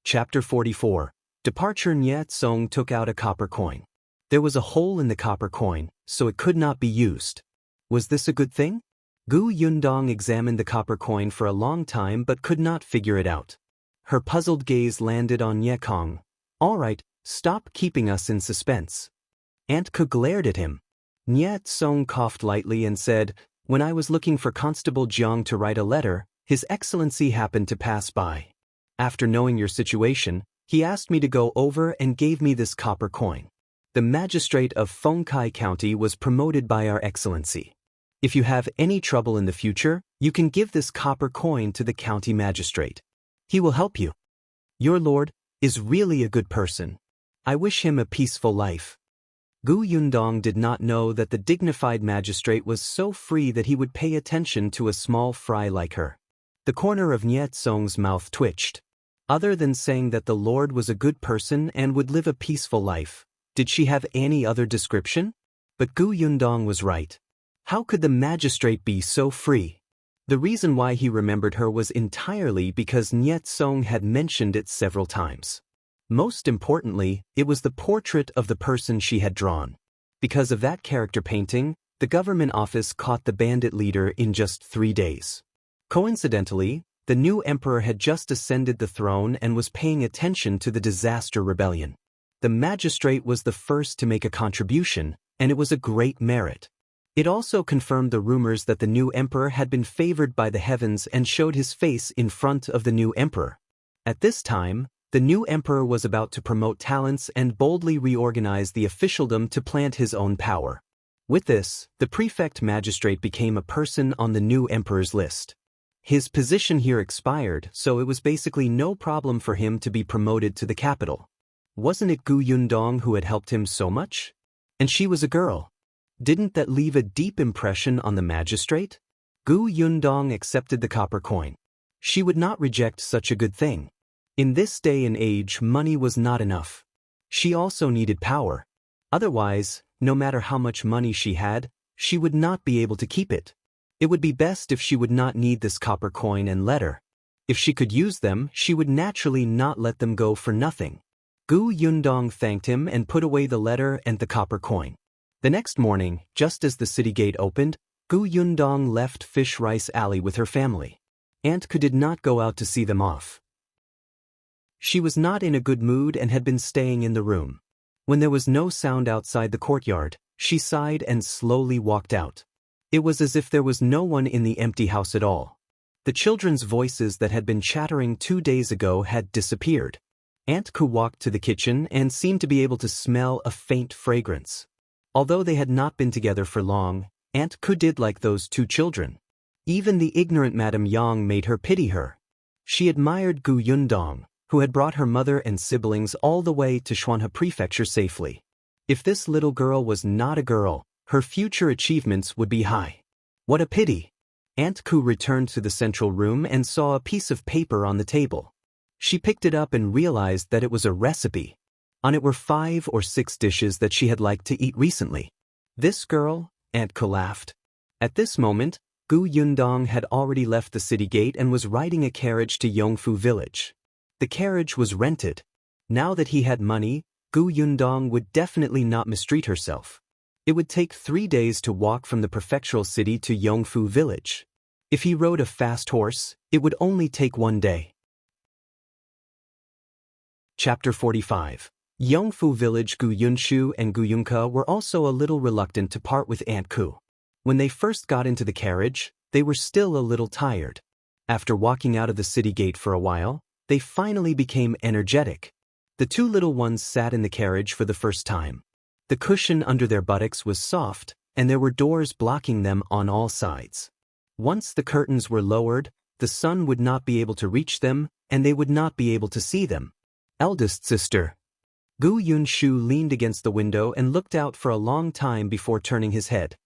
Chapter 44. Departure. Nie Tsong took out a copper coin. There was a hole in the copper coin, so it could not be used. Was this a good thing? Yundong examined the copper coin for a long time but could not figure it out. Her puzzled gaze landed on Ye Kong. All right, stop keeping us in suspense. Aunt Ku glared at him. Nie Tsong coughed lightly and said, when I was looking for Constable Jiang to write a letter, His Excellency happened to pass by. After knowing your situation, he asked me to go over and gave me this copper coin. The magistrate of Fengkai County was promoted by Our Excellency. If you have any trouble in the future, you can give this copper coin to the county magistrate. He will help you. Your lord is really a good person. I wish him a peaceful life. Yundong did not know that the dignified magistrate was so free that he would pay attention to a small fry like her. The corner of Nie Tsong's mouth twitched. Other than saying that the Lord was a good person and would live a peaceful life, did she have any other description? But Yundong was right. How could the magistrate be so free? The reason why he remembered her was entirely because Nie Tsong had mentioned it several times. Most importantly, it was the portrait of the person she had drawn. Because of that character painting, the government office caught the bandit leader in just 3 days. Coincidentally, the new emperor had just ascended the throne and was paying attention to the disaster rebellion. The magistrate was the first to make a contribution, and it was a great merit. It also confirmed the rumors that the new emperor had been favored by the heavens and showed his face in front of the new emperor. At this time, the new emperor was about to promote talents and boldly reorganize the officialdom to plant his own power. With this, the prefect magistrate became a person on the new emperor's list. His position here expired, so it was basically no problem for him to be promoted to the capital. Wasn't it Yundong who had helped him so much? And she was a girl. Didn't that leave a deep impression on the magistrate? Yundong accepted the copper coin. She would not reject such a good thing. In this day and age, money was not enough. She also needed power. Otherwise, no matter how much money she had, she would not be able to keep it. It would be best if she would not need this copper coin and letter. If she could use them, she would naturally not let them go for nothing. Yundong thanked him and put away the letter and the copper coin. The next morning, just as the city gate opened, Yundong left Fish Rice Alley with her family. Aunt Ku did not go out to see them off. She was not in a good mood and had been staying in the room. When there was no sound outside the courtyard, she sighed and slowly walked out. It was as if there was no one in the empty house at all. The children's voices that had been chattering 2 days ago had disappeared. Aunt Ku walked to the kitchen and seemed to be able to smell a faint fragrance. Although they had not been together for long, Aunt Ku did like those 2 children. Even the ignorant Madame Yang made her pity her. She admired Yundong, who had brought her mother and siblings all the way to Xuanhe Prefecture safely. If this little girl was not a girl, her future achievements would be high. What a pity! Aunt Ku returned to the central room and saw a piece of paper on the table. She picked it up and realized that it was a recipe. On it were 5 or 6 dishes that she had liked to eat recently. This girl? Aunt Ku laughed. At this moment, Yundong had already left the city gate and was riding a carriage to Yongfu village. The carriage was rented. Now that he had money, Yundong would definitely not mistreat herself. It would take 3 days to walk from the prefectural city to Yongfu village. If he rode a fast horse, it would only take 1 day. Chapter 45. Yongfu village. Yunshu and Yunke were also a little reluctant to part with Aunt Ku. When they first got into the carriage, they were still a little tired. After walking out of the city gate for a while, they finally became energetic. The 2 little ones sat in the carriage for the first time. The cushion under their buttocks was soft, and there were doors blocking them on all sides. Once the curtains were lowered, the sun would not be able to reach them, and they would not be able to see them. Eldest sister. Yunshu leaned against the window and looked out for a long time before turning his head.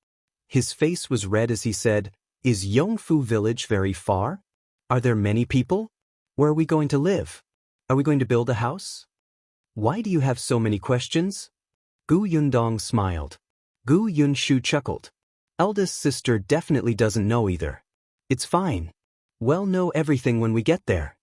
His face was red as he said, "Is Yongfu village very far? Are there many people? Where are we going to live? Are we going to build a house? Why do you have so many questions?" Yundong smiled. Yunshu chuckled. Eldest sister definitely doesn't know either. It's fine. We'll know everything when we get there.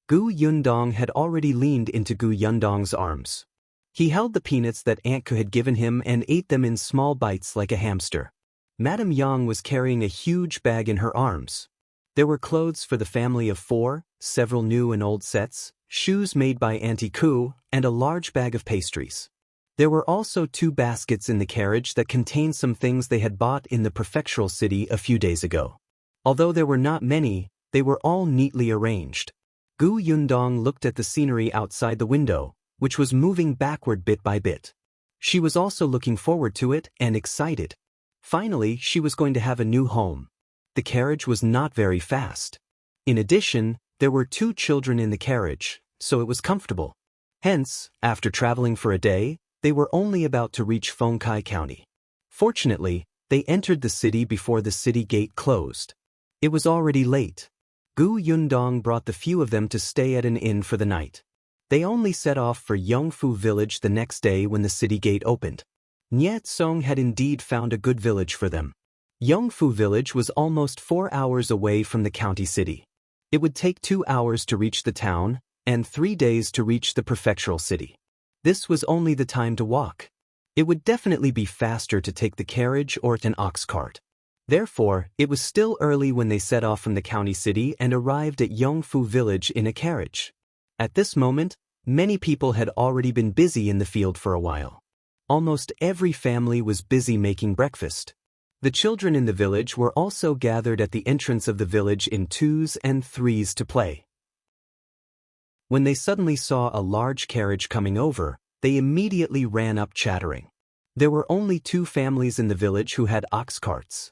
Gu Yundong had already leaned into Gu Yundong's arms. He held the peanuts that Aunt Ku had given him and ate them in small bites like a hamster. Madame Yang was carrying a huge bag in her arms. There were clothes for the family of 4, several new and old sets, shoes made by Auntie Ku, and a large bag of pastries. There were also 2 baskets in the carriage that contained some things they had bought in the prefectural city a few days ago. Although there were not many, they were all neatly arranged. Gu Yundong looked at the scenery outside the window, which was moving backward bit by bit. She was also looking forward to it and excited. Finally, she was going to have a new home. The carriage was not very fast. In addition, there were 2 children in the carriage, so it was comfortable. Hence, after traveling for a day, they were only about to reach Fengkai County. Fortunately, they entered the city before the city gate closed. It was already late. Gu Yundong brought the few of them to stay at an inn for the night. They only set off for Yongfu village the next day when the city gate opened. Niet Song had indeed found a good village for them. Yongfu village was almost 4 hours away from the county city. It would take 2 hours to reach the town, and 3 days to reach the prefectural city. This was only the time to walk. It would definitely be faster to take the carriage or an ox cart. Therefore, it was still early when they set off from the county city and arrived at Yongfu village in a carriage. At this moment, many people had already been busy in the field for a while. Almost every family was busy making breakfast. The children in the village were also gathered at the entrance of the village in 2s and 3s to play. When they suddenly saw a large carriage coming over, they immediately ran up chattering. There were only 2 families in the village who had ox carts.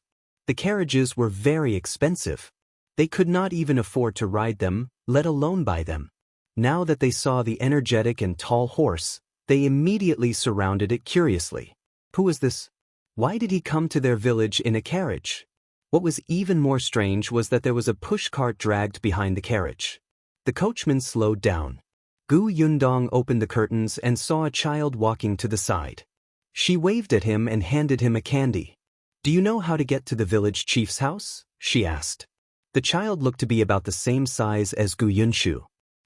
The carriages were very expensive. They could not even afford to ride them, let alone buy them. Now that they saw the energetic and tall horse, they immediately surrounded it curiously. Who was this? Why did he come to their village in a carriage? What was even more strange was that there was a pushcart dragged behind the carriage. The coachman slowed down. Gu Yundong opened the curtains and saw a child walking to the side. She waved at him and handed him a candy. "Do you know how to get to the village chief's house?" she asked. The child looked to be about the same size as Gu Yunshu.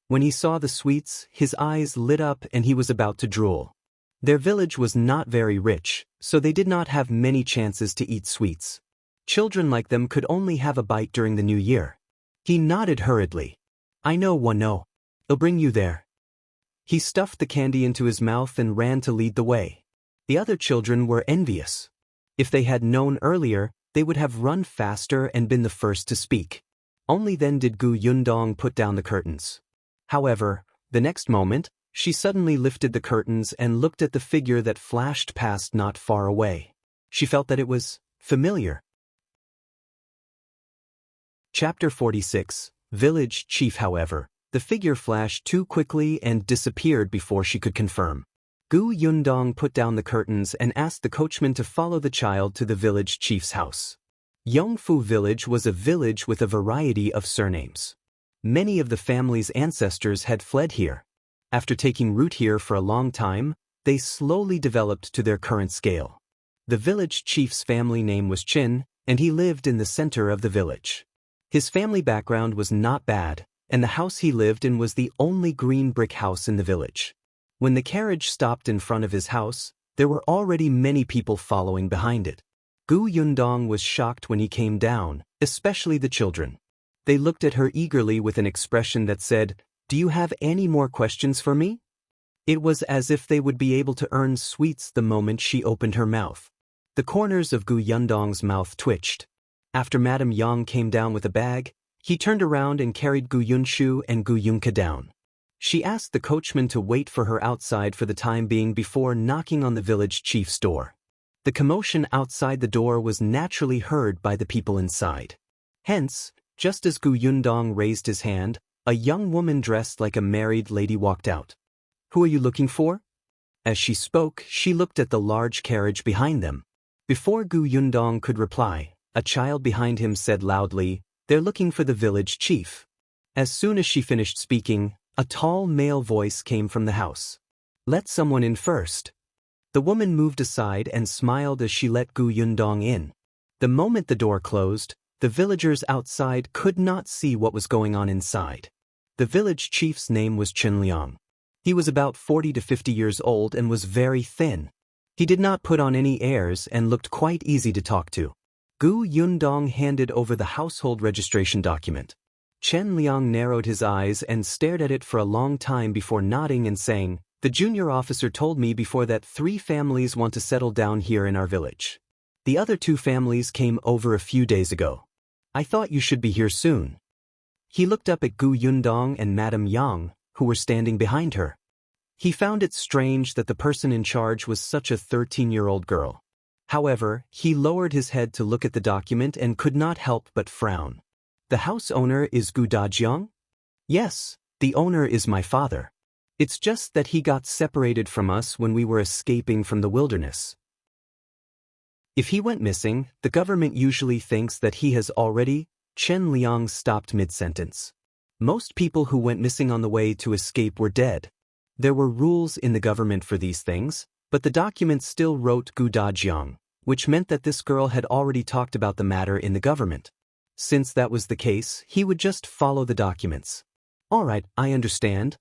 When he saw the sweets, his eyes lit up and he was about to drool. Their village was not very rich, so they did not have many chances to eat sweets. Children like them could only have a bite during the new year. He nodded hurriedly. "I know one no. I'll bring you there." He stuffed the candy into his mouth and ran to lead the way. The other children were envious. If they had known earlier, they would have run faster and been the first to speak. Only then did Gu Yundong put down the curtains. However, the next moment, she suddenly lifted the curtains and looked at the figure that flashed past not far away. She felt that it was familiar. Chapter 46, Village Chief. However, the figure flashed too quickly and disappeared before she could confirm. Gu Yundong put down the curtains and asked the coachman to follow the child to the village chief's house. Yongfu village was a village with a variety of surnames. Many of the family's ancestors had fled here. After taking root here for a long time, they slowly developed to their current scale. The village chief's family name was Qin, and he lived in the center of the village. His family background was not bad, and the house he lived in was the only green brick house in the village. When the carriage stopped in front of his house, there were already many people following behind it. Gu Yundong was shocked when he came down, especially the children. They looked at her eagerly with an expression that said, "Do you have any more questions for me?" It was as if they would be able to earn sweets the moment she opened her mouth. The corners of Gu Yundong's mouth twitched. After Madame Yang came down with a bag, he turned around and carried Gu Yunshu and Gu Yunka down. She asked the coachman to wait for her outside for the time being before knocking on the village chief's door. The commotion outside the door was naturally heard by the people inside. Hence, just as Gu Yundong raised his hand, a young woman dressed like a married lady walked out. "Who are you looking for?" As she spoke, she looked at the large carriage behind them. Before Gu Yundong could reply, a child behind him said loudly, "They're looking for the village chief." As soon as she finished speaking, a tall male voice came from the house. "Let someone in first." The woman moved aside and smiled as she let Gu Yundong in. The moment the door closed, the villagers outside could not see what was going on inside. The village chief's name was Qingyuan. He was about 40 to 50 years old and was very thin. He did not put on any airs and looked quite easy to talk to. Yundong handed over the household registration document. Chen Liang narrowed his eyes and stared at it for a long time before nodding and saying, "The junior officer told me before that 3 families want to settle down here in our village. The other 2 families came over a few days ago. I thought you should be here soon." He looked up at Yundong and Madame Yang, who were standing behind her. He found it strange that the person in charge was such a 13-year-old girl. However, he lowered his head to look at the document and could not help but frown. "The house owner is Gu Dajiang?" "Yes, the owner is my father. It's just that he got separated from us when we were escaping from the wilderness. If he went missing, the government usually thinks that he has already..." Chen Liang stopped mid-sentence. Most people who went missing on the way to escape were dead. There were rules in the government for these things, but the document still wrote Gu Dajiang, which meant that this girl had already talked about the matter in the government. Since that was the case, he would just follow the documents. "All right, I understand."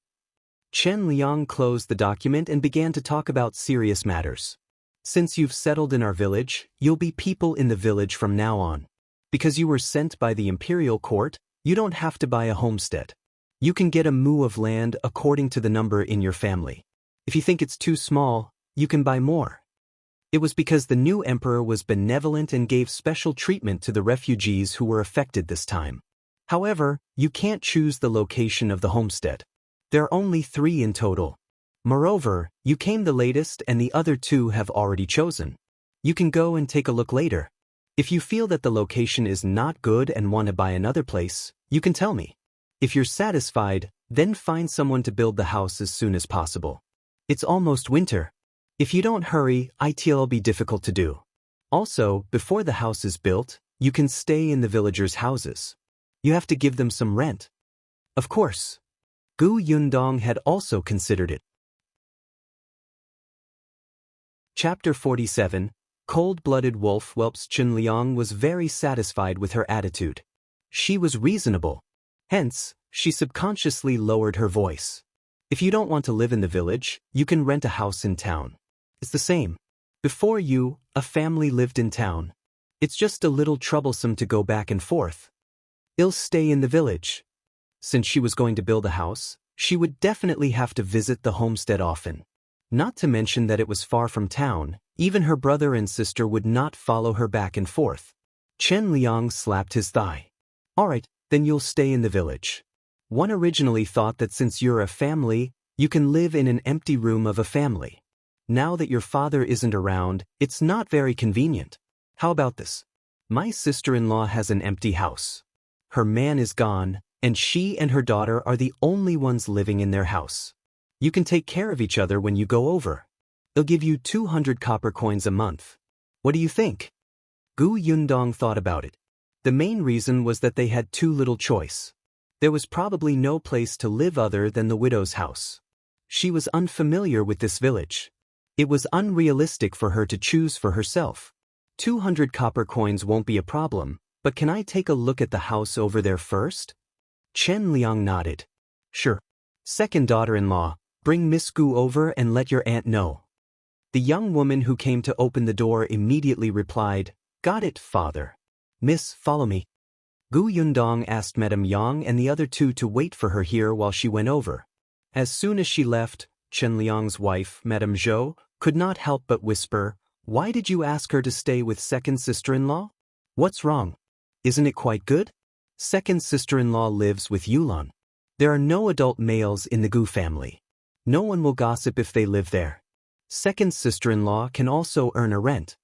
Chen Liang closed the document and began to talk about serious matters. "Since you've settled in our village, you'll be people in the village from now on. Because you were sent by the imperial court, you don't have to buy a homestead. You can get a mu of land according to the number in your family. If you think it's too small, you can buy more." It was because the new emperor was benevolent and gave special treatment to the refugees who were affected this time. However, you can't choose the location of the homestead. There are only 3 in total. Moreover, you came the latest and the other 2 have already chosen. You can go and take a look later. If you feel that the location is not good and want to buy another place, you can tell me. If you're satisfied, then find someone to build the house as soon as possible. It's almost winter. If you don't hurry, it'll be difficult to do. Also, before the house is built, you can stay in the villagers' houses. You have to give them some rent. Of course. Gu Yundong had also considered it. Chapter 47. Cold-blooded wolf whelps. Chen Liang was very satisfied with her attitude. She was reasonable. Hence, she subconsciously lowered her voice. If you don't want to live in the village, you can rent a house in town. It's the same. Before you, a family lived in town. It's just a little troublesome to go back and forth. I'll stay in the village. Since she was going to build a house, she would definitely have to visit the homestead often. Not to mention that it was far from town, even her brother and sister would not follow her back and forth. Chen Liang slapped his thigh. "All right, then you'll stay in the village. One originally thought that since you're a family, you can live in an empty room of a family. Now that your father isn't around, it's not very convenient. How about this? My sister-in-law has an empty house. Her man is gone, and she and her daughter are the only ones living in their house. You can take care of each other when you go over. They'll give you 200 copper coins a month. What do you think?" Gu Yundong thought about it. The main reason was that they had too little choice. There was probably no place to live other than the widow's house. She was unfamiliar with this village. It was unrealistic for her to choose for herself. 200 copper coins won't be a problem, but can I take a look at the house over there first? Chen Liang nodded. "Sure. Second daughter-in-law, bring Miss Gu over and let your aunt know." The young woman who came to open the door immediately replied, "Got it, father." "Miss, follow me." Gu Yundong asked Madame Yang and the other 2 to wait for her here while she went over. As soon as she left, Chen Liang's wife, Madame Zhou, could not help but whisper, "Why did you ask her to stay with second sister-in-law? What's wrong? Isn't it quite good? Second sister-in-law lives with Yulan. There are no adult males in the Gu family. No one will gossip if they live there. Second sister-in-law can also earn a rent."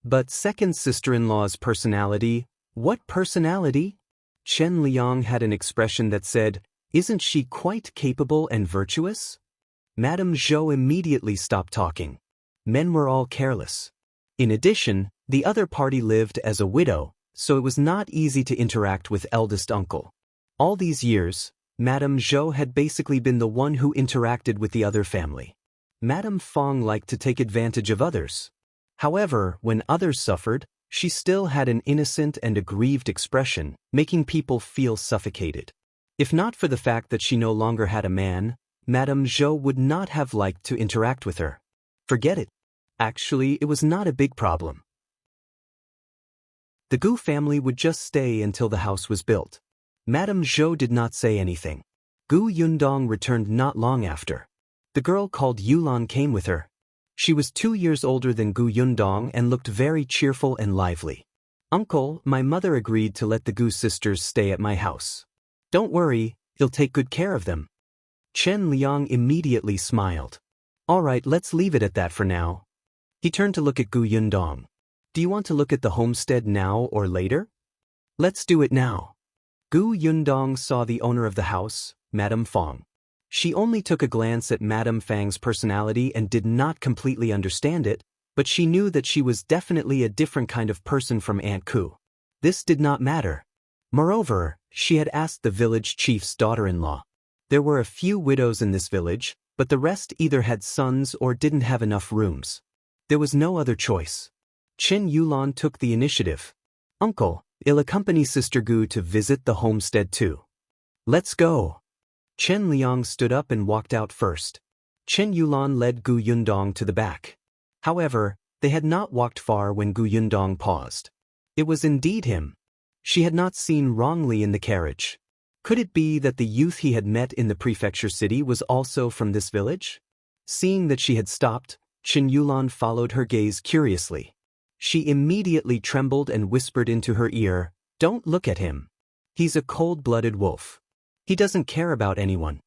But second sister-in-law's personality, what personality? Chen Liang had an expression that said, "Isn't she quite capable and virtuous?" Madame Zhou immediately stopped talking. Men were all careless. In addition, the other party lived as a widow, so it was not easy to interact with eldest uncle. All these years, Madame Zhou had basically been the one who interacted with the other family. Madame Fong liked to take advantage of others. However, when others suffered, she still had an innocent and aggrieved expression, making people feel suffocated. If not for the fact that she no longer had a man, Madame Zhou would not have liked to interact with her. Forget it. Actually, it was not a big problem. The Gu family would just stay until the house was built. Madame Zhou did not say anything. Gu Yundong returned not long after. The girl called Yulan came with her. She was 2 years older than Gu Yundong and looked very cheerful and lively. Uncle, my mother agreed to let the Gu sisters stay at my house. Don't worry, he'll take good care of them. Chen Liang immediately smiled. All right, let's leave it at that for now. He turned to look at Gu Yundong. Do you want to look at the homestead now or later? Let's do it now. Gu Yundong saw the owner of the house, Madame Fang. She only took a glance at Madame Fang's personality and did not completely understand it, but she knew that she was definitely a different kind of person from Aunt Ku. This did not matter. Moreover, she had asked the village chief's daughter-in-law. There were a few widows in this village, but the rest either had sons or didn't have enough rooms. There was no other choice. Chen Yulan took the initiative. Uncle, I'll accompany Sister Gu to visit the homestead too. Let's go. Chen Liang stood up and walked out first. Chen Yulan led Gu Yundong to the back. However, they had not walked far when Gu Yundong paused. It was indeed him. She had not seen wrongly in the carriage. Could it be that the youth he had met in the prefecture city was also from this village? Seeing that she had stopped, Chen Yulan followed her gaze curiously. She immediately trembled and whispered into her ear, "Don't look at him. He's a cold-blooded wolf. He doesn't care about anyone."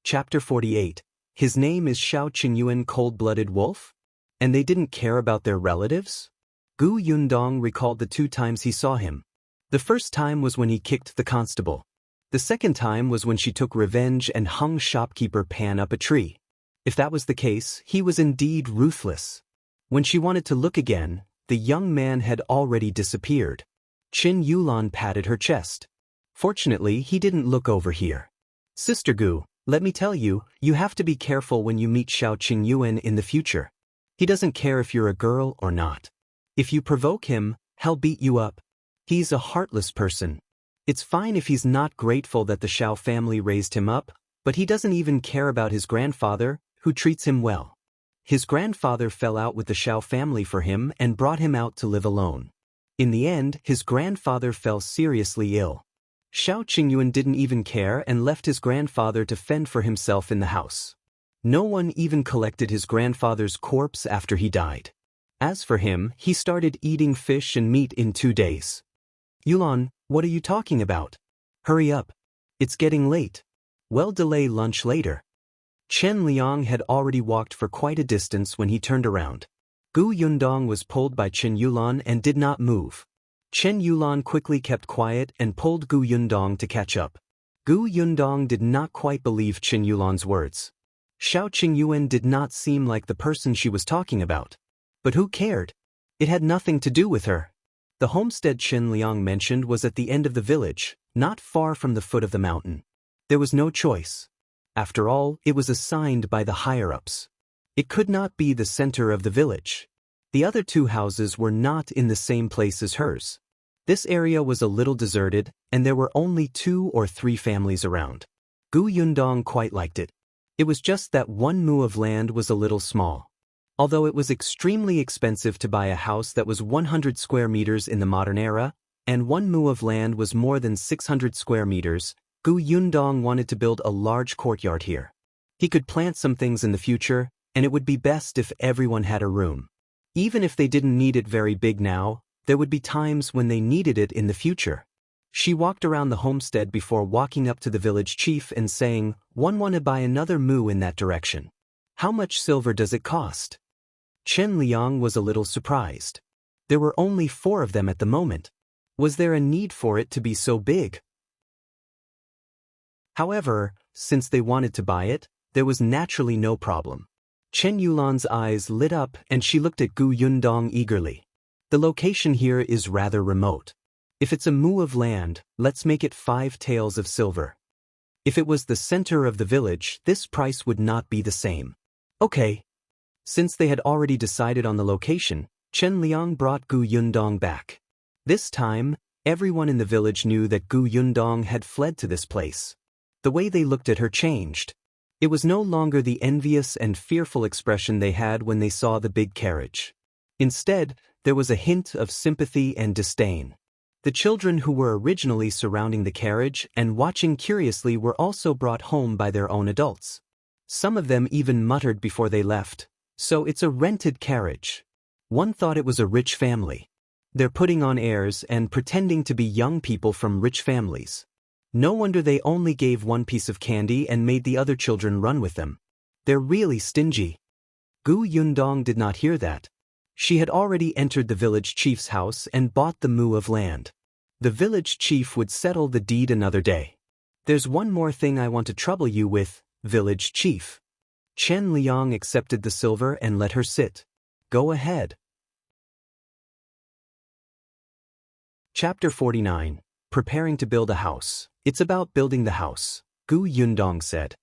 Chapter 48. His name is Shao Qingyuan, cold-blooded wolf? And they didn't care about their relatives? Gu Yundong recalled the 2 times he saw him. The first time was when he kicked the constable. The second time was when she took revenge and hung shopkeeper Pan up a tree. If that was the case, he was indeed ruthless. When she wanted to look again, the young man had already disappeared. Chen Yulan patted her chest. Fortunately, he didn't look over here. Sister Gu, let me tell you, you have to be careful when you meet Shao Qingyuan in the future. He doesn't care if you're a girl or not. If you provoke him, he'll beat you up. He's a heartless person. It's fine if he's not grateful that the Shao family raised him up, but he doesn't even care about his grandfather, who treats him well. His grandfather fell out with the Shao family for him and brought him out to live alone. In the end, his grandfather fell seriously ill. Shao Qingyuan didn't even care and left his grandfather to fend for himself in the house. No one even collected his grandfather's corpse after he died. As for him, he started eating fish and meat in 2 days. Yulan, what are you talking about? Hurry up. It's getting late. We'll delay lunch later. Chen Liang had already walked for quite a distance when he turned around. Gu Yundong was pulled by Chen Yulan and did not move. Chen Yulan quickly kept quiet and pulled Gu Yundong to catch up. Gu Yundong did not quite believe Chen Yulan's words. Shao Qingyuan did not seem like the person she was talking about. But who cared? It had nothing to do with her. The homestead Chen Liang mentioned was at the end of the village, not far from the foot of the mountain. There was no choice. After all, it was assigned by the higher-ups. It could not be the center of the village. The other 2 houses were not in the same place as hers. This area was a little deserted, and there were only 2 or 3 families around. Gu Yundong quite liked it. It was just that 1 mu of land was a little small. Although it was extremely expensive to buy a house that was 100 square meters in the modern era, and 1 mu of land was more than 600 square meters, Gu Yundong wanted to build a large courtyard here. He could plant some things in the future, and it would be best if everyone had a room. Even if they didn't need it very big now, there would be times when they needed it in the future. She walked around the homestead before walking up to the village chief and saying, "One want to buy another mu in that direction. How much silver does it cost?" Chen Liang was a little surprised. There were only 4 of them at the moment. Was there a need for it to be so big? However, since they wanted to buy it, there was naturally no problem. Chen Yulan's eyes lit up and she looked at Gu Yundong eagerly. The location here is rather remote. If it's a mu of land, let's make it 5 taels of silver. If it was the center of the village, this price would not be the same. Okay. Since they had already decided on the location, Chen Liang brought Gu Yundong back. This time, Everyone in the village knew that Gu Yundong had fled to this place. The way they looked at her changed. It was no longer the envious and fearful expression they had when they saw the big carriage. Instead, there was a hint of sympathy and disdain. The children who were originally surrounding the carriage and watching curiously were also brought home by their own adults. Some of them even muttered before they left, "So it's a rented carriage." One thought it was a rich family. They're putting on airs and pretending to be young people from rich families. No wonder they only gave one piece of candy and made the other children run with them. They're really stingy. Gu Yundong did not hear that. She had already entered the village chief's house and bought the mu of land. The village chief would settle the deed another day. "There's one more thing I want to trouble you with, village chief." Chen Liang accepted the silver and let her sit. "Go ahead." Chapter 49. Preparing to build a house. "It's about building the house," Gu Yundong said.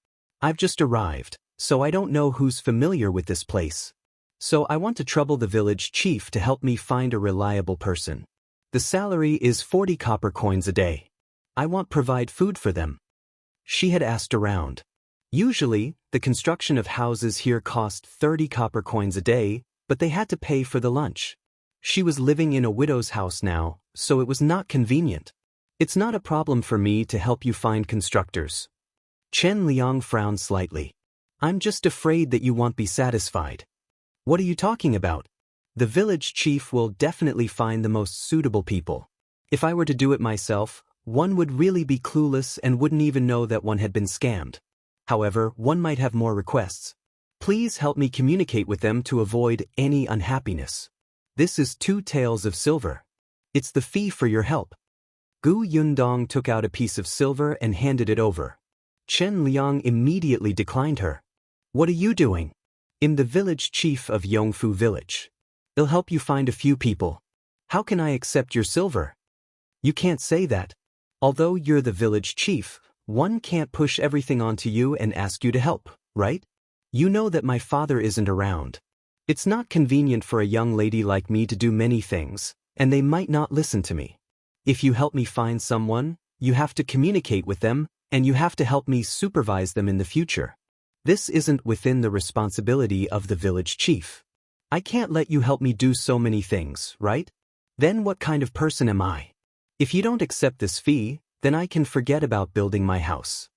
"I've just arrived, so I don't know who's familiar with this place. So I want to trouble the village chief to help me find a reliable person. The salary is 40 copper coins a day. I want to provide food for them." She had asked around. Usually, the construction of houses here cost 30 copper coins a day, but they had to pay for the lunch. She was living in a widow's house now, so it was not convenient. "It's not a problem for me to help you find constructors." Chen Liang frowned slightly. "I'm just afraid that you won't be satisfied." "What are you talking about?" "The village chief will definitely find the most suitable people. If I were to do it myself, one would really be clueless and wouldn't even know that one had been scammed. However, one might have more requests. Please help me communicate with them to avoid any unhappiness. This is 2 taels of silver. It's the fee for your help." Gu Yundong took out a piece of silver and handed it over. Chen Liang immediately declined her. "What are you doing?" "I'm the village chief of Yongfu village. I'll help you find a few people." "How can I accept your silver?" "You can't say that. Although you're the village chief, one can't push everything onto you and ask you to help, right? You know that my father isn't around. It's not convenient for a young lady like me to do many things, and they might not listen to me. If you help me find someone, you have to communicate with them, and you have to help me supervise them in the future. This isn't within the responsibility of the village chief. I can't let you help me do so many things, right? Then what kind of person am I? If you don't accept this fee, then I can forget about building my house."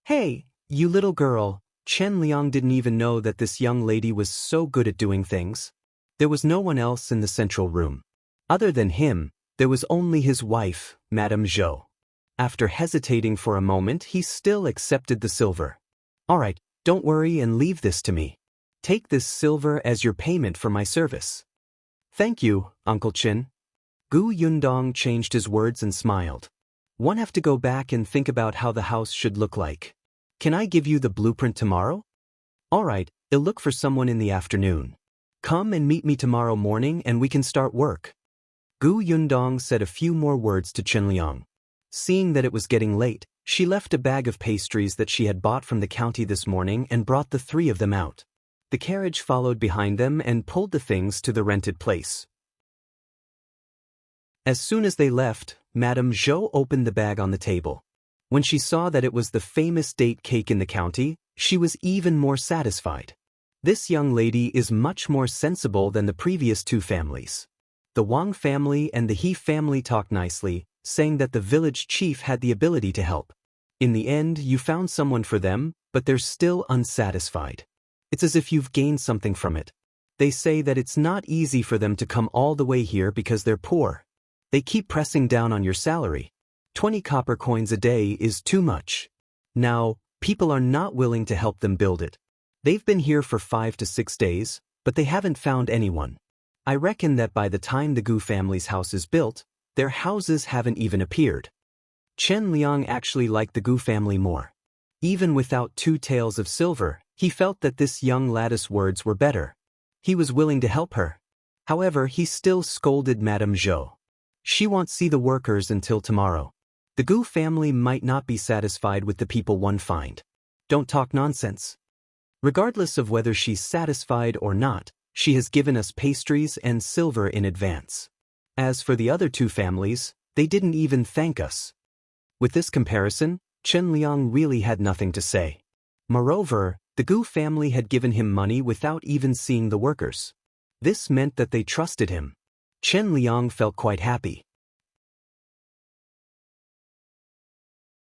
"Hey, you little girl." Chen Liang didn't even know that this young lady was so good at doing things. There was no one else in the central room. Other than him, there was only his wife, Madame Zhou. After hesitating for a moment, he still accepted the silver. "All right, don't worry and leave this to me. Take this silver as your payment for my service." "Thank you, Uncle Chen." Gu Yundong changed his words and smiled. "One have to go back and think about how the house should look like. Can I give you the blueprint tomorrow?" "All right, I'll look for someone in the afternoon. Come and meet me tomorrow morning and we can start work." Gu Yundong said a few more words to Chen Liang. Seeing that it was getting late, she left a bag of pastries that she had bought from the county this morning and brought the 3 of them out. The carriage followed behind them and pulled the things to the rented place. As soon as they left, Madame Zhou opened the bag on the table. When she saw that it was the famous date cake in the county, she was even more satisfied. This young lady is much more sensible than the previous 2 families. The Wang family and the He family talked nicely, saying that the village chief had the ability to help. In the end, you found someone for them, but they're still unsatisfied. It's as if you've gained something from it. They say that it's not easy for them to come all the way here because they're poor. They keep pressing down on your salary. 20 copper coins a day is too much. Now, people are not willing to help them build it. They've been here for 5 to 6 days, but they haven't found anyone. I reckon that by the time the Gu family's house is built, their houses haven't even appeared." Chen Liang actually liked the Gu family more. Even without 2 taels of silver, he felt that this young lad's words were better. He was willing to help her. However, he still scolded Madame Zhou. She won't see the workers until tomorrow. The Gu family might not be satisfied with the people one find. Don't talk nonsense. Regardless of whether she's satisfied or not, she has given us pastries and silver in advance. As for the other 2 families, They didn't even thank us. With this comparison, Chen Liang really had nothing to say. Moreover, the Gu family had given him money without even seeing the workers. This meant that they trusted him. Chen Liang felt quite happy.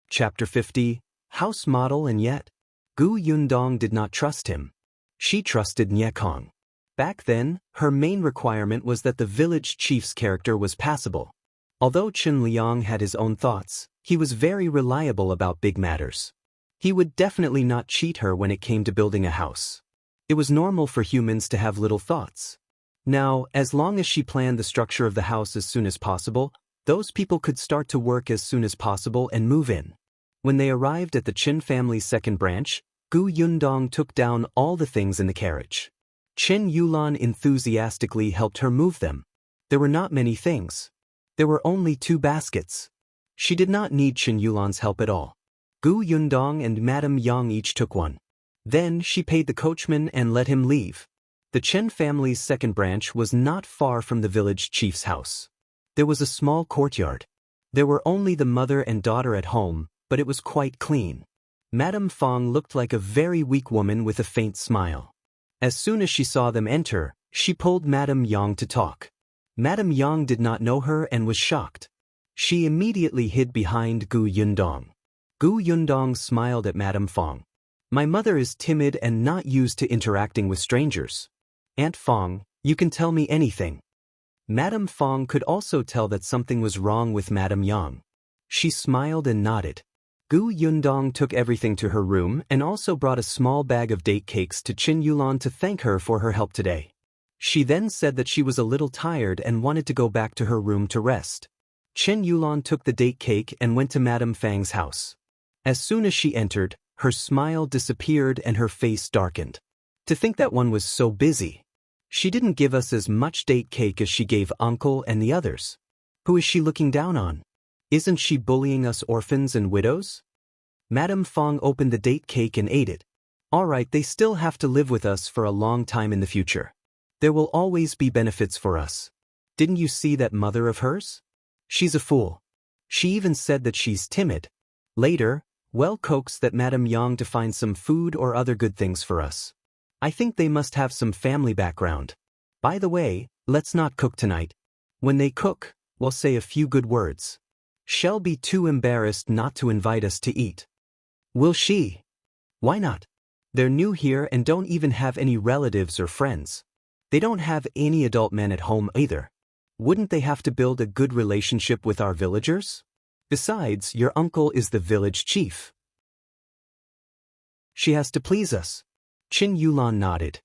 Chapter 50, House Model. And yet, Gu Yundong did not trust him. She trusted Niekong. Back then, her main requirement was that the village chief's character was passable. Although Chen Liang had his own thoughts, he was very reliable about big matters. He would definitely not cheat her when it came to building a house. It was normal for humans to have little thoughts. Now, as long as she planned the structure of the house as soon as possible, those people could start to work as soon as possible and move in. When they arrived at the Qin family's second branch, Gu Yundong took down all the things in the carriage. Chen Yulan enthusiastically helped her move them. There were not many things. There were only 2 baskets. She did not need Chen Yulan's help at all. Gu Yundong and Madame Yang each took one. Then she paid the coachman and let him leave. The Chen family's second branch was not far from the village chief's house. There was a small courtyard. There were only the mother and daughter at home, but it was quite clean. Madame Fong looked like a very weak woman with a faint smile. As soon as she saw them enter, she pulled Madame Yang to talk. Madame Yang did not know her and was shocked. She immediately hid behind Gu Yundong. Gu Yundong smiled at Madame Fong. My mother is timid and not used to interacting with strangers. Aunt Fong, you can tell me anything. Madame Fong could also tell that something was wrong with Madame Yang. She smiled and nodded. Gu Yundong took everything to her room and also brought a small bag of date cakes to Qin Yulan to thank her for her help today. She then said that she was a little tired and wanted to go back to her room to rest. Qin Yulan took the date cake and went to Madame Fang's house. As soon as she entered, her smile disappeared and her face darkened. To think that one was so busy. She didn't give us as much date cake as she gave Uncle and the others. Who is she looking down on? Isn't she bullying us orphans and widows? Madame Fong opened the date cake and ate it. All right, they still have to live with us for a long time in the future. There will always be benefits for us. Didn't you see that mother of hers? She's a fool. She even said that she's timid. Later, well coaxed that Madame Yang to find some food or other good things for us. I think they must have some family background. By the way, let's not cook tonight. When they cook, we'll say a few good words. She'll be too embarrassed not to invite us to eat. Will she? Why not? They're new here and don't even have any relatives or friends. They don't have any adult men at home either. Wouldn't they have to build a good relationship with our villagers? Besides, your uncle is the village chief. She has to please us. Qin Yulan nodded.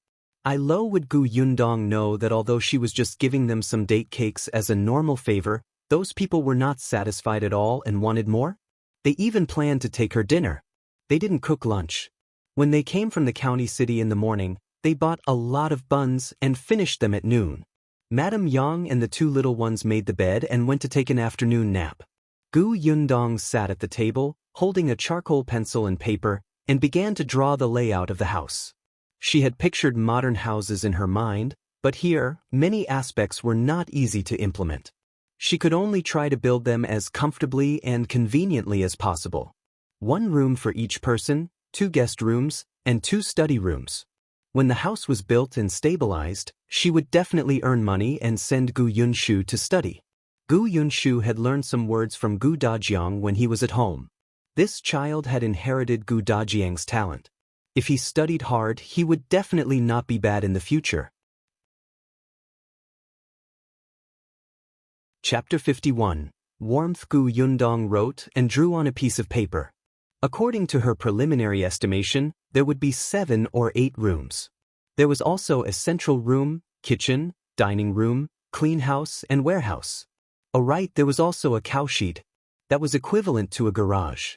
Would Gu Yundong know that although she was just giving them some date cakes as a normal favor, those people were not satisfied at all and wanted more? They even planned to take her dinner. They didn't cook lunch. When they came from the county city in the morning, they bought a lot of buns and finished them at noon. Madame Yang and the 2 little ones made the bed and went to take an afternoon nap. Gu Yundong sat at the table, holding a charcoal pencil and paper, and began to draw the layout of the house. She had pictured modern houses in her mind, but here, many aspects were not easy to implement. She could only try to build them as comfortably and conveniently as possible. 1 room for each person, 2 guest rooms, and 2 study rooms. When the house was built and stabilized, she would definitely earn money and send Gu Yunshu to study. Gu Yunshu had learned some words from Gu Dajiang when he was at home. This child had inherited Gu Dajiang's talent. If he studied hard, he would definitely not be bad in the future. Chapter 51. Warmth. Gu Yundong wrote and drew on a piece of paper. According to her preliminary estimation, there would be 7 or 8 rooms. There was also a central room, kitchen, dining room, clean house, and warehouse. There was also a cowshed. That was equivalent to a garage.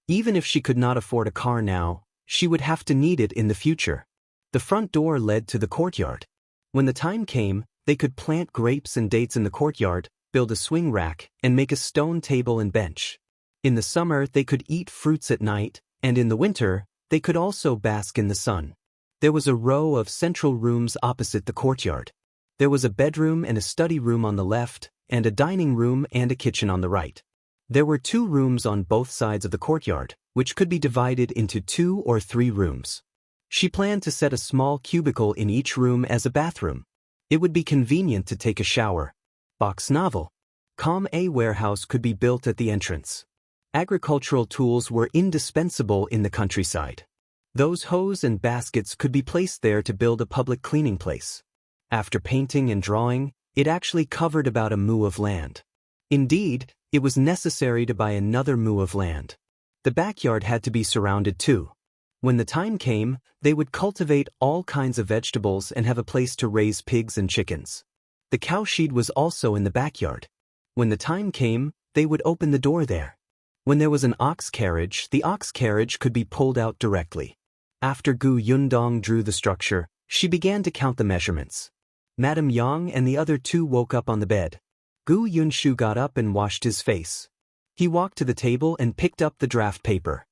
Even if she could not afford a car now, she would have to need it in the future. The front door led to the courtyard. When the time came, they could plant grapes and dates in the courtyard, build a swing rack, and make a stone table and bench. In the summer, they could eat fruits at night, and in the winter, they could also bask in the sun. There was a row of central rooms opposite the courtyard. There was a bedroom and a study room on the left, and a dining room and a kitchen on the right. There were 2 rooms on both sides of the courtyard, which could be divided into 2 or 3 rooms. She planned to set a small cubicle in each room as a bathroom. It would be convenient to take a shower. Box novel. A warehouse could be built at the entrance. Agricultural tools were indispensable in the countryside. Those hoes and baskets could be placed there to build a public cleaning place. After painting and drawing, it actually covered about a mu of land. Indeed, it was necessary to buy another mu of land. The backyard had to be surrounded too. When the time came, they would cultivate all kinds of vegetables and have a place to raise pigs and chickens. The cowshed was also in the backyard. When the time came, they would open the door there. When there was an ox carriage, the ox carriage could be pulled out directly. After Gu Yundong drew the structure, she began to count the measurements. Madame Yang and the other 2 woke up on the bed. Gu Yunshu got up and washed his face. He walked to the table and picked up the draft paper.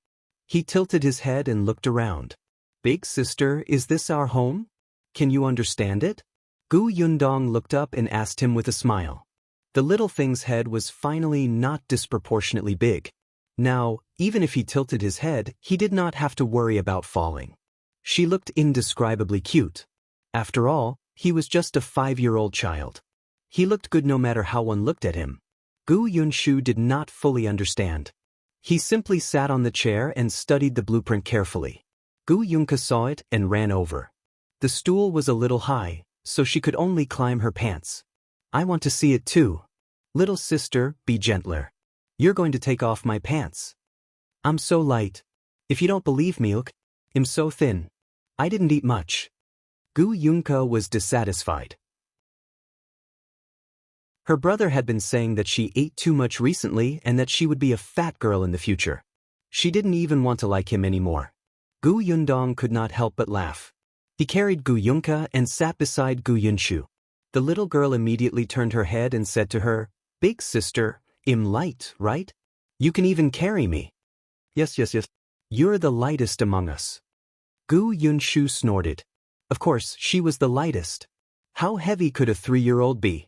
He tilted his head and looked around. Big sister, is this our home? Can you understand it? Gu Yundong looked up and asked him with a smile. The little thing's head was finally not disproportionately big. Now, even if he tilted his head, he did not have to worry about falling. She looked indescribably cute. After all, he was just a 5-year-old child. He looked good no matter how one looked at him. Gu Yunshu did not fully understand. He simply sat on the chair and studied the blueprint carefully. Gu Yunka saw it and ran over. The stool was a little high, so she could only climb her pants. I want to see it too. Little sister, be gentler. You're going to take off my pants. I'm so light. If you don't believe me, I'm so thin. I didn't eat much. Gu Yunka was dissatisfied. Her brother had been saying that she ate too much recently and that she would be a fat girl in the future. She didn't even want to like him anymore. Gu Yundong could not help but laugh. He carried Gu Yunka and sat beside Gu Yunshu. The little girl immediately turned her head and said to her, Big sister, I'm light, right? You can even carry me. Yes. You're the lightest among us. Gu Yunshu snorted. Of course, she was the lightest. How heavy could a 3-year-old be?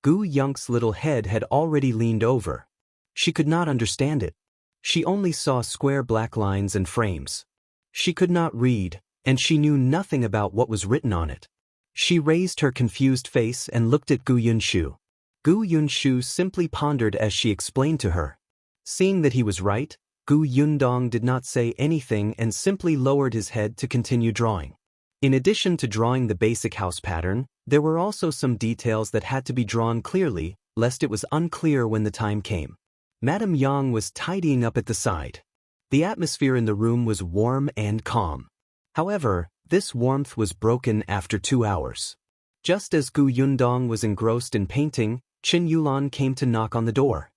Gu Yunk's little head had already leaned over. She could not understand it. She only saw square black lines and frames. She could not read, and she knew nothing about what was written on it. She raised her confused face and looked at Gu Yunshu. Gu Yunshu simply pondered as she explained to her. Seeing that he was right, Gu Yundong did not say anything and simply lowered his head to continue drawing. In addition to drawing the basic house pattern, there were also some details that had to be drawn clearly, lest it was unclear when the time came. Madame Yang was tidying up at the side. The atmosphere in the room was warm and calm. However, this warmth was broken after 2 hours. Just as Gu Yundong was engrossed in painting, Qingyuan came to knock on the door.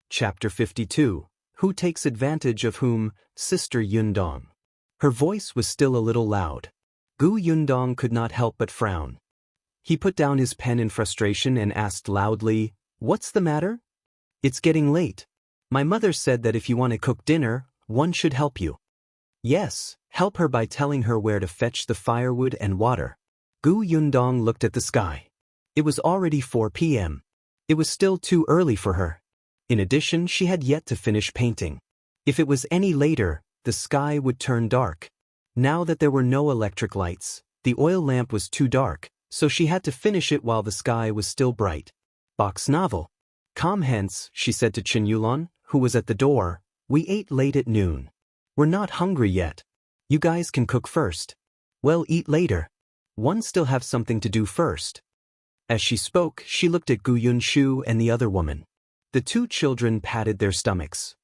Chapter 52. Who takes advantage of whom? Sister Yundong. Her voice was still a little loud. Gu Yundong could not help but frown. He put down his pen in frustration and asked loudly, What's the matter? It's getting late. My mother said that if you want to cook dinner, one should help you. Yes, help her by telling her where to fetch the firewood and water. Gu Yundong looked at the sky. It was already 4 p.m. It was still too early for her. In addition, she had yet to finish painting. If it was any later, the sky would turn dark. Now that there were no electric lights, the oil lamp was too dark, so she had to finish it while the sky was still bright. Box novel. Come hence, she said to Qingyuan, who was at the door. We ate late at noon. We're not hungry yet. You guys can cook first. Well, eat later. One still have something to do first. As she spoke, she looked at Gu Yunshu and the other woman. The 2 children patted their stomachs.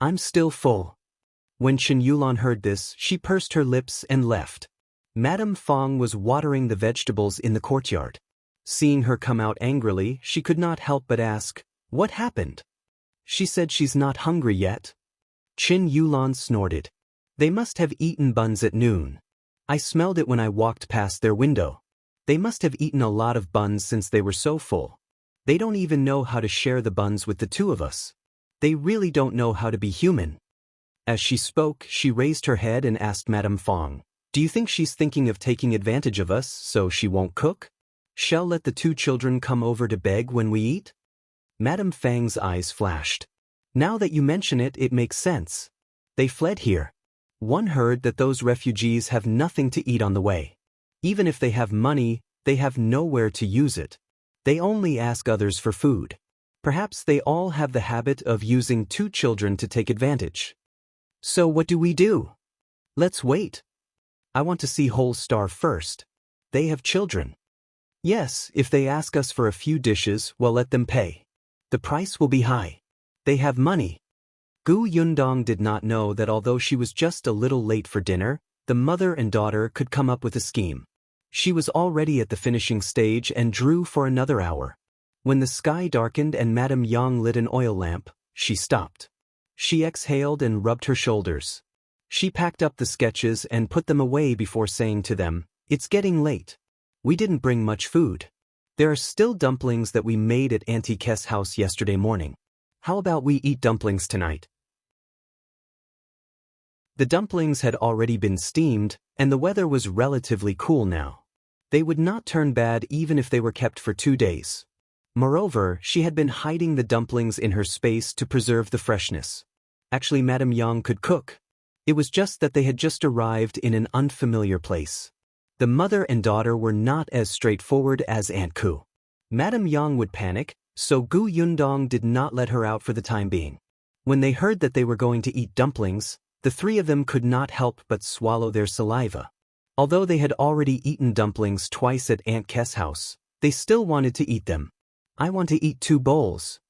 I'm still full. When Qingyuan heard this, she pursed her lips and left. Madame Fong was watering the vegetables in the courtyard. Seeing her come out angrily, she could not help but ask, What happened? She said she's not hungry yet. Qingyuan snorted. They must have eaten buns at noon. I smelled it when I walked past their window. They must have eaten a lot of buns since they were so full. They don't even know how to share the buns with the 2 of us. They really don't know how to be human. As she spoke, she raised her head and asked Madame Fong, Do you think she's thinking of taking advantage of us so she won't cook? Shall let the two children come over to beg when we eat? Madame Fang's eyes flashed. Now that you mention it, it makes sense. They fled here. One heard that those refugees have nothing to eat on the way. Even if they have money, they have nowhere to use it. They only ask others for food. Perhaps they all have the habit of using two children to take advantage. So what do we do? Let's wait. I want to see whole starve first. They have children. Yes, if they ask us for a few dishes, well, let them pay. The price will be high. They have money. Gu Yundong did not know that although she was just a little late for dinner, the mother and daughter could come up with a scheme. She was already at the finishing stage and drew for another hour. When the sky darkened and Madame Yang lit an oil lamp, she stopped. She exhaled and rubbed her shoulders. She packed up the sketches and put them away before saying to them, "It's getting late. We didn't bring much food. There are still dumplings that we made at Auntie Kess' house yesterday morning. How about we eat dumplings tonight?" The dumplings had already been steamed, and the weather was relatively cool now. They would not turn bad even if they were kept for 2 days. Moreover, she had been hiding the dumplings in her space to preserve the freshness. Actually, Madame Yang could cook. It was just that they had just arrived in an unfamiliar place. The mother and daughter were not as straightforward as Aunt Ku. Madame Yang would panic, so Gu Yundong did not let her out for the time being. When they heard that they were going to eat dumplings, the three of them could not help but swallow their saliva. Although they had already eaten dumplings twice at Aunt Kess' house, they still wanted to eat them. "I want to eat 2 bowls,"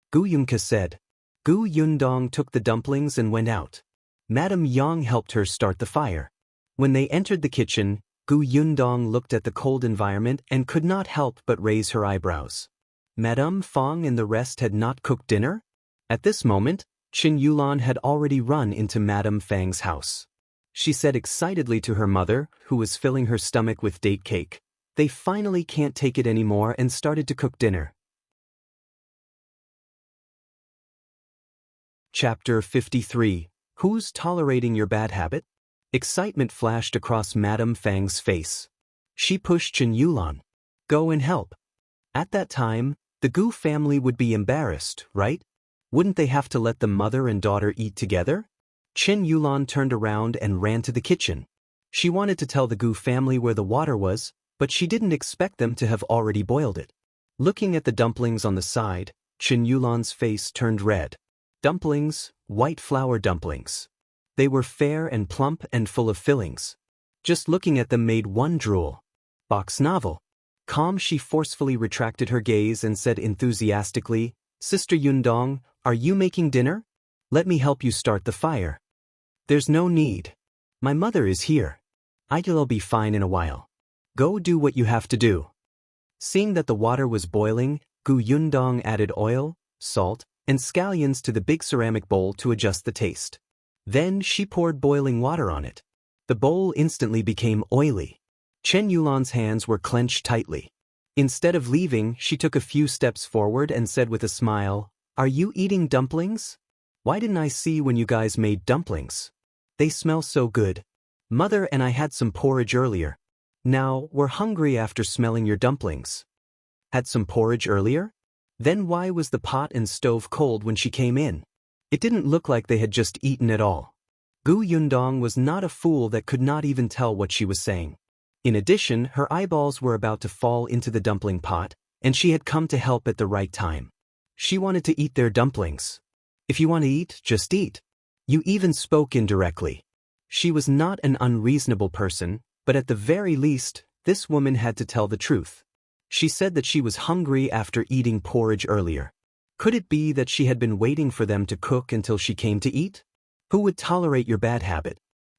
Gu Yunka said. Gu Yundong took the dumplings and went out. Madame Yang helped her start the fire. When they entered the kitchen, Gu Yundong looked at the cold environment and could not help but raise her eyebrows. Madame Fang and the rest had not cooked dinner? At this moment, Qingyuan had already run into Madame Fang's house. She said excitedly to her mother, who was filling her stomach with date cake, "They finally can't take it anymore," and started to cook dinner. Chapter 53. Who's tolerating your bad habit? Excitement flashed across Madame Fang's face. She pushed Qingyuan. "Go and help." At that time, the Gu family would be embarrassed, right? Wouldn't they have to let the mother and daughter eat together? Qingyuan turned around and ran to the kitchen. She wanted to tell the Gu family where the water was, but she didn't expect them to have already boiled it. Looking at the dumplings on the side, Qingyulan's face turned red. Dumplings, white flour dumplings. They were fair and plump and full of fillings. Just looking at them made one drool. Box novel. Calm, she forcefully retracted her gaze and said enthusiastically, "Sister Yundong, are you making dinner? Let me help you start the fire." "There's no need. My mother is here. I'll be fine in a while. Go do what you have to do." Seeing that the water was boiling, Gu Yundong added oil, salt, and scallions to the big ceramic bowl to adjust the taste. Then she poured boiling water on it. The bowl instantly became oily. Qingyulan's hands were clenched tightly. Instead of leaving, she took a few steps forward and said with a smile, "Are you eating dumplings? Why didn't I see when you guys made dumplings? They smell so good. Mother and I had some porridge earlier. Now, we're hungry after smelling your dumplings." Had some porridge earlier? Then why was the pot and stove cold when she came in? It didn't look like they had just eaten at all. Gu Yundong was not a fool that could not even tell what she was saying. In addition, her eyeballs were about to fall into the dumpling pot, and she had come to help at the right time. She wanted to eat their dumplings. If you want to eat, just eat. You even spoke indirectly. She was not an unreasonable person, but at the very least, this woman had to tell the truth. She said that she was hungry after eating porridge earlier. Could it be that she had been waiting for them to cook until she came to eat? Who would tolerate your bad habit?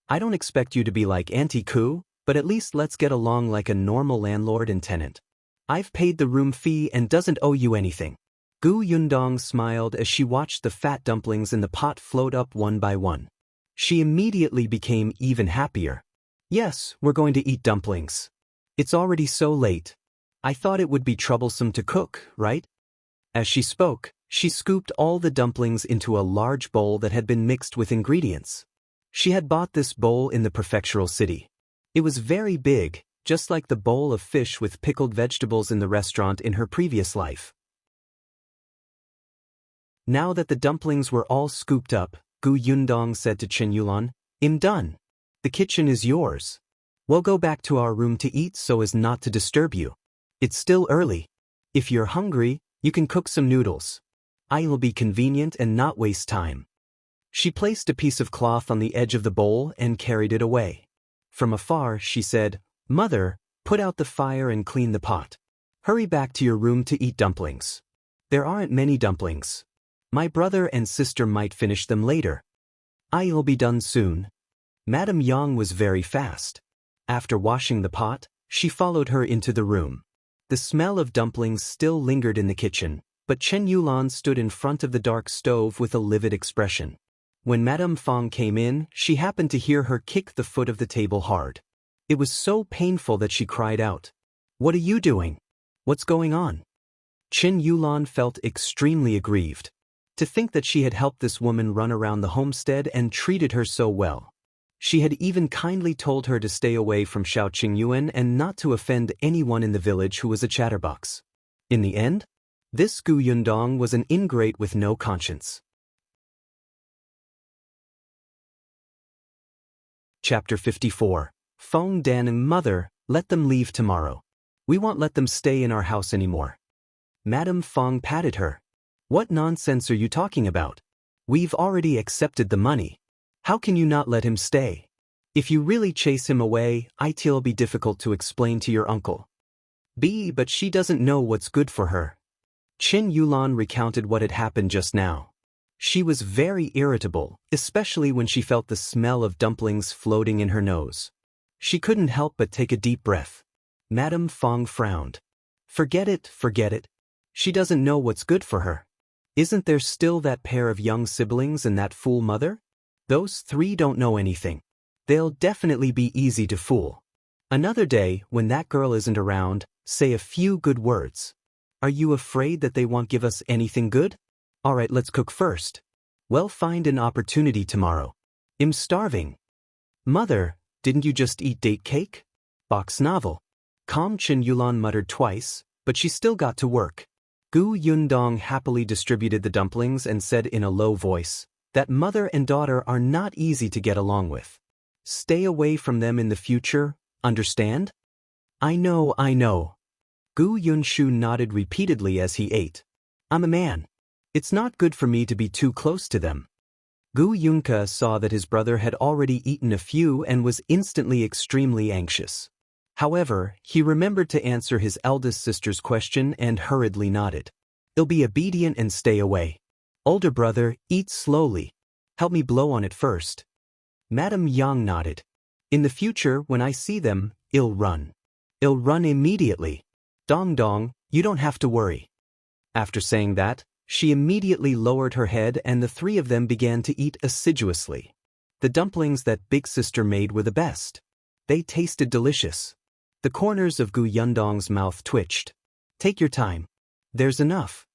I don't expect you to be like Auntie Ku, but at least let's get along like a normal landlord and tenant. I've paid the room fee and doesn't owe you anything. Gu Yundong smiled as she watched the fat dumplings in the pot float up one by one. She immediately became even happier. Yes, we're going to eat dumplings. It's already so late. I thought it would be troublesome to cook, right? As she spoke, she scooped all the dumplings into a large bowl that had been mixed with ingredients. She had bought this bowl in the prefectural city. It was very big, just like the bowl of fish with pickled vegetables in the restaurant in her previous life. Now that the dumplings were all scooped up, Gu Yundong said to Qingyuan, "I'm done. The kitchen is yours. We'll go back to our room to eat so as not to disturb you. It's still early. If you're hungry, you can cook some noodles. I'll be convenient and not waste time." She placed a piece of cloth on the edge of the bowl and carried it away. From afar, she said, "Mother, put out the fire and clean the pot. Hurry back to your room to eat dumplings. There aren't many dumplings. My brother and sister might finish them later. I'll be done soon." Madame Yang was very fast. After washing the pot, she followed her into the room. The smell of dumplings still lingered in the kitchen, but Chen Yulan stood in front of the dark stove with a livid expression. When Madame Fong came in, she happened to hear her kick the foot of the table hard. It was so painful that she cried out, "What are you doing? What's going on?" Chen Yulan felt extremely aggrieved. To think that she had helped this woman run around the homestead and treated her so well. She had even kindly told her to stay away from Shao Qingyuan and not to offend anyone in the village who was a chatterbox. In the end, this Gu Yundong was an ingrate with no conscience. Chapter 54. Feng Dan and Mother, let them leave tomorrow. We won't let them stay in our house anymore. Madame Fong patted her. "What nonsense are you talking about? We've already accepted the money. How can you not let him stay? If you really chase him away, it'll be difficult to explain to your uncle." But she doesn't know what's good for her. Chen Yulan recounted what had happened just now. She was very irritable, especially when she felt the smell of dumplings floating in her nose. She couldn't help but take a deep breath. Madame Fong frowned. Forget it. She doesn't know what's good for her. Isn't there still that pair of young siblings and that fool mother? Those three don't know anything. They'll definitely be easy to fool. Another day, when that girl isn't around, say a few good words. Are you afraid that they won't give us anything good? All right, let's cook first. We'll find an opportunity tomorrow. I'm starving. Mother, didn't you just eat date cake? Box novel. Calm Chen Yulan muttered twice, but she still got to work. Gu Yundong happily distributed the dumplings and said in a low voice that mother and daughter are not easy to get along with. Stay away from them in the future, understand? I know. Gu Yunshu nodded repeatedly as he ate. I'm a man. It's not good for me to be too close to them. Gu Yunka saw that his brother had already eaten a few and was instantly extremely anxious. However, he remembered to answer his eldest sister's question and hurriedly nodded. He'll be obedient and stay away. Older brother, eat slowly. Help me blow on it first. Madame Yang nodded. In the future, when I see them, I'll run. I'll run immediately. Dong, you don't have to worry. After saying that, she immediately lowered her head and the three of them began to eat assiduously. The dumplings that big sister made were the best. They tasted delicious. The corners of Gu Yundong's mouth twitched. Take your time. There's enough.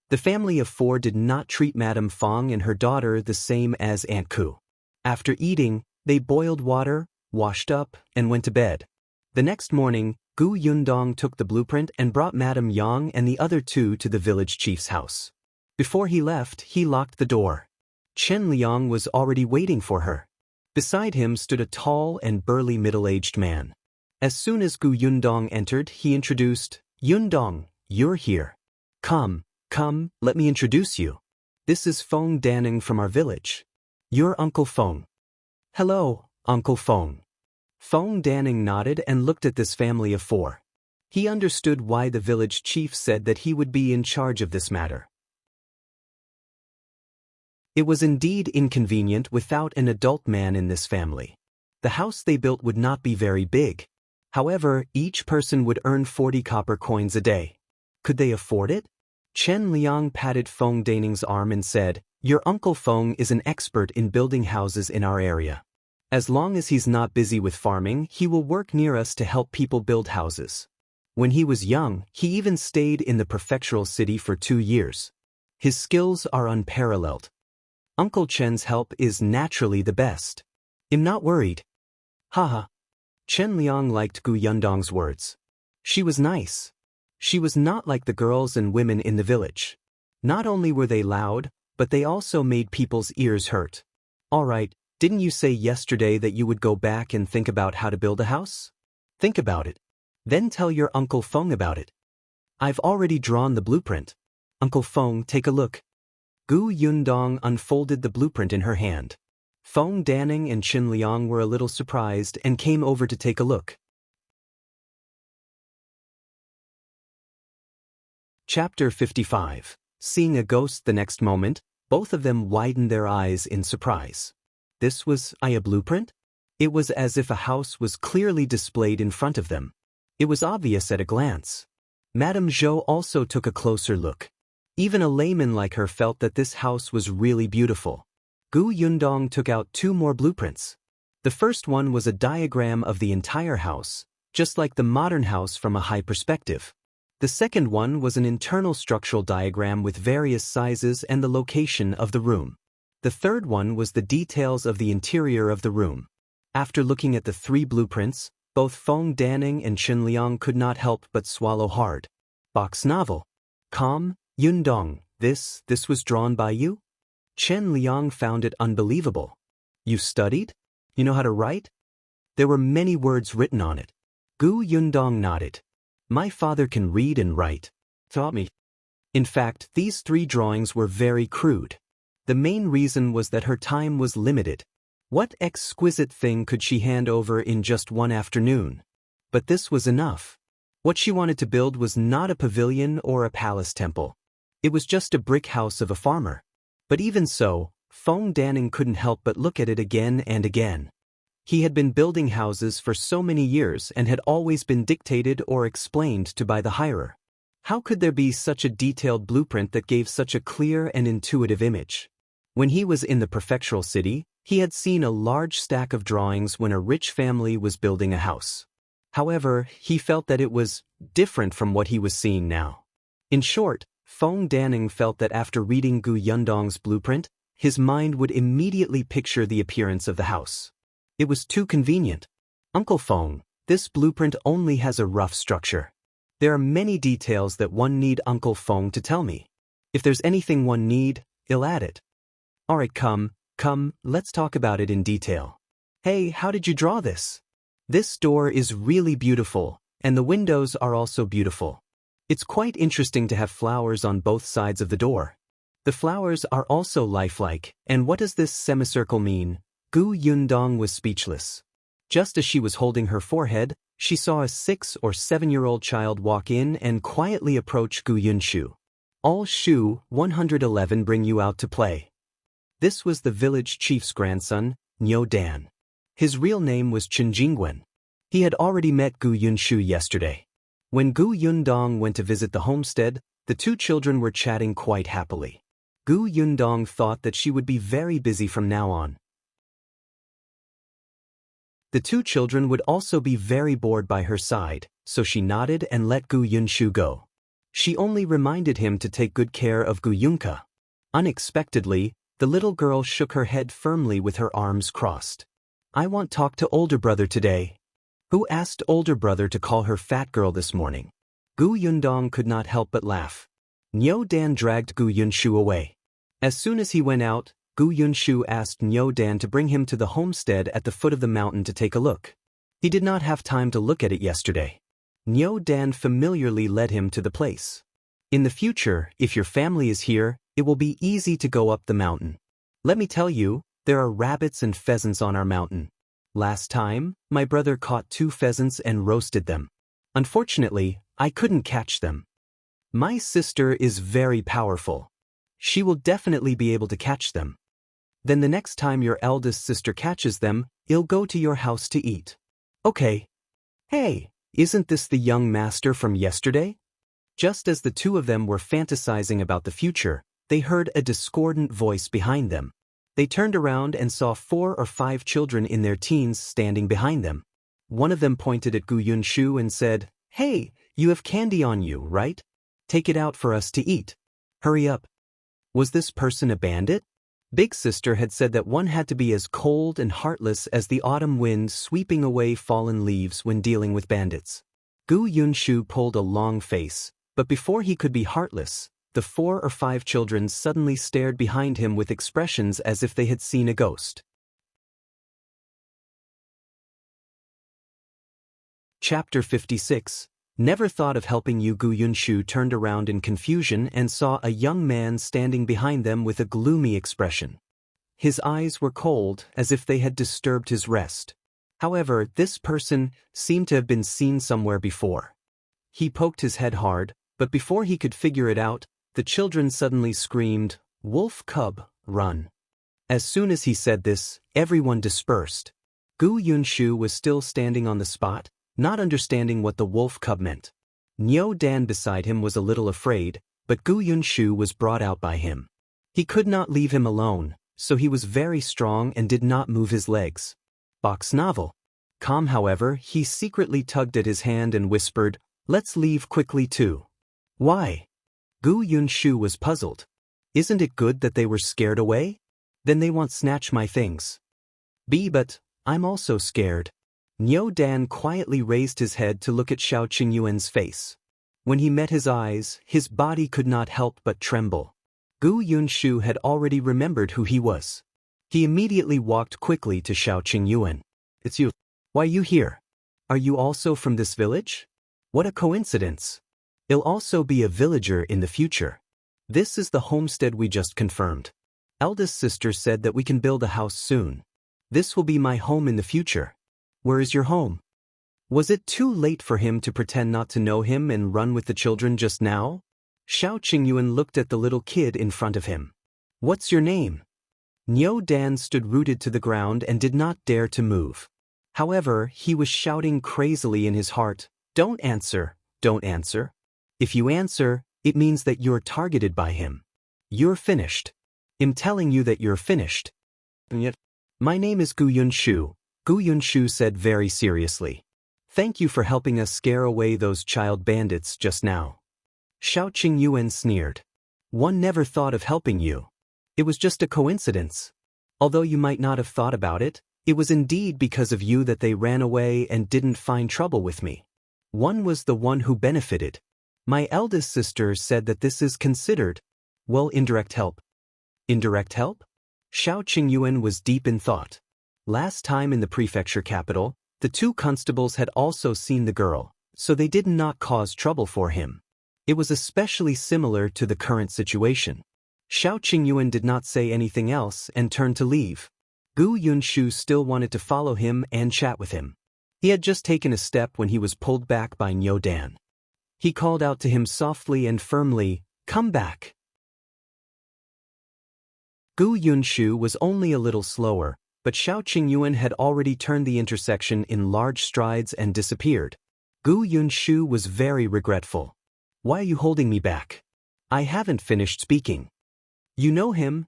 The family of four did not treat Madame Fong and her daughter the same as Aunt Ku. After eating, they boiled water, washed up, and went to bed. The next morning, Gu Yundong took the blueprint and brought Madame Yang and the other two to the village chief's house. Before he left, he locked the door. Chen Liang was already waiting for her. Beside him stood a tall and burly middle-aged man. As soon as Gu Yundong entered, he introduced, Yundong, you're here. Come, let me introduce you. This is Feng Danning from our village. Your Uncle Feng. Hello, Uncle Feng. Feng Danning nodded and looked at this family of four. He understood why the village chief said that he would be in charge of this matter. It was indeed inconvenient without an adult man in this family. The house they built would not be very big. However, each person would earn 40 copper coins a day. Could they afford it? Chen Liang patted Feng Danning's arm and said, Your Uncle Feng is an expert in building houses in our area. As long as he's not busy with farming, he will work near us to help people build houses. When he was young, he even stayed in the prefectural city for 2 years. His skills are unparalleled. Uncle Chen's help is naturally the best. I'm not worried. Haha. Chen Liang liked Gu Yundong's words. She was nice. She was not like the girls and women in the village. Not only were they loud, but they also made people's ears hurt. All right, didn't you say yesterday that you would go back and think about how to build a house? Think about it. Then tell your Uncle Feng about it. I've already drawn the blueprint. Uncle Feng, take a look. Gu Yundong unfolded the blueprint in her hand. Feng Danning and Qin Liang were a little surprised and came over to take a look. Chapter 55. Seeing a ghost the next moment, both of them widened their eyes in surprise. This was a blueprint? It was as if a house was clearly displayed in front of them. It was obvious at a glance. Madame Zhou also took a closer look. Even a layman like her felt that this house was really beautiful. Gu Yundong took out 2 more blueprints. The first one was a diagram of the entire house, just like the modern house from a high perspective. The second one was an internal structural diagram with various sizes and the location of the room. The third one was the details of the interior of the room. After looking at the 3 blueprints, both Feng Danning and Qin Liang could not help but swallow hard. Box novel. Yundong, this was drawn by you? Chen Liang found it unbelievable. You studied? You know how to write? There were many words written on it. Gu Yundong nodded. My father can read and write. Taught me. In fact, these 3 drawings were very crude. The main reason was that her time was limited. What exquisite thing could she hand over in just one afternoon? But this was enough. What she wanted to build was not a pavilion or a palace temple. It was just a brick house of a farmer. But even so, Feng Danning couldn't help but look at it again and again. He had been building houses for so many years and had always been dictated or explained to by the hirer. How could there be such a detailed blueprint that gave such a clear and intuitive image? When he was in the prefectural city, he had seen a large stack of drawings when a rich family was building a house. However, he felt that it was different from what he was seeing now. In short, Feng Danning felt that after reading Gu Yundong's blueprint, his mind would immediately picture the appearance of the house. It was too convenient. Uncle Feng, this blueprint only has a rough structure. There are many details that one need Uncle Feng to tell me. If there's anything one need, he'll add it. Alright, come, let's talk about it in detail. Hey, how did you draw this? This door is really beautiful, and the windows are also beautiful. It's quite interesting to have flowers on both sides of the door. The flowers are also lifelike, and what does this semicircle mean? Gu Yundong was speechless. Just as she was holding her forehead, she saw a 6- or 7-year-old child walk in and quietly approach Gu Yunshu. All Shu 111 bring you out to play. This was the village chief's grandson, Niu Dan. His real name was Qingyuan. He had already met Gu Yunshu yesterday. When Gu Yundong went to visit the homestead, the 2 children were chatting quite happily. Gu Yundong thought that she would be very busy from now on. The 2 children would also be very bored by her side, so she nodded and let Gu Yunshu go. She only reminded him to take good care of Gu Yunka. Unexpectedly, the little girl shook her head firmly with her arms crossed. I want to talk to older brother today. Who asked older brother to call her fat girl this morning? Gu Yundong could not help but laugh. Niu Dan dragged Gu Yunshu away. As soon as he went out, Gu Yunshu asked Niu Dan to bring him to the homestead at the foot of the mountain to take a look. He did not have time to look at it yesterday. Niu Dan familiarly led him to the place. In the future, if your family is here, it will be easy to go up the mountain. Let me tell you, there are rabbits and pheasants on our mountain. Last time, my brother caught 2 pheasants and roasted them. Unfortunately, I couldn't catch them. My sister is very powerful. She will definitely be able to catch them. Then the next time your eldest sister catches them, he'll go to your house to eat. Okay. Hey, isn't this the young master from yesterday? Just as the 2 of them were fantasizing about the future, they heard a discordant voice behind them. They turned around and saw 4 or 5 children in their teens standing behind them. One of them pointed at Gu Yunshu and said, Hey, you have candy on you, right? Take it out for us to eat. Hurry up. Was this person a bandit? Big sister had said that one had to be as cold and heartless as the autumn wind sweeping away fallen leaves when dealing with bandits. Gu Yunshu pulled a long face, but before he could be heartless, the 4 or 5 children suddenly stared behind him with expressions as if they had seen a ghost. Chapter 56. Never thought of helping you. Gu Yunshu turned around in confusion and saw a young man standing behind them with a gloomy expression. His eyes were cold, as if they had disturbed his rest. However, this person seemed to have been seen somewhere before. He poked his head hard, but before he could figure it out, the children suddenly screamed, "Wolf cub, run." As soon as he said this, everyone dispersed. Gu Yunshu was still standing on the spot, not understanding what the wolf cub meant. Niu Dan beside him was a little afraid, but Gu Yunshu was brought out by him. He could not leave him alone, so he was very strong and did not move his legs. Box novel. Calm, however, he secretly tugged at his hand and whispered, "Let's leave quickly too." Why? Gu Yunshu was puzzled. Isn't it good that they were scared away? Then they won't snatch my things. But I'm also scared. Niu Dan quietly raised his head to look at Shao Qingyuan's face. When he met his eyes, his body could not help but tremble. Gu Yunshu had already remembered who he was. He immediately walked quickly to Shao Qingyuan. "It's you. Why you here? Are you also from this village? What a coincidence. I'll also be a villager in the future. This is the homestead we just confirmed. Eldest sister said that we can build a house soon. This will be my home in the future. Where is your home?" Was it too late for him to pretend not to know him and run with the children just now? Shao Qingyuan looked at the little kid in front of him. "What's your name?" Niu Dan stood rooted to the ground and did not dare to move. However, he was shouting crazily in his heart, "Don't answer, don't answer. If you answer, it means that you're targeted by him. You're finished. I'm telling you that you're finished." "And yet, my name is Gu Yunshu," Gu Yunshu said very seriously. "Thank you for helping us scare away those child bandits just now." Shao Qingyuan sneered. "One never thought of helping you. It was just a coincidence. Although you might not have thought about it, it was indeed because of you that they ran away and didn't find trouble with me. One was the one who benefited. My eldest sister said that this is considered, well, indirect help." "Indirect help?" Shao Qingyuan was deep in thought. Last time in the prefecture capital, the 2 constables had also seen the girl, so they did not cause trouble for him. It was especially similar to the current situation. Shao Qingyuan did not say anything else and turned to leave. Gu Yunshu still wanted to follow him and chat with him. He had just taken a step when he was pulled back by Niu Dan. He called out to him softly and firmly, "Come back." Gu Yunshu was only a little slower, but Shao Qingyuan had already turned the intersection in large strides and disappeared. Gu Yunshu was very regretful. "Why are you holding me back? I haven't finished speaking." "You know him?"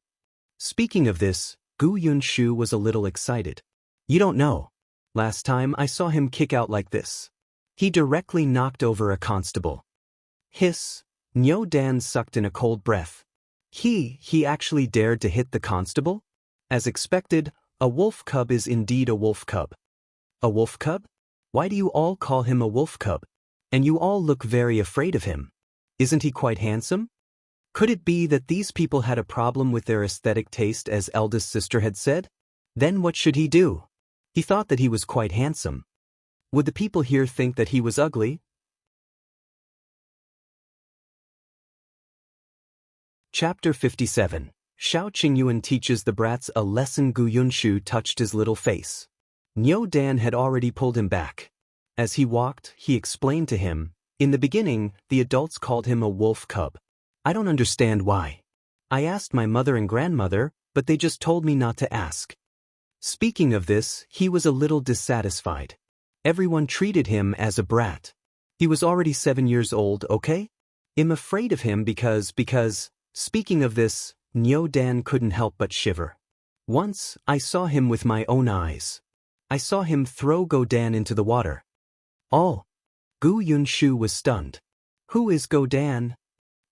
Speaking of this, Gu Yunshu was a little excited. "You don't know. Last time I saw him kick out like this. He directly knocked over a constable." Hiss. Niu Dan sucked in a cold breath. He actually dared to hit the constable? As expected, a wolf cub is indeed a wolf cub. A wolf cub? Why do you all call him a wolf cub? And you all look very afraid of him. Isn't he quite handsome? Could it be that these people had a problem with their aesthetic taste, as eldest sister had said? Then what should he do? He thought that he was quite handsome. Would the people here think that he was ugly? Chapter 57. Shao Qingyuan teaches the brats a lesson. Gu Yunshu touched his little face. Niu Dan had already pulled him back. As he walked, he explained to him, "In the beginning, the adults called him a wolf cub. I don't understand why. I asked my mother and grandmother, but they just told me not to ask." Speaking of this, he was a little dissatisfied. Everyone treated him as a brat. He was already 7 years old, okay? I'm afraid of him because, speaking of this, Niu Dan couldn't help but shiver. "Once, I saw him with my own eyes. I saw him throw Godan into the water." "Oh." Gu Yunshu was stunned. "Who is Godan?"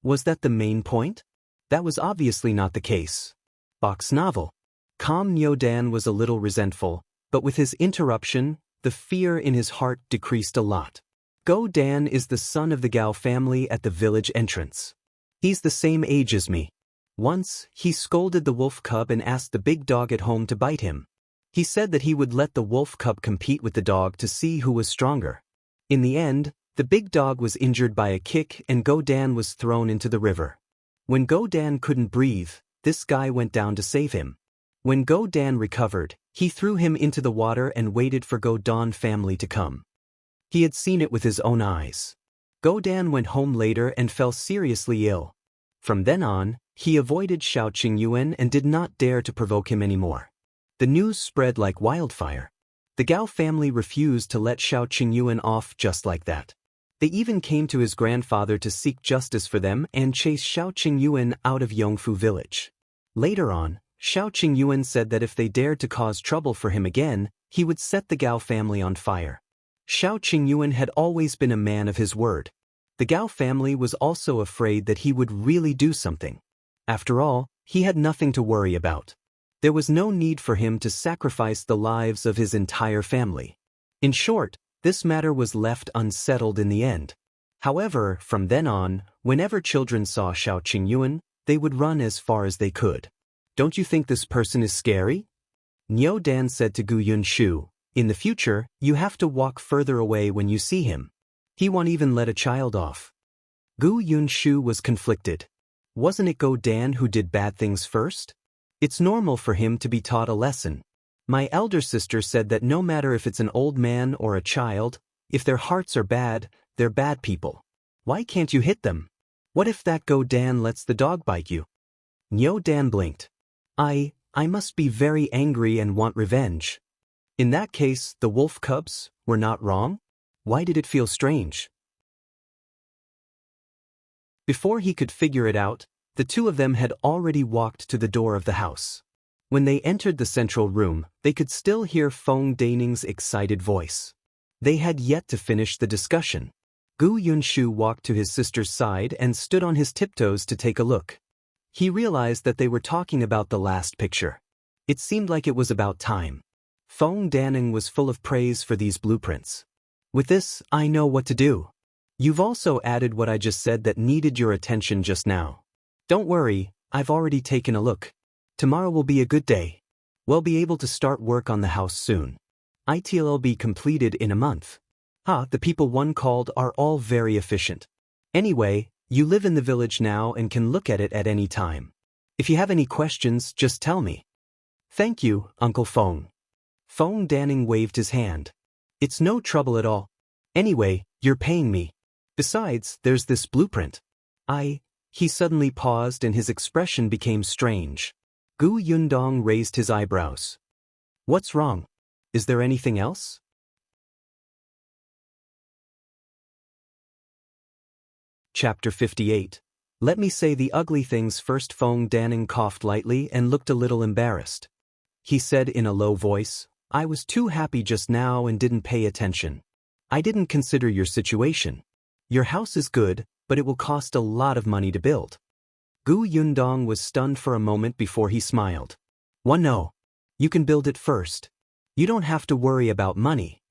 Was that the main point? That was obviously not the case. Box novel. Qingyuan was a little resentful, but with his interruption, the fear in his heart decreased a lot. Go Dan is the son of the Gao family at the village entrance. He's the same age as me. Once, he scolded the wolf cub and asked the big dog at home to bite him. He said that he would let the wolf cub compete with the dog to see who was stronger. In the end, the big dog was injured by a kick and Go Dan was thrown into the river. When Go Dan couldn't breathe, this guy went down to save him. When Go Dan recovered, he threw him into the water and waited for Go Dan family to come. He had seen it with his own eyes. Go Dan went home later and fell seriously ill. From then on, he avoided Shao Qingyuan and did not dare to provoke him anymore. The news spread like wildfire. The Gao family refused to let Shao Qingyuan off just like that. They even came to his grandfather to seek justice for them and chase Shao Qingyuan out of Yongfu village. Later on, Shao Qingyuan said that if they dared to cause trouble for him again, he would set the Gao family on fire. Shao Qingyuan had always been a man of his word. The Gao family was also afraid that he would really do something. After all, he had nothing to worry about. There was no need for him to sacrifice the lives of his entire family. In short, this matter was left unsettled in the end. However, from then on, whenever children saw Shao Qingyuan, they would run as far as they could. Don't you think this person is scary? Niu Dan said to Gu Yunshu, in the future, you have to walk further away when you see him. He won't even let a child off. Gu Yunshu was conflicted. Wasn't it Go Dan who did bad things first? It's normal for him to be taught a lesson. My elder sister said that no matter if it's an old man or a child, if their hearts are bad, they're bad people. Why can't you hit them? What if that Go Dan lets the dog bite you? Niu Dan blinked. I must be very angry and want revenge. In that case, the wolf cubs were not wrong? Why did it feel strange? Before he could figure it out, the two of them had already walked to the door of the house. When they entered the central room, they could still hear Feng Daning's excited voice. They had yet to finish the discussion. Gu Yunshu walked to his sister's side and stood on his tiptoes to take a look. He realized that they were talking about the last picture. It seemed like it was about time. Feng Daning was full of praise for these blueprints. With this, I know what to do. You've also added what I just said that needed your attention just now. Don't worry, I've already taken a look. Tomorrow will be a good day. We'll be able to start work on the house soon. It'll be completed in a month. The people one called are all very efficient. Anyway, you live in the village now and can look at it at any time. If you have any questions, just tell me. Thank you, Uncle Feng. Feng Daning waved his hand. It's no trouble at all. Anyway, you're paying me. Besides, there's this blueprint. He suddenly paused and his expression became strange. Gu Yundong raised his eyebrows. What's wrong? Is there anything else? Chapter 58. Let me say the ugly things first. Feng Daning coughed lightly and looked a little embarrassed. He said in a low voice, I was too happy just now and didn't pay attention. I didn't consider your situation. Your house is good, but it will cost a lot of money to build. Gu Yundong was stunned for a moment before he smiled. No. You can build it first. You don't have to worry about money.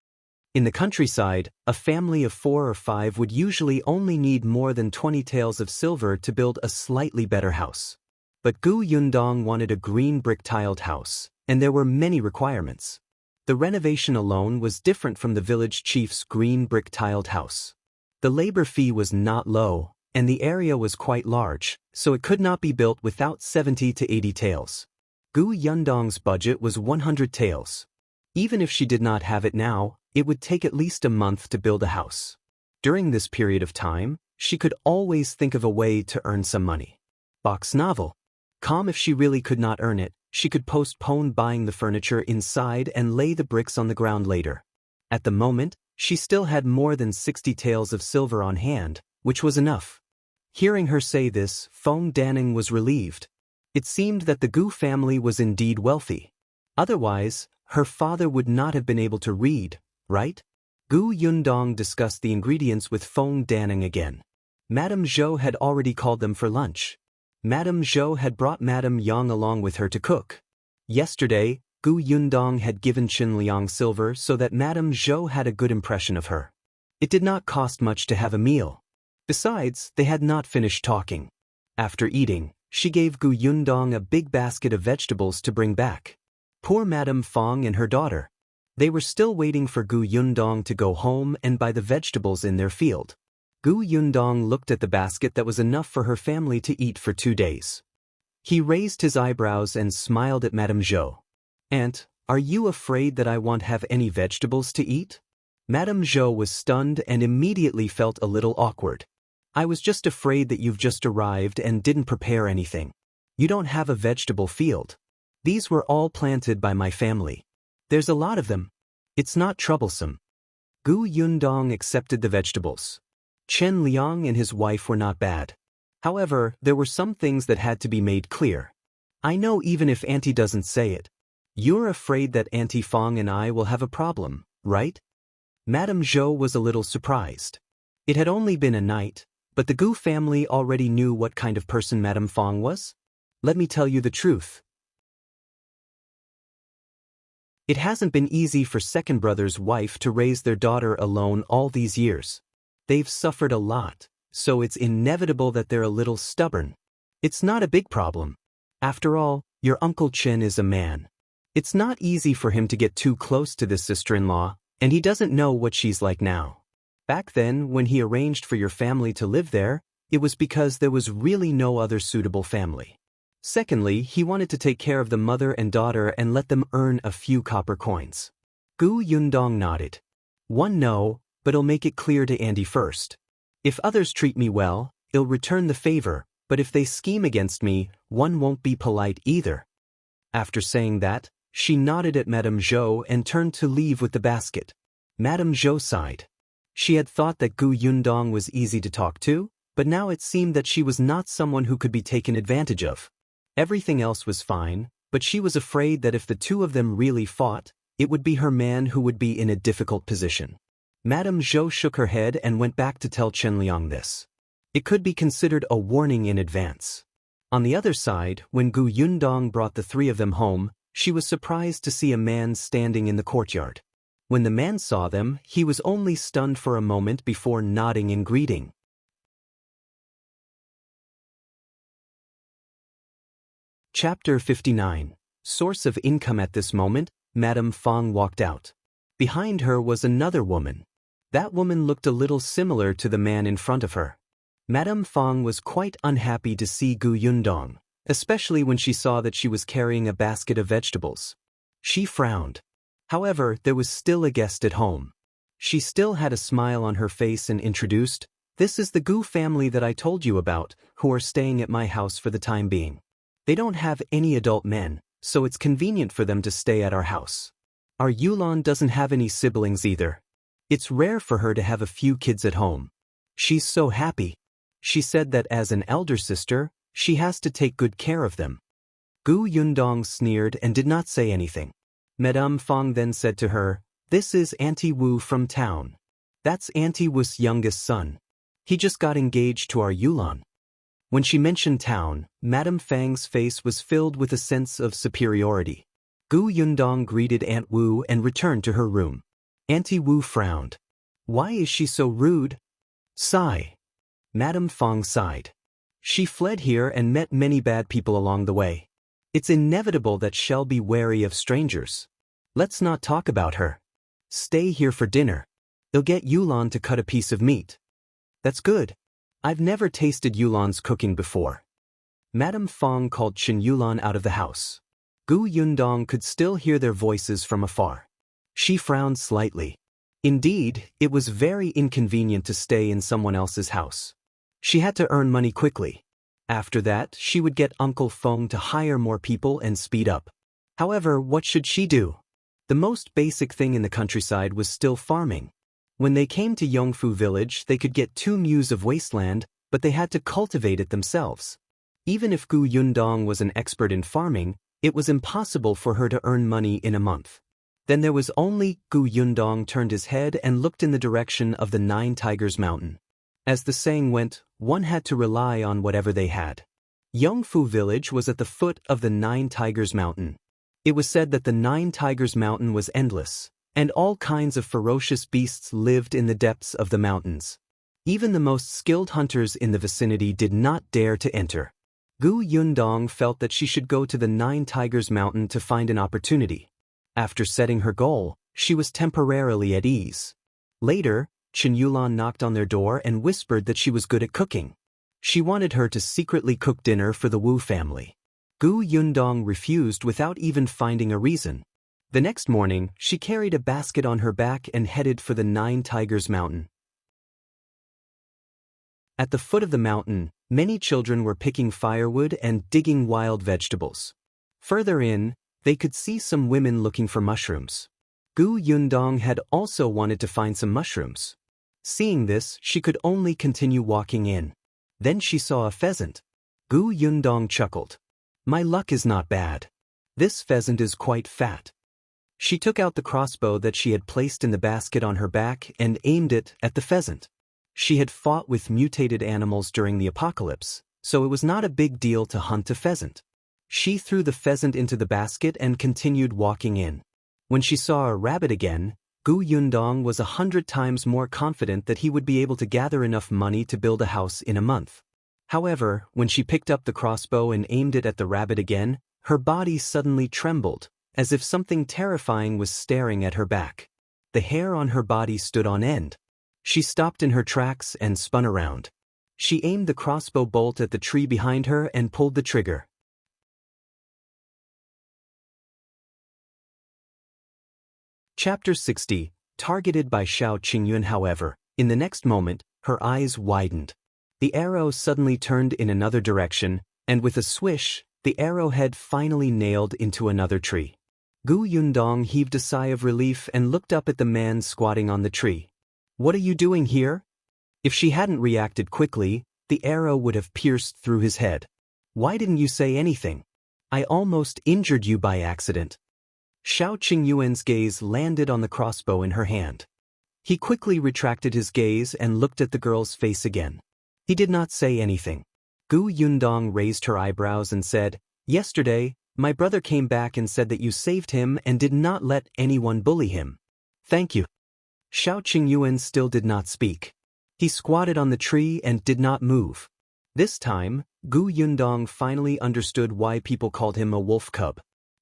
In the countryside, a family of 4 or 5 would usually only need more than 20 taels of silver to build a slightly better house. But Gu Yundong wanted a green brick tiled house, and there were many requirements. The renovation alone was different from the village chief's green brick tiled house. The labor fee was not low, and the area was quite large, so it could not be built without 70 to 80 taels. Gu Yundong's budget was 100 taels. Even if she did not have it now, it would take at least a month to build a house. During this period of time, she could always think of a way to earn some money. Box novel. If she really could not earn it, she could postpone buying the furniture inside and lay the bricks on the ground later. At the moment, she still had more than 60 taels of silver on hand, which was enough. Hearing her say this, Feng Daning was relieved. It seemed that the Gu family was indeed wealthy. Otherwise, her father would not have been able to read, right? Gu Yundong discussed the ingredients with Feng Daning again. Madame Zhou had already called them for lunch. Madame Zhou had brought Madame Yang along with her to cook. Yesterday, Gu Yundong had given Qingyuan silver so that Madame Zhou had a good impression of her. It did not cost much to have a meal. Besides, they had not finished talking. After eating, she gave Gu Yundong a big basket of vegetables to bring back. Poor Madame Fong and her daughter. They were still waiting for Gu Yundong to go home and buy the vegetables in their field. Gu Yundong looked at the basket that was enough for her family to eat for 2 days. He raised his eyebrows and smiled at Madame Zhou. "Aunt, are you afraid that I won't have any vegetables to eat?" Madame Zhou was stunned and immediately felt a little awkward. "I was just afraid that you've just arrived and didn't prepare anything. You don't have a vegetable field. These were all planted by my family. There's a lot of them. It's not troublesome." Gu Yundong accepted the vegetables. Chen Liang and his wife were not bad. However, there were some things that had to be made clear. "I know even if Auntie doesn't say it. You're afraid that Auntie Fong and I will have a problem, right?" Madame Zhou was a little surprised. It had only been a night, but the Gu family already knew what kind of person Madame Fong was. "Let me tell you the truth. It hasn't been easy for second brother's wife to raise their daughter alone all these years. They've suffered a lot, so it's inevitable that they're a little stubborn. It's not a big problem. After all, your Uncle Chen is a man. It's not easy for him to get too close to this sister-in-law, and he doesn't know what she's like now. Back then, when he arranged for your family to live there, it was because there was really no other suitable family. Secondly, he wanted to take care of the mother and daughter and let them earn a few copper coins." Gu Yundong nodded. "One no, but I'll make it clear to Andy first. If others treat me well, I'll return the favor, but if they scheme against me, one won't be polite either." After saying that, she nodded at Madame Zhou and turned to leave with the basket. Madame Zhou sighed. She had thought that Gu Yundong was easy to talk to, but now it seemed that she was not someone who could be taken advantage of. Everything else was fine, but she was afraid that if the two of them really fought, it would be her man who would be in a difficult position. Madame Zhou shook her head and went back to tell Chen Liang this. It could be considered a warning in advance. On the other side, when Gu Yundong brought the 3 of them home, she was surprised to see a man standing in the courtyard. When the man saw them, he was only stunned for a moment before nodding in greeting. Chapter 59. Source of income. At this moment, Madame Fong walked out. Behind her was another woman. That woman looked a little similar to the man in front of her. Madame Fong was quite unhappy to see Gu Yundong, especially when she saw that she was carrying a basket of vegetables. She frowned. However, there was still a guest at home. She still had a smile on her face and introduced, "This is the Gu family that I told you about, who are staying at my house for the time being. They don't have any adult men, so it's convenient for them to stay at our house. Our Yulan doesn't have any siblings either. It's rare for her to have a few kids at home. She's so happy. She said that as an elder sister, she has to take good care of them." Gu Yundong sneered and did not say anything. Madame Fong then said to her, "This is Auntie Wu from town. That's Auntie Wu's youngest son. He just got engaged to our Yulan." When she mentioned town, Madame Fang's face was filled with a sense of superiority. Gu Yundong greeted Aunt Wu and returned to her room. Auntie Wu frowned. "Why is she so rude?" Sigh. Madame Fong sighed. "She fled here and met many bad people along the way. It's inevitable that she'll be wary of strangers. Let's not talk about her. Stay here for dinner. I'll get Yulan to cut a piece of meat." "That's good. I've never tasted Yulan's cooking before." Madame Fong called Qingyuan out of the house. Gu Yundong could still hear their voices from afar. She frowned slightly. Indeed, it was very inconvenient to stay in someone else's house. She had to earn money quickly. After that, she would get Uncle Feng to hire more people and speed up. However, what should she do? The most basic thing in the countryside was still farming. When they came to Yongfu village, they could get 2 mues of wasteland, but they had to cultivate it themselves. Even if Gu Yundong was an expert in farming, it was impossible for her to earn money in a month. Then there was only Gu Yundong turned his head and looked in the direction of the 9 Tigers Mountain. As the saying went, one had to rely on whatever they had. Yongfu village was at the foot of the Nine Tigers Mountain. It was said that the Nine Tigers Mountain was endless, and all kinds of ferocious beasts lived in the depths of the mountains. Even the most skilled hunters in the vicinity did not dare to enter. Gu Yundong felt that she should go to the Nine Tigers Mountain to find an opportunity. After setting her goal, she was temporarily at ease. Later, Qingyuan knocked on their door and whispered that she was good at cooking. She wanted her to secretly cook dinner for the Wu family. Gu Yundong refused without even finding a reason. The next morning, she carried a basket on her back and headed for the Nine Tigers Mountain. At the foot of the mountain, many children were picking firewood and digging wild vegetables. Further in, they could see some women looking for mushrooms. Gu Yundong had also wanted to find some mushrooms. Seeing this, she could only continue walking in. Then she saw a pheasant. Gu Yundong chuckled. My luck is not bad. This pheasant is quite fat. She took out the crossbow that she had placed in the basket on her back and aimed it at the pheasant. She had fought with mutated animals during the apocalypse, so it was not a big deal to hunt a pheasant. She threw the pheasant into the basket and continued walking in. When she saw a rabbit again, Gu Yundong was 100 times more confident that he would be able to gather enough money to build a house in a month. However, when she picked up the crossbow and aimed it at the rabbit again, her body suddenly trembled, as if something terrifying was staring at her back. The hair on her body stood on end. She stopped in her tracks and spun around. She aimed the crossbow bolt at the tree behind her and pulled the trigger. Chapter 60, targeted by Shao Qingyuan. However, in the next moment, her eyes widened. The arrow suddenly turned in another direction, and with a swish, the arrowhead finally nailed into another tree. Gu Yundong heaved a sigh of relief and looked up at the man squatting on the tree. What are you doing here? If she hadn't reacted quickly, the arrow would have pierced through his head. Why didn't you say anything? I almost injured you by accident. Shao Qingyuan's gaze landed on the crossbow in her hand. He quickly retracted his gaze and looked at the girl's face again. He did not say anything. Gu Yundong raised her eyebrows and said, Yesterday, my brother came back and said that you saved him and did not let anyone bully him. Thank you. Shao Qingyuan still did not speak. He squatted on the tree and did not move. This time, Gu Yundong finally understood why people called him a wolf cub.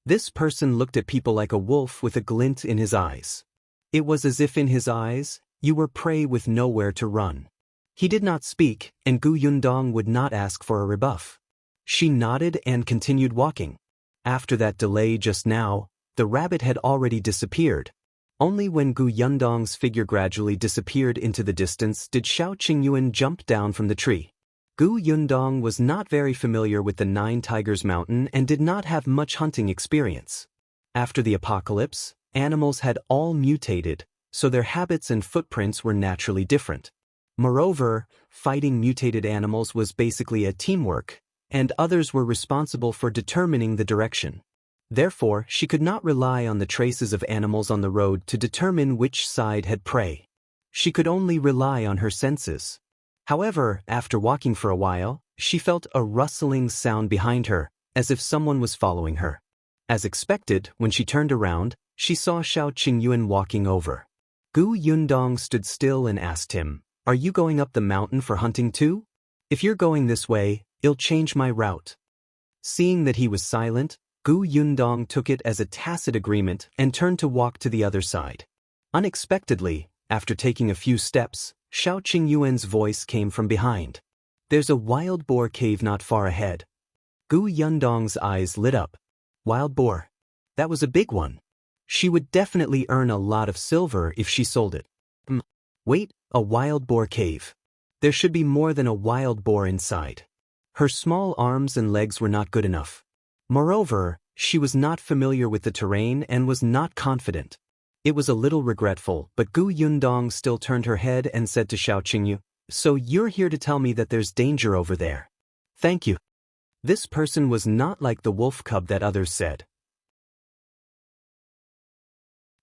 This person looked at people like a wolf with a glint in his eyes. It was as if in his eyes, you were prey with nowhere to run. He did not speak, and Gu Yundong would not ask for a rebuff. She nodded and continued walking. After that delay just now, the rabbit had already disappeared. Only when Gu Yundong's figure gradually disappeared into the distance did Shao Qingyuan jump down from the tree. Gu Yundong was not very familiar with the Nine Tigers Mountain and did not have much hunting experience. After the apocalypse, animals had all mutated, so their habits and footprints were naturally different. Moreover, fighting mutated animals was basically a teamwork, and others were responsible for determining the direction. Therefore, she could not rely on the traces of animals on the road to determine which side had prey. She could only rely on her senses. However, after walking for a while, she felt a rustling sound behind her, as if someone was following her. As expected, when she turned around, she saw Shao Qingyuan walking over. Gu Yundong stood still and asked him, Are you going up the mountain for hunting too? If you're going this way, I'll change my route. Seeing that he was silent, Gu Yundong took it as a tacit agreement and turned to walk to the other side. Unexpectedly, after taking a few steps, Shao Qingyuan's voice came from behind. There's a wild boar cave not far ahead. Gu Yundong's eyes lit up. Wild boar? That was a big one. She would definitely earn a lot of silver if she sold it. Wait, a wild boar cave. There should be more than a wild boar inside. Her small arms and legs were not good enough. Moreover, she was not familiar with the terrain and was not confident. It was a little regretful, but Gu Yundong still turned her head and said to Shao Qingyu, So you're here to tell me that there's danger over there. Thank you. This person was not like the wolf cub that others said.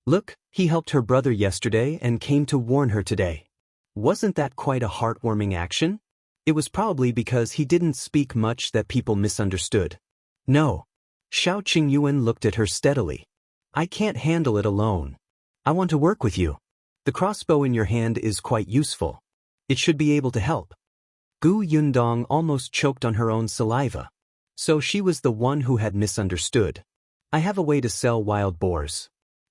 Look, he helped her brother yesterday and came to warn her today. Wasn't that quite a heartwarming action? It was probably because he didn't speak much that people misunderstood. No. Shao Qingyuan looked at her steadily. I can't handle it alone. I want to work with you. The crossbow in your hand is quite useful. It should be able to help. Gu Yundong almost choked on her own saliva. So she was the one who had misunderstood. I have a way to sell wild boars.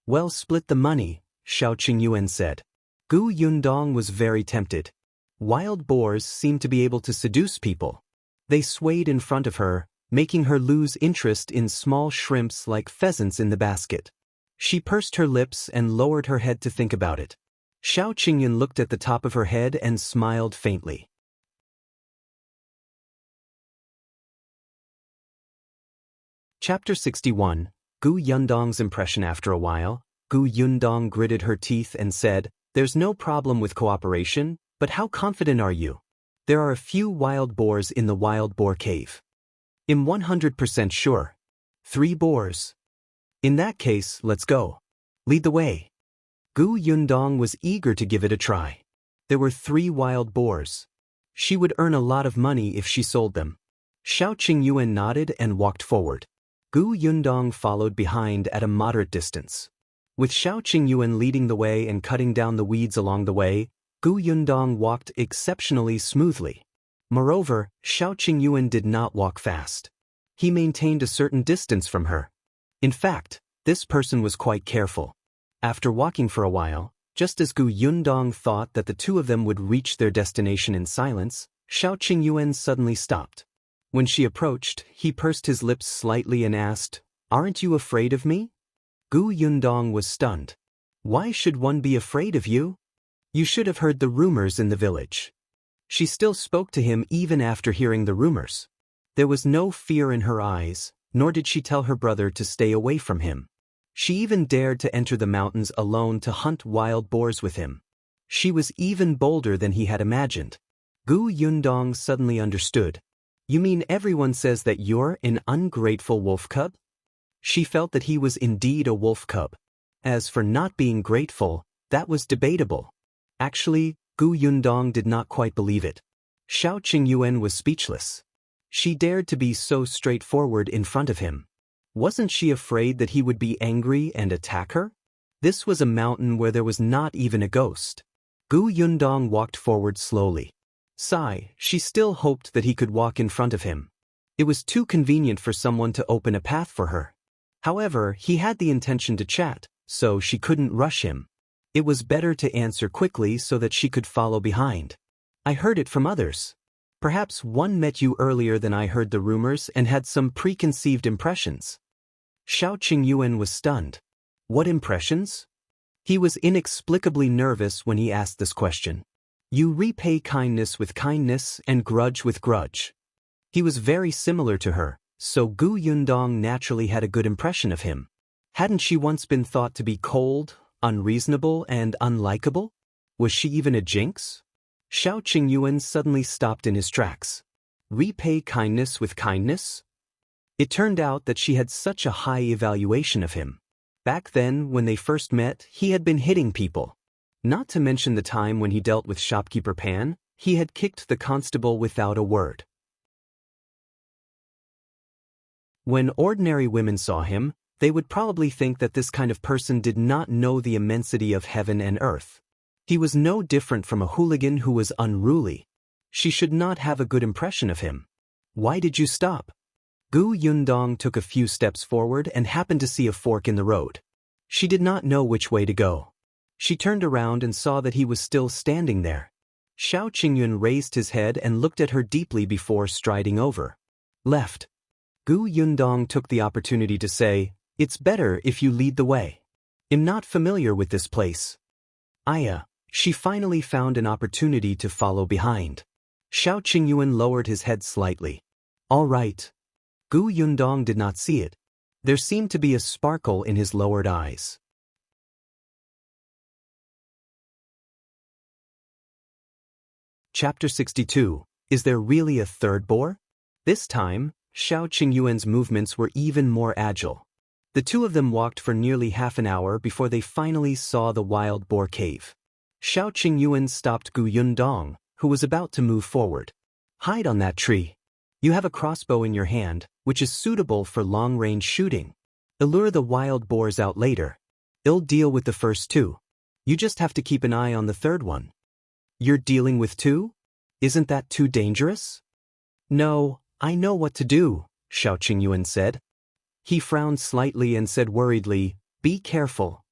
Well, split the money, Shao Qingyuan said. Gu Yundong was very tempted. Wild boars seemed to be able to seduce people. They swayed in front of her, making her lose interest in small shrimps like pheasants in the basket. She pursed her lips and lowered her head to think about it. Shao Qingyuan looked at the top of her head and smiled faintly. Chapter 61. Gu Yundong's impression. After a while, Gu Yundong gritted her teeth and said, There's no problem with cooperation, but how confident are you? There are a few wild boars in the wild boar cave. I'm 100% sure. 3 boars. In that case, let's go. Lead the way. Gu Yundong was eager to give it a try. There were 3 wild boars. She would earn a lot of money if she sold them. Shao Qingyuan nodded and walked forward. Gu Yundong followed behind at a moderate distance. With Shao Qingyuan leading the way and cutting down the weeds along the way, Gu Yundong walked exceptionally smoothly. Moreover, Shao Qingyuan did not walk fast. He maintained a certain distance from her. In fact, this person was quite careful. After walking for a while, just as Gu Yundong thought that the two of them would reach their destination in silence, Shao Qingyuan suddenly stopped. When she approached, he pursed his lips slightly and asked, Aren't you afraid of me? Gu Yundong was stunned. Why should one be afraid of you? You should have heard the rumors in the village. She still spoke to him even after hearing the rumors. There was no fear in her eyes, nor did she tell her brother to stay away from him. She even dared to enter the mountains alone to hunt wild boars with him. She was even bolder than he had imagined. Gu Yundong suddenly understood. You mean everyone says that you're an ungrateful wolf cub? She felt that he was indeed a wolf cub. As for not being grateful, that was debatable. Actually, Gu Yundong did not quite believe it. Shao Qingyuan was speechless. She dared to be so straightforward in front of him. Wasn't she afraid that he would be angry and attack her? This was a mountain where there was not even a ghost. Gu Yundong walked forward slowly. Sigh, she still hoped that he could walk in front of him. It was too convenient for someone to open a path for her. However, he had the intention to chat, so she couldn't rush him. It was better to answer quickly so that she could follow behind. I heard it from others. Perhaps one met you earlier than I heard the rumors and had some preconceived impressions. Shao Qingyuan was stunned. What impressions? He was inexplicably nervous when he asked this question. You repay kindness with kindness and grudge with grudge. He was very similar to her, so Gu Yundong naturally had a good impression of him. Hadn't she once been thought to be cold, unreasonable, and unlikable? Was she even a jinx? Shao Qingyuan suddenly stopped in his tracks. Repay kindness with kindness? It turned out that she had such a high evaluation of him. Back then, when they first met, he had been hitting people. Not to mention the time when he dealt with shopkeeper Pan, he had kicked the constable without a word. When ordinary women saw him, they would probably think that this kind of person did not know the immensity of heaven and earth. He was no different from a hooligan who was unruly. She should not have a good impression of him. Why did you stop? Gu Yundong took a few steps forward and happened to see a fork in the road. She did not know which way to go. She turned around and saw that he was still standing there. Shao Qingyuan raised his head and looked at her deeply before striding over. Left. Gu Yundong took the opportunity to say, It's better if you lead the way. I'm not familiar with this place. She finally found an opportunity to follow behind. Shao Qingyuan lowered his head slightly. All right. Gu Yundong did not see it. There seemed to be a sparkle in his lowered eyes. Chapter 62. Is there really a third boar? This time, Shao Qingyuan's movements were even more agile. The two of them walked for nearly half an hour before they finally saw the wild boar cave. Shao Qingyuan stopped Gu Yundong, who was about to move forward. Hide on that tree. You have a crossbow in your hand, which is suitable for long-range shooting. Lure the wild boars out later. I'll deal with the first two. You just have to keep an eye on the third one. You're dealing with two? Isn't that too dangerous? No, I know what to do, Shao Qingyuan said. He frowned slightly and said worriedly, be careful.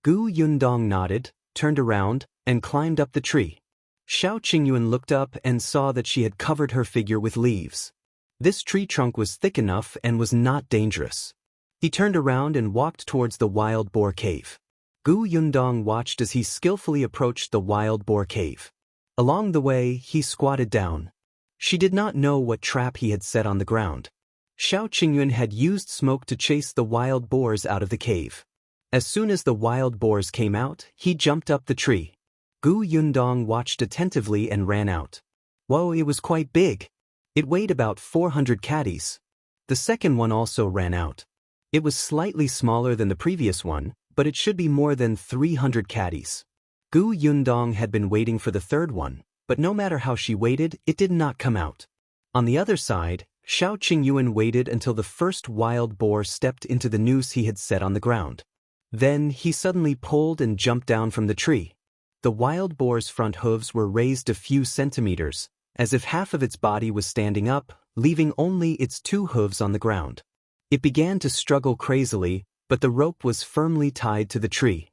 Gu Yundong nodded, turned around, and climbed up the tree. Shao Qingyuan looked up and saw that she had covered her figure with leaves. This tree trunk was thick enough and was not dangerous. He turned around and walked towards the wild boar cave. Gu Yundong watched as he skillfully approached the wild boar cave. Along the way, he squatted down. She did not know what trap he had set on the ground. Shao Qingyuan had used smoke to chase the wild boars out of the cave. As soon as the wild boars came out, he jumped up the tree. Gu Yundong watched attentively and ran out. Whoa, it was quite big. It weighed about 400 caddies. The second one also ran out. It was slightly smaller than the previous one, but it should be more than 300 caddies. Gu Yundong had been waiting for the third one, but no matter how she waited, it did not come out. On the other side, Shao Qingyuan waited until the first wild boar stepped into the noose he had set on the ground. Then he suddenly pulled and jumped down from the tree. The wild boar's front hooves were raised a few centimeters, as if half of its body was standing up, leaving only its two hooves on the ground. It began to struggle crazily, but the rope was firmly tied to the tree.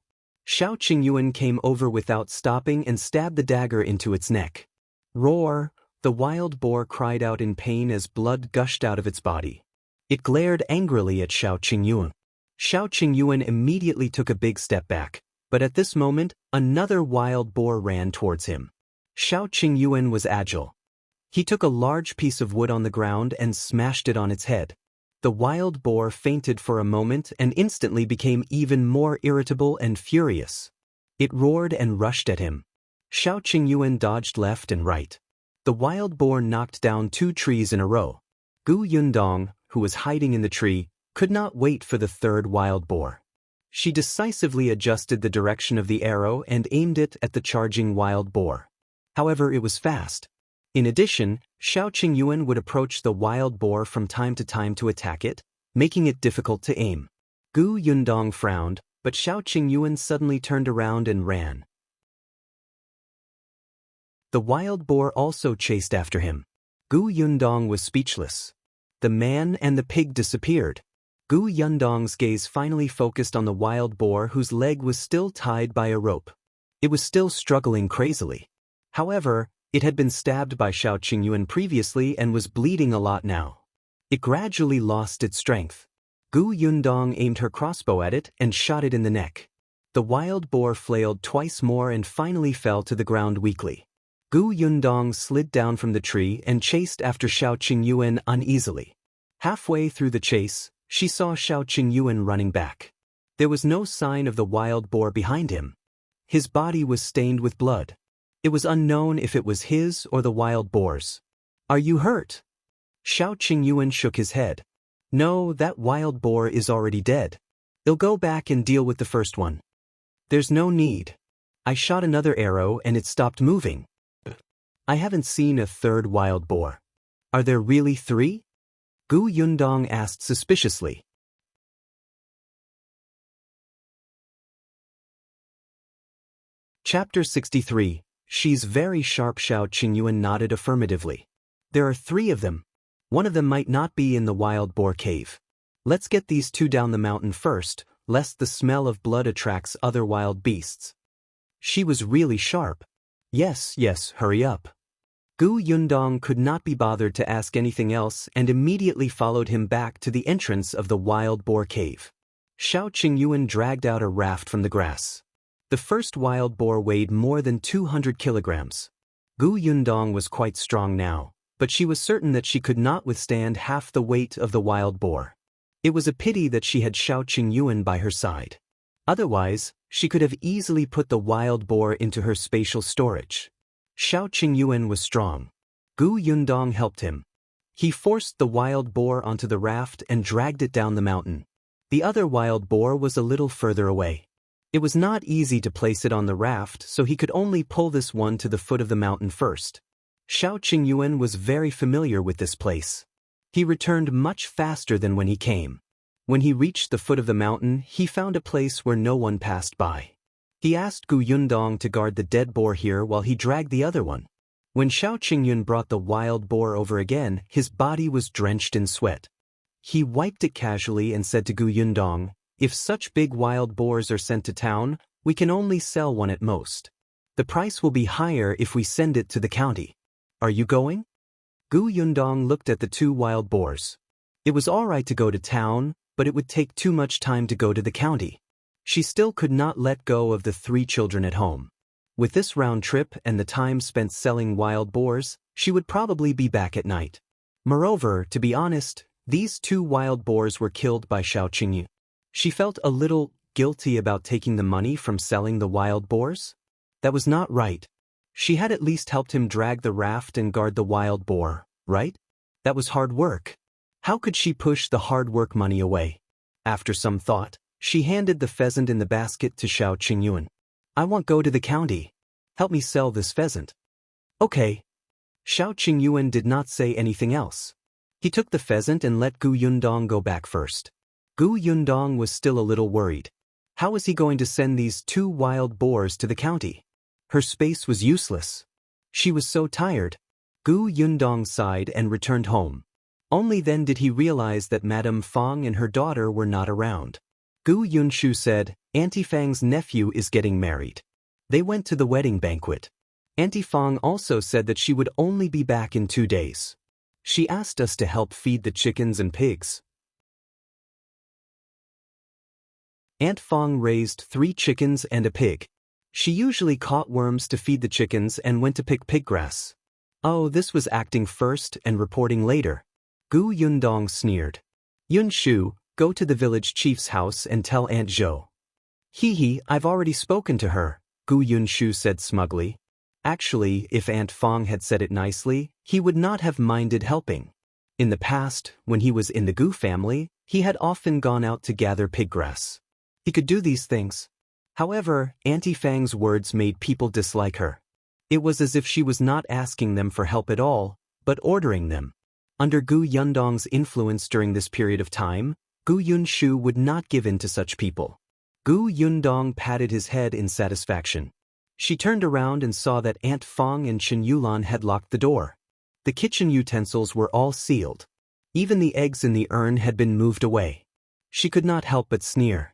Shao Qingyuan came over without stopping and stabbed the dagger into its neck. Roar! The wild boar cried out in pain as blood gushed out of its body. It glared angrily at Shao Qingyuan. Shao Qingyuan immediately took a big step back, but at this moment, another wild boar ran towards him. Shao Qingyuan was agile. He took a large piece of wood on the ground and smashed it on its head. The wild boar fainted for a moment and instantly became even more irritable and furious. It roared and rushed at him. Shao Qingyuan dodged left and right. The wild boar knocked down 2 trees in a row. Gu Yundong, who was hiding in the tree, could not wait for the third wild boar. She decisively adjusted the direction of the arrow and aimed it at the charging wild boar. However, it was fast. In addition, Shao Qingyuan would approach the wild boar from time to time to attack it, making it difficult to aim. Gu Yundong frowned, but Shao Qingyuan suddenly turned around and ran. The wild boar also chased after him. Gu Yundong was speechless. The man and the pig disappeared. Gu Yundong's gaze finally focused on the wild boar whose leg was still tied by a rope. It was still struggling crazily. However, it had been stabbed by Shao Qingyuan previously and was bleeding a lot now. It gradually lost its strength. Gu Yundong aimed her crossbow at it and shot it in the neck. The wild boar flailed twice more and finally fell to the ground weakly. Gu Yundong slid down from the tree and chased after Shao Qingyuan uneasily. Halfway through the chase, she saw Shao Qingyuan running back. There was no sign of the wild boar behind him. His body was stained with blood. It was unknown if it was his or the wild boar's. Are you hurt? Shao Qingyuan shook his head. No, that wild boar is already dead. I'll go back and deal with the first one. There's no need. I shot another arrow and it stopped moving. I haven't seen a third wild boar. Are there really 3? Gu Yundong asked suspiciously. Chapter 63. She's very sharp. Shao Qingyuan nodded affirmatively. There are 3 of them. One of them might not be in the wild boar cave. Let's get these 2 down the mountain first, lest the smell of blood attracts other wild beasts. She was really sharp. Yes, hurry up. Gu Yundong could not be bothered to ask anything else and immediately followed him back to the entrance of the wild boar cave. Shao Qingyuan dragged out a raft from the grass. The first wild boar weighed more than 200 kilograms. Gu Yundong was quite strong now, but she was certain that she could not withstand half the weight of the wild boar. It was a pity that she had Shao Qingyuan by her side. Otherwise, she could have easily put the wild boar into her spatial storage. Shao Qingyuan was strong. Gu Yundong helped him. He forced the wild boar onto the raft and dragged it down the mountain. The other wild boar was a little further away. It was not easy to place it on the raft, so he could only pull this one to the foot of the mountain first. Shao Qingyuan was very familiar with this place. He returned much faster than when he came. When he reached the foot of the mountain, he found a place where no one passed by. He asked Gu Yundong to guard the dead boar here while he dragged the other one. When Shao Qingyuan brought the wild boar over again, his body was drenched in sweat. He wiped it casually and said to Gu Yundong, "If such big wild boars are sent to town, we can only sell one at most. The price will be higher if we send it to the county. Are you going?" Gu Yundong looked at the 2 wild boars. It was all right to go to town, but it would take too much time to go to the county. She still could not let go of the 3 children at home. With this round trip and the time spent selling wild boars, she would probably be back at night. Moreover, to be honest, these 2 wild boars were killed by Shao Qingyuan. She felt a little guilty about taking the money from selling the wild boars. That was not right. She had at least helped him drag the raft and guard the wild boar, right? That was hard work. How could she push the hard work money away? After some thought, she handed the pheasant in the basket to Shao Qingyuan. "I won't go to the county. Help me sell this pheasant." "Okay." Shao Qingyuan did not say anything else. He took the pheasant and let Gu Yundong go back first. Gu Yundong was still a little worried. How was he going to send these 2 wild boars to the county? Her space was useless. She was so tired. Gu Yundong sighed and returned home. Only then did he realize that Madame Fang and her daughter were not around. Gu Yunshu said, "Auntie Fang's nephew is getting married." They went to the wedding banquet. Auntie Fang also said that she would only be back in 2 days. She asked us to help feed the chickens and pigs. Aunt Fang raised 3 chickens and a pig. She usually caught worms to feed the chickens and went to pick pig grass. Oh, this was acting first and reporting later. Gu Yundong sneered. "Yunshu, go to the village chief's house and tell Aunt Zhou." "Hee, I've already spoken to her," Gu Yunshu said smugly. Actually, if Aunt Fang had said it nicely, he would not have minded helping. In the past, when he was in the Gu family, he had often gone out to gather pig grass. He could do these things. However, Auntie Fang's words made people dislike her. It was as if she was not asking them for help at all, but ordering them. Under Gu Yundong's influence during this period of time, Gu Yunshu would not give in to such people. Gu Yundong patted his head in satisfaction. She turned around and saw that Aunt Fang and Chen Yulan had locked the door. The kitchen utensils were all sealed. Even the eggs in the urn had been moved away. She could not help but sneer.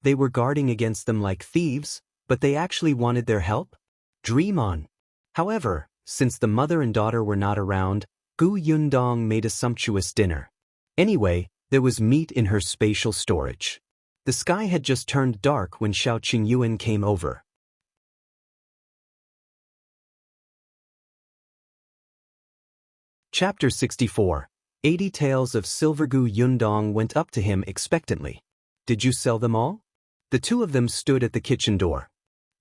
They were guarding against them like thieves, but they actually wanted their help? Dream on. However, since the mother and daughter were not around, Gu Yundong made a sumptuous dinner. Anyway, there was meat in her spatial storage. The sky had just turned dark when Shao Qingyuan came over. Chapter 64. 80 Taels of Silver. Gu Yundong went up to him expectantly. "Did you sell them all?" The 2 of them stood at the kitchen door.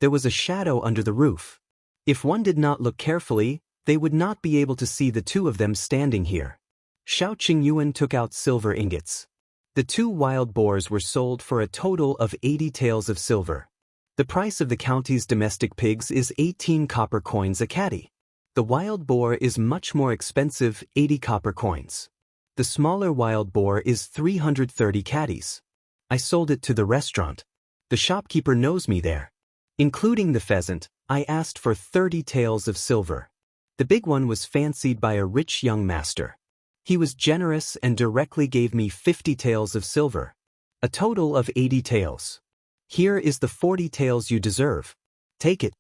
There was a shadow under the roof. If one did not look carefully, they would not be able to see the 2 of them standing here. Shao Qingyuan took out silver ingots. The 2 wild boars were sold for a total of 80 taels of silver. The price of the county's domestic pigs is 18 copper coins a catty. The wild boar is much more expensive, 80 copper coins. The smaller wild boar is 330 catties. I sold it to the restaurant. The shopkeeper knows me there. Including the pheasant, I asked for 30 taels of silver. The big one was fancied by a rich young master. He was generous and directly gave me 50 taels of silver. A total of 80 taels. Here is the 40 taels you deserve. Take it.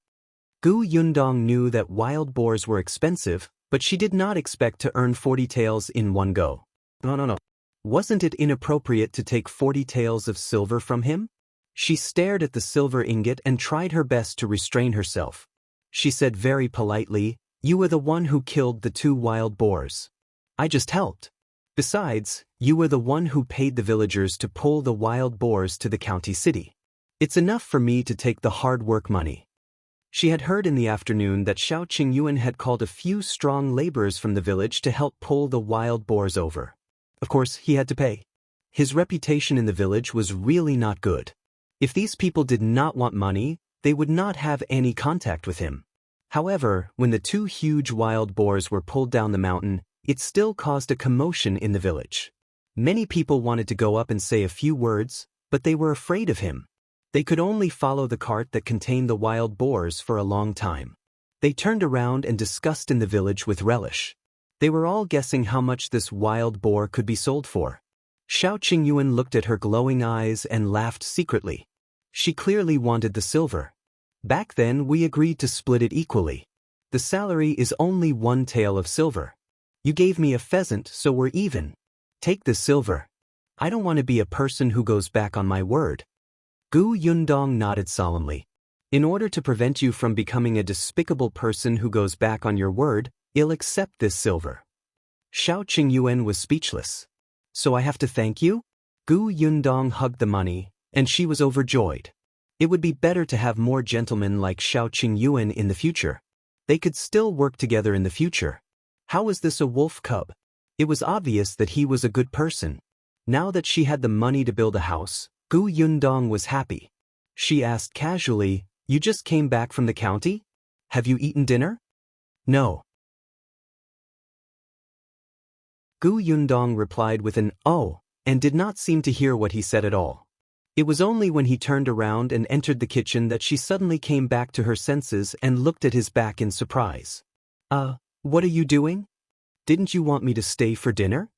Gu Yundong knew that wild boars were expensive, but she did not expect to earn 40 taels in one go. No. Wasn't it inappropriate to take 40 taels of silver from him? She stared at the silver ingot and tried her best to restrain herself. She said very politely, "You were the one who killed the 2 wild boars. I just helped. Besides, you were the one who paid the villagers to pull the wild boars to the county city. It's enough for me to take the hard work money." She had heard in the afternoon that Shao Qingyuan had called a few strong laborers from the village to help pull the wild boars over. Of course, he had to pay. His reputation in the village was really not good. If these people did not want money, they would not have any contact with him. However, when the two huge wild boars were pulled down the mountain, it still caused a commotion in the village. Many people wanted to go up and say a few words, but they were afraid of him. They could only follow the cart that contained the wild boars for a long time. They turned around and discussed in the village with relish. They were all guessing how much this wild boar could be sold for. Shao Qingyuan looked at her glowing eyes and laughed secretly. She clearly wanted the silver. Back then we agreed to split it equally. The salary is only 1 tael of silver. You gave me a pheasant, so we're even. Take the silver. I don't want to be a person who goes back on my word. Gu Yundong nodded solemnly. In order to prevent you from becoming a despicable person who goes back on your word, I'll accept this silver. Shao Qingyuan was speechless. So I have to thank you? Gu Yundong hugged the money, and she was overjoyed. It would be better to have more gentlemen like Shao Qingyuan in the future. They could still work together in the future. How was this a wolf cub? It was obvious that he was a good person. Now that she had the money to build a house, Gu Yundong was happy. She asked casually, "You just came back from the county? Have you eaten dinner?" "No." Gu Yundong replied with an "oh," and did not seem to hear what he said at all. It was only when he turned around and entered the kitchen that she suddenly came back to her senses and looked at his back in surprise. What are you doing? Didn't you want me to stay for dinner?"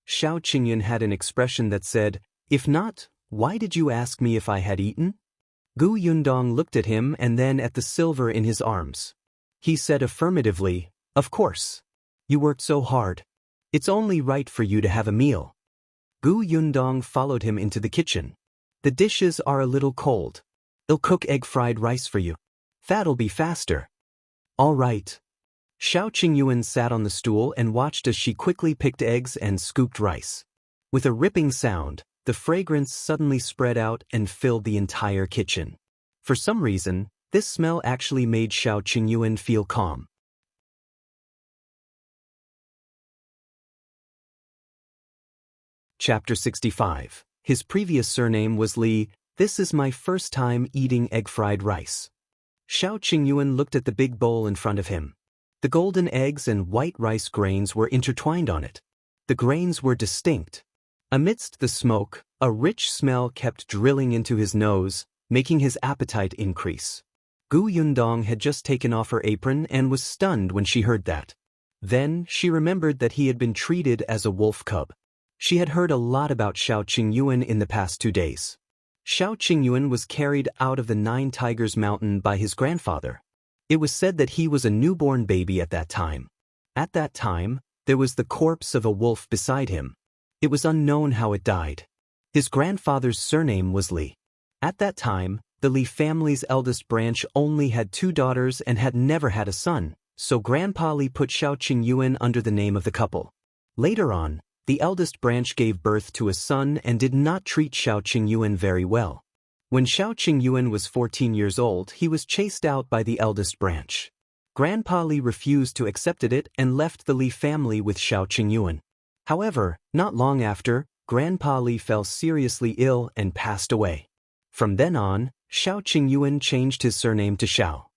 Shao Qingyuan had an expression that said, "If not, why did you ask me if I had eaten?" Gu Yundong looked at him and then at the silver in his arms. He said affirmatively, "Of course. You worked so hard. It's only right for you to have a meal." Gu Yundong followed him into the kitchen. "The dishes are a little cold. I'll cook egg fried rice for you. That'll be faster." "All right." Shao Qingyuan sat on the stool and watched as she quickly picked eggs and scooped rice. With a ripping sound, the fragrance suddenly spread out and filled the entire kitchen. For some reason, this smell actually made Shao Qingyuan feel calm. Chapter 65. His previous surname was Li. This is my first time eating egg-fried rice. Shao Qingyuan looked at the big bowl in front of him. The golden eggs and white rice grains were intertwined on it. The grains were distinct. Amidst the smoke, a rich smell kept drilling into his nose, making his appetite increase. Gu Yundong had just taken off her apron and was stunned when she heard that. Then she remembered that he had been treated as a wolf cub. She had heard a lot about Shao Qingyuan in the past 2 days. Shao Qingyuan was carried out of the 9 Tigers Mountain by his grandfather. It was said that he was a newborn baby at that time. At that time, there was the corpse of a wolf beside him. It was unknown how it died. His grandfather's surname was Li. At that time, the Li family's eldest branch only had 2 daughters and had never had a son, so Grandpa Li put Shao Qingyuan under the name of the couple. Later on, the eldest branch gave birth to a son and did not treat Shao Qingyuan very well. When Shao Qingyuan was 14 years old, he was chased out by the eldest branch. Grandpa Li refused to accept it and left the Li family with Shao Qingyuan. However, not long after, Grandpa Li fell seriously ill and passed away. From then on, Shao Qingyuan changed his surname to Shao.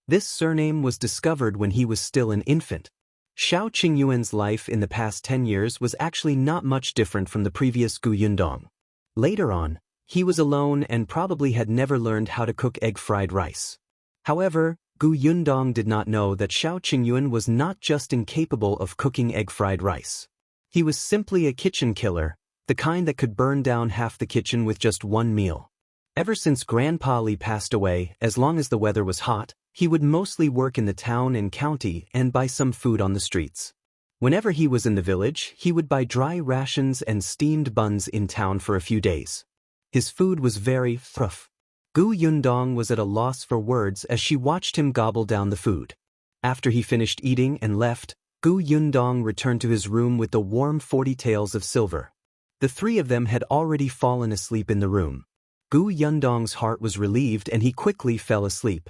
This surname was discovered when he was still an infant. Shao Qingyuan's life in the past 10 years was actually not much different from the previous Gu Yundong. Later on, he was alone and probably had never learned how to cook egg-fried rice. However, Gu Yundong did not know that Shao Qingyuan was not just incapable of cooking egg-fried rice. He was simply a kitchen killer, the kind that could burn down half the kitchen with just 1 meal. Ever since Grandpa Li passed away, as long as the weather was hot, he would mostly work in the town and county and buy some food on the streets. Whenever he was in the village, he would buy dry rations and steamed buns in town for a few days. His food was very rough. Gu Yundong was at a loss for words as she watched him gobble down the food. After he finished eating and left, Gu Yundong returned to his room with the warm 40 taels of silver. The 3 of them had already fallen asleep in the room. Gu Yundong's heart was relieved and he quickly fell asleep.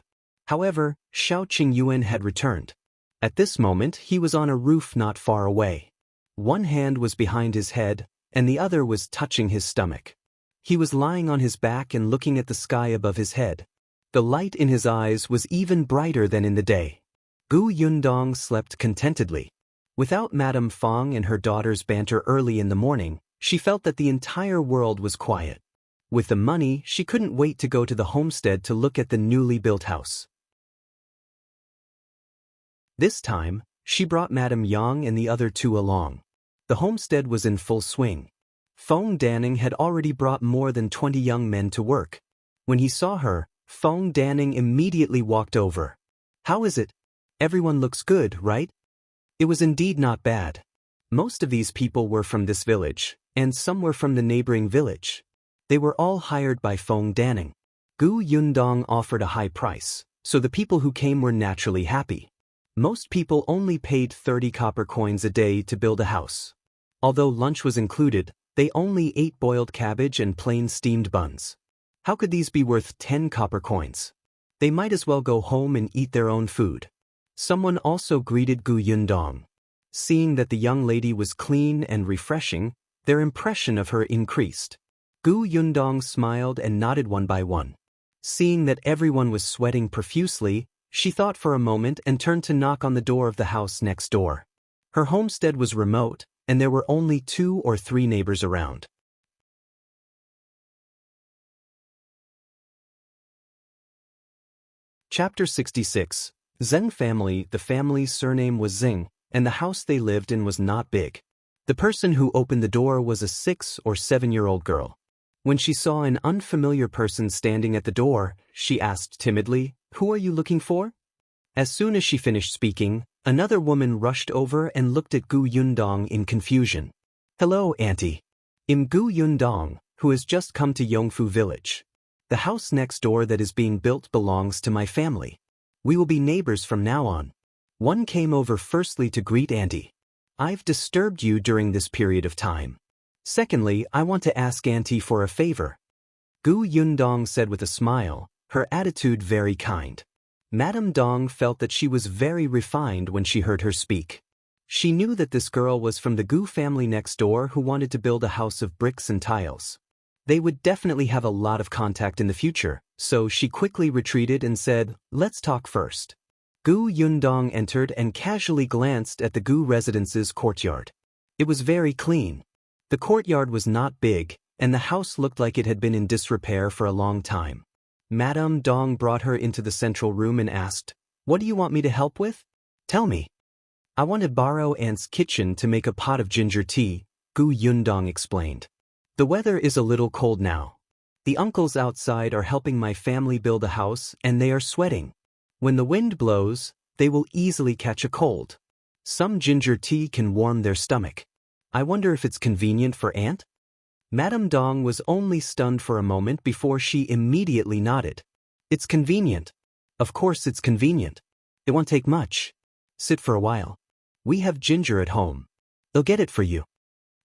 However, Shao Qingyuan had returned. At this moment, he was on a roof not far away. One hand was behind his head, and the other was touching his stomach. He was lying on his back and looking at the sky above his head. The light in his eyes was even brighter than in the day. Gu Yundong slept contentedly. Without Madame Fong and her daughter's banter early in the morning, she felt that the entire world was quiet. With the money, she couldn't wait to go to the homestead to look at the newly built house. This time, she brought Madame Yang and the other two along. The homestead was in full swing. Fong Danning had already brought more than 20 young men to work. When he saw her, Fong Danning immediately walked over. "How is it? Everyone looks good, right?" It was indeed not bad. Most of these people were from this village, and some were from the neighboring village. They were all hired by Fong Danning. Gu Yundong offered a high price, so the people who came were naturally happy. Most people only paid 30 copper coins a day to build a house. Although lunch was included, they only ate boiled cabbage and plain steamed buns. How could these be worth 10 copper coins? They might as well go home and eat their own food. Someone also greeted Gu Yundong. Seeing that the young lady was clean and refreshing, their impression of her increased. Gu Yundong smiled and nodded one by one. Seeing that everyone was sweating profusely, she thought for a moment and turned to knock on the door of the house next door. Her homestead was remote, and there were only 2 or 3 neighbors around. Chapter 66. Zeng family. The family's surname was Zeng, and the house they lived in was not big. The person who opened the door was a 6 or 7-year-old girl. When she saw an unfamiliar person standing at the door, she asked timidly, "Who are you looking for?" As soon as she finished speaking, another woman rushed over and looked at Gu Yundong in confusion. "Hello, Auntie. I'm Gu Yundong, who has just come to Yongfu village. The house next door that is being built belongs to my family. We will be neighbors from now on." One came over firstly to greet Auntie. "I've disturbed you during this period of time. Secondly, I want to ask Auntie for a favor." Gu Yundong said with a smile, her attitude very kind. Madame Dong felt that she was very refined when she heard her speak. She knew that this girl was from the Gu family next door who wanted to build a house of bricks and tiles. They would definitely have a lot of contact in the future, so she quickly retreated and said, "Let's talk first." Gu Yundong entered and casually glanced at the Gu residence's courtyard. It was very clean. The courtyard was not big, and the house looked like it had been in disrepair for a long time. Madame Dong brought her into the central room and asked, "What do you want me to help with? Tell me." "I want to borrow Aunt's kitchen to make a pot of ginger tea," Gu Yundong explained. "The weather is a little cold now. The uncles outside are helping my family build a house and they are sweating. When the wind blows, they will easily catch a cold. Some ginger tea can warm their stomach. I wonder if it's convenient for Aunt?" Madame Dong was only stunned for a moment before she immediately nodded. "It's convenient. Of course it's convenient. It won't take much. Sit for a while. We have ginger at home. They'll get it for you."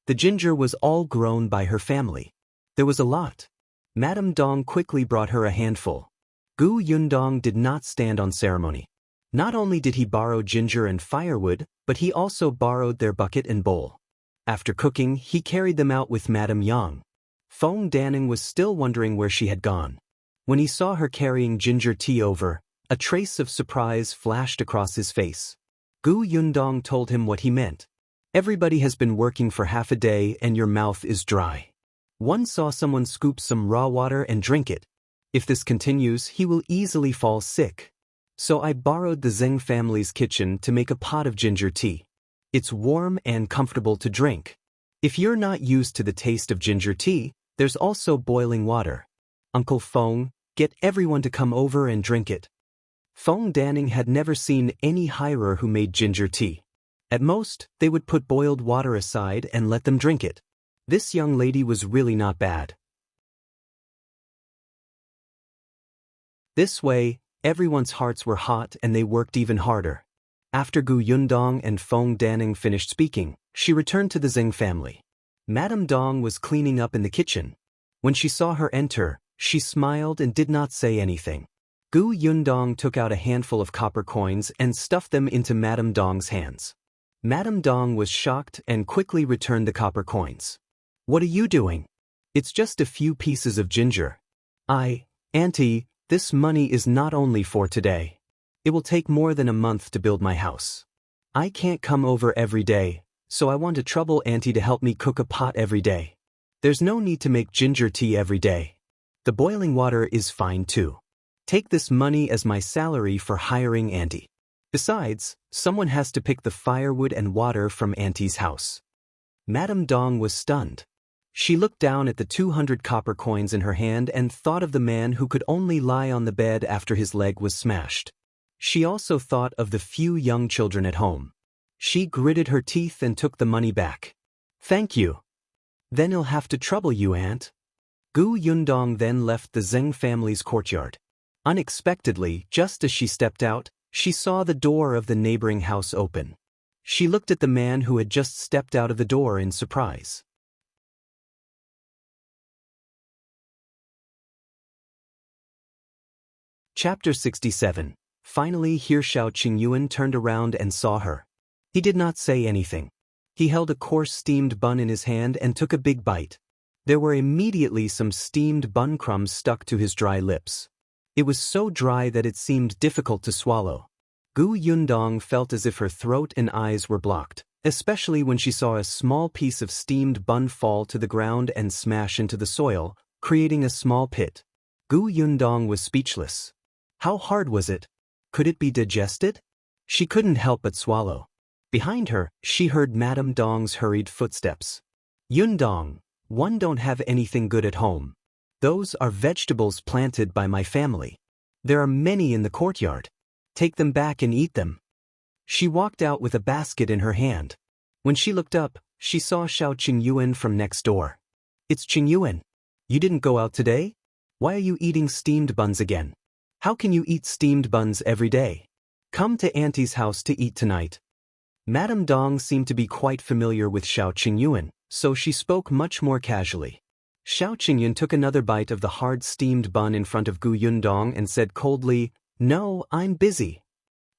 The ginger was all grown by her family. There was a lot. Madame Dong quickly brought her a handful. Gu Yundong did not stand on ceremony. Not only did he borrow ginger and firewood, but he also borrowed their bucket and bowl. After cooking, he carried them out with Madame Yang. Fong Danning was still wondering where she had gone. When he saw her carrying ginger tea over, a trace of surprise flashed across his face. Gu Yundong told him what he meant. "Everybody has been working for half a day and your mouth is dry. One saw someone scoop some raw water and drink it. If this continues, he will easily fall sick. So I borrowed the Zeng family's kitchen to make a pot of ginger tea. It's warm and comfortable to drink. If you're not used to the taste of ginger tea, there's also boiling water. Uncle Fong, get everyone to come over and drink it." Fong Danning had never seen any hirer who made ginger tea. At most, they would put boiled water aside and let them drink it. This young lady was really not bad. This way, everyone's hearts were hot and they worked even harder. After Gu Yundong and Fong Danning finished speaking, she returned to the Zeng family. Madame Dong was cleaning up in the kitchen. When she saw her enter, she smiled and did not say anything. Gu Yundong took out a handful of copper coins and stuffed them into Madame Dong's hands. Madame Dong was shocked and quickly returned the copper coins. "What are you doing? It's just a few pieces of ginger." Auntie, this money is not only for today. It will take more than a month to build my house. I can't come over every day, so I want to trouble Auntie to help me cook a pot every day. There's no need to make ginger tea every day. The boiling water is fine too. Take this money as my salary for hiring Auntie. Besides, someone has to pick the firewood and water from Auntie's house. Madame Dong was stunned. She looked down at the 200 copper coins in her hand and thought of the man who could only lie on the bed after his leg was smashed. She also thought of the few young children at home. She gritted her teeth and took the money back. Thank you. Then he'll have to trouble you, Aunt. Gu Yundong then left the Zeng family's courtyard. Unexpectedly, just as she stepped out, she saw the door of the neighboring house open. She looked at the man who had just stepped out of the door in surprise. Chapter 67. Finally, here Shao Qingyuan turned around and saw her. He did not say anything. He held a coarse steamed bun in his hand and took a big bite. There were immediately some steamed bun crumbs stuck to his dry lips. It was so dry that it seemed difficult to swallow. Gu Yundong felt as if her throat and eyes were blocked, especially when she saw a small piece of steamed bun fall to the ground and smash into the soil, creating a small pit. Gu Yundong was speechless. How hard was it? Could it be digested? She couldn't help but swallow. Behind her, she heard Madame Dong's hurried footsteps. Yundong, one don't have anything good at home. Those are vegetables planted by my family. There are many in the courtyard. Take them back and eat them. She walked out with a basket in her hand. When she looked up, she saw Shao Qingyuan from next door. It's Qingyuan. You didn't go out today? Why are you eating steamed buns again? How can you eat steamed buns every day? Come to Auntie's house to eat tonight. Madame Dong seemed to be quite familiar with Shao Qingyuan, so she spoke much more casually. Shao Qingyuan took another bite of the hard steamed bun in front of Gu Yundong and said coldly, "No, I'm busy."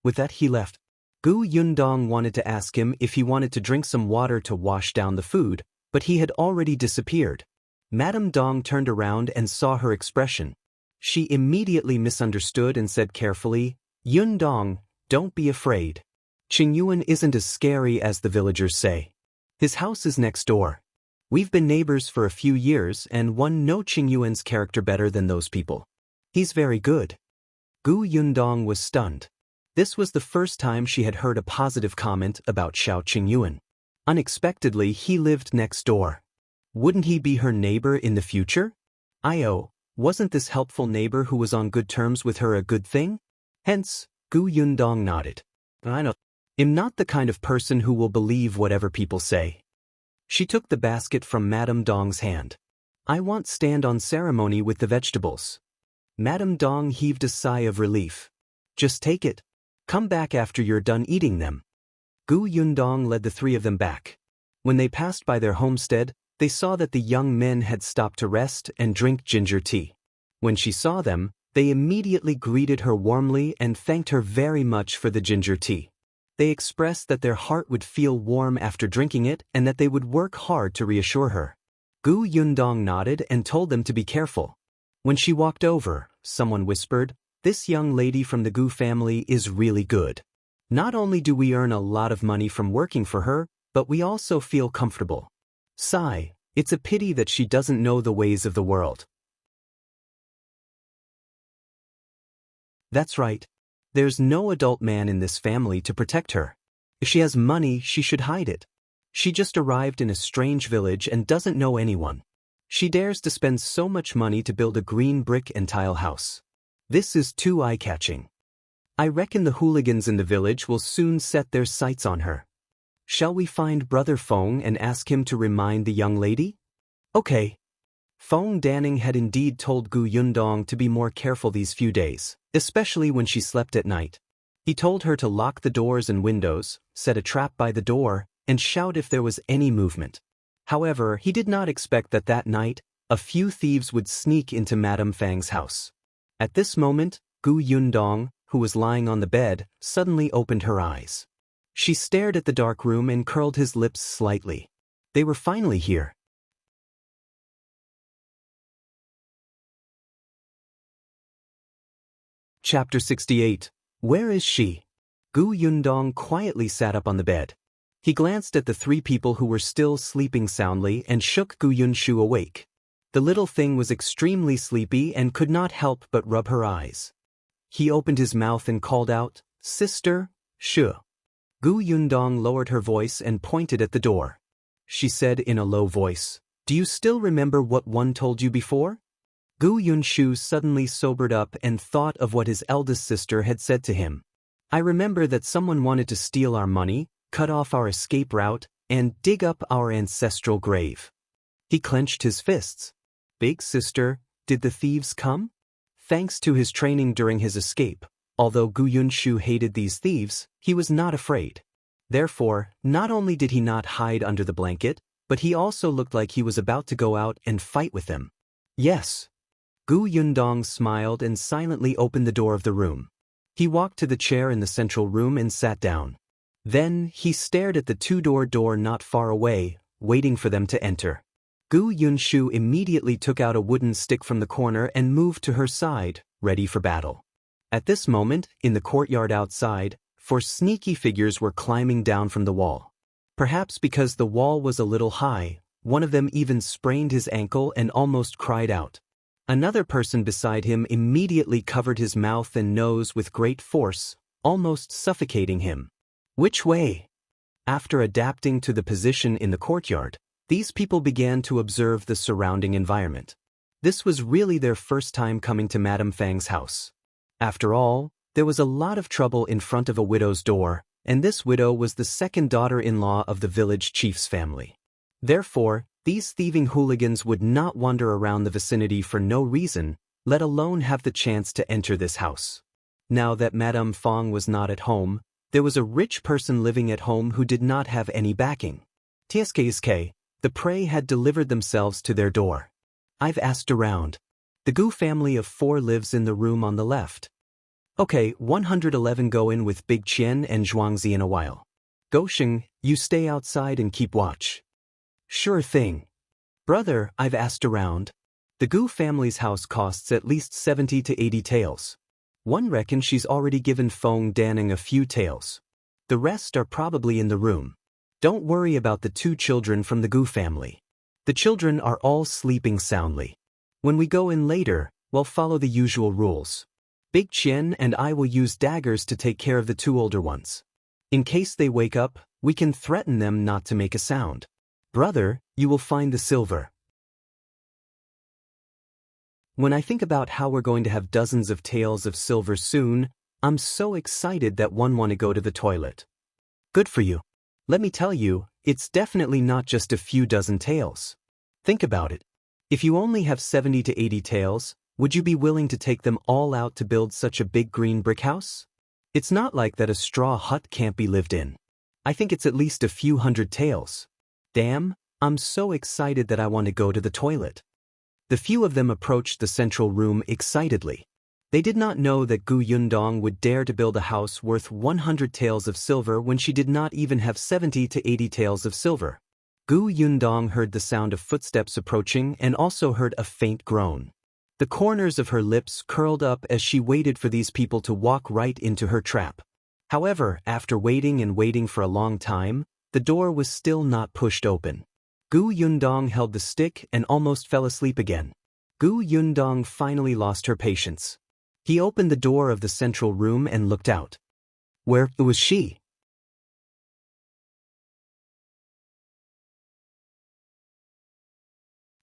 With that he left. Gu Yundong wanted to ask him if he wanted to drink some water to wash down the food, but he had already disappeared. Madame Dong turned around and saw her expression. She immediately misunderstood and said carefully, "Yundong, don't be afraid. Qingyuan isn't as scary as the villagers say. His house is next door. We've been neighbors for a few years and one knows Qingyuan's character better than those people. He's very good." Gu Yundong was stunned. This was the first time she had heard a positive comment about Shao Qingyuan. Unexpectedly, he lived next door. Wouldn't he be her neighbor in the future? Wasn't this helpful neighbor who was on good terms with her a good thing? Hence, Gu Yundong nodded. I'm not the kind of person who will believe whatever people say. She took the basket from Madame Dong's hand. I want stand on ceremony with the vegetables. Madame Dong heaved a sigh of relief. Just take it. Come back after you're done eating them. Gu Yundong led the three of them back. When they passed by their homestead, they saw that the young men had stopped to rest and drink ginger tea. When she saw them, they immediately greeted her warmly and thanked her very much for the ginger tea. They expressed that their heart would feel warm after drinking it and that they would work hard to reassure her. Gu Yundong nodded and told them to be careful. When she walked over, someone whispered, "This young lady from the Gu family is really good. Not only do we earn a lot of money from working for her, but we also feel comfortable. Sigh, it's a pity that she doesn't know the ways of the world." That's right. There's no adult man in this family to protect her. If she has money, she should hide it. She just arrived in a strange village and doesn't know anyone. She dares to spend so much money to build a green brick and tile house. This is too eye-catching. I reckon the hooligans in the village will soon set their sights on her. Shall we find Brother Feng and ask him to remind the young lady? Okay. Feng Danning had indeed told Gu Yundong to be more careful these few days, especially when she slept at night. He told her to lock the doors and windows, set a trap by the door, and shout if there was any movement. However, he did not expect that that night, a few thieves would sneak into Madame Fang's house. At this moment, Gu Yundong, who was lying on the bed, suddenly opened her eyes. She stared at the dark room and curled his lips slightly. They were finally here. Chapter 68. Where is she? Gu Yundong quietly sat up on the bed. He glanced at the three people who were still sleeping soundly and shook Gu Yunshu awake. The little thing was extremely sleepy and could not help but rub her eyes. He opened his mouth and called out, "Sister, Shu." Gu Yundong lowered her voice and pointed at the door. She said in a low voice, "Do you still remember what one told you before?" Gu Yunshu suddenly sobered up and thought of what his eldest sister had said to him. "I remember that someone wanted to steal our money, cut off our escape route, and dig up our ancestral grave." He clenched his fists. "Big sister, did the thieves come?" Thanks to his training during his escape, although Gu Yunshu hated these thieves, he was not afraid. Therefore, not only did he not hide under the blanket, but he also looked like he was about to go out and fight with them. "Yes." Gu Yundong smiled and silently opened the door of the room. He walked to the chair in the central room and sat down. Then, he stared at the two-door door not far away, waiting for them to enter. Gu Yunshu immediately took out a wooden stick from the corner and moved to her side, ready for battle. At this moment, in the courtyard outside, four sneaky figures were climbing down from the wall. Perhaps because the wall was a little high, one of them even sprained his ankle and almost cried out. Another person beside him immediately covered his mouth and nose with great force, almost suffocating him. Which way? After adapting to the position in the courtyard, these people began to observe the surrounding environment. This was really their first time coming to Madame Fang's house. After all, there was a lot of trouble in front of a widow's door, and this widow was the second daughter-in-law of the village chief's family. Therefore, these thieving hooligans would not wander around the vicinity for no reason, let alone have the chance to enter this house. Now that Madame Fang was not at home, there was a rich person living at home who did not have any backing. TSK, the prey had delivered themselves to their door. I've asked around. The Gu family of 4 lives in the room on the left. Okay, 111 go in with Big Qian and Zhuangzi in a while. Gosheng, you stay outside and keep watch. Sure thing. Brother, I've asked around. The Gu family's house costs at least 70 to 80 taels. One reckons she's already given Feng Danning a few taels. The rest are probably in the room. Don't worry about the 2 children from the Gu family. The children are all sleeping soundly. When we go in later, we'll follow the usual rules. Big Qian and I will use daggers to take care of the 2 older ones. In case they wake up, we can threaten them not to make a sound. Brother, you will find the silver. When I think about how we're going to have dozens of taels of silver soon, I'm so excited that one want to go to the toilet. Good for you. Let me tell you, it's definitely not just a few dozen taels. Think about it. If you only have 70 to 80 taels, would you be willing to take them all out to build such a big green brick house? It's not like that a straw hut can't be lived in. I think it's at least a few hundred taels. Damn, I'm so excited that I want to go to the toilet. The few of them approached the central room excitedly. They did not know that Gu Yundong would dare to build a house worth 100 taels of silver when she did not even have 70 to 80 taels of silver. Gu Yundong heard the sound of footsteps approaching and also heard a faint groan. The corners of her lips curled up as she waited for these people to walk right into her trap. However, after waiting and waiting for a long time, the door was still not pushed open. Gu Yundong held the stick and almost fell asleep again. Gu Yundong finally lost her patience. He opened the door of the central room and looked out. Where was she?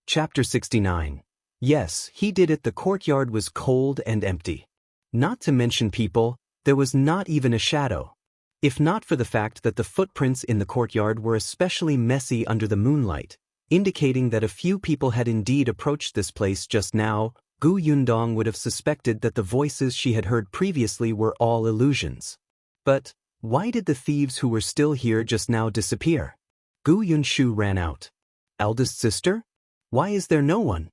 Chapter 69. Yes, he did it. The courtyard was cold and empty. Not to mention people, there was not even a shadow. If not for the fact that the footprints in the courtyard were especially messy under the moonlight, indicating that a few people had indeed approached this place just now, Gu Yundong would have suspected that the voices she had heard previously were all illusions. But why did the thieves who were still here just now disappear? Gu Yunshu ran out. Eldest sister? Why is there no one?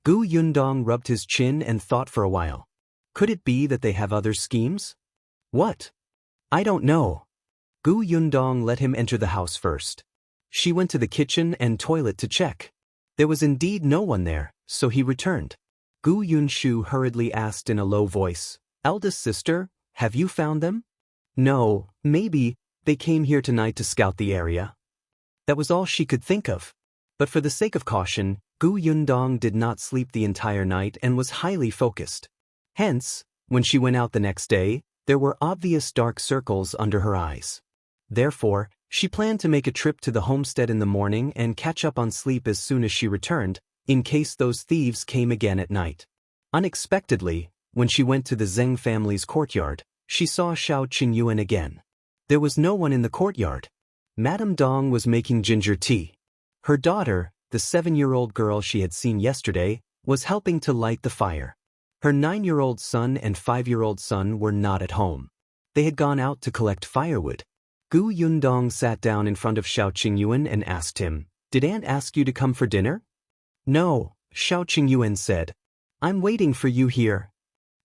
Gu Yundong rubbed his chin and thought for a while. Could it be that they have other schemes? What? I don't know. Gu Yundong let him enter the house first. She went to the kitchen and toilet to check. There was indeed no one there, so he returned. Gu Yunshu hurriedly asked in a low voice, Eldest sister, Have you found them? No, maybe, they came here tonight to scout the area. That was all she could think of. But for the sake of caution, Gu Yundong did not sleep the entire night and was highly focused. Hence, when she went out the next day, there were obvious dark circles under her eyes. Therefore, she planned to make a trip to the homestead in the morning and catch up on sleep as soon as she returned, in case those thieves came again at night. Unexpectedly, when she went to the Zeng family's courtyard, she saw Shao Qingyuan again. There was no one in the courtyard. Madame Dong was making ginger tea. Her daughter, the 7-year-old girl she had seen yesterday, was helping to light the fire. Her 9-year-old son and 5-year-old son were not at home. They had gone out to collect firewood. Gu Yundong sat down in front of Shao Qingyuan and asked him, "Did Aunt ask you to come for dinner?" "No," Shao Qingyuan said. "I'm waiting for you here."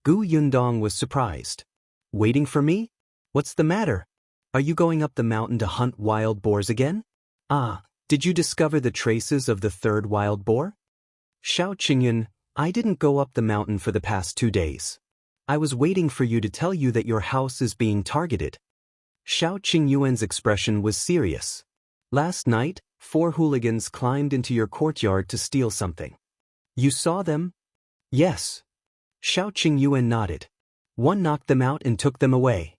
Gu Yundong was surprised. "Waiting for me? What's the matter? Are you going up the mountain to hunt wild boars again? Ah, did you discover the traces of the 3rd wild boar?" "Shao Qingyuan, I didn't go up the mountain for the past 2 days. I was waiting for you to tell you that your house is being targeted." Shao Qingyuan's expression was serious. "Last night, 4 hooligans climbed into your courtyard to steal something. You saw them?" "Yes." Shao Qingyuan nodded. "One knocked them out and took them away.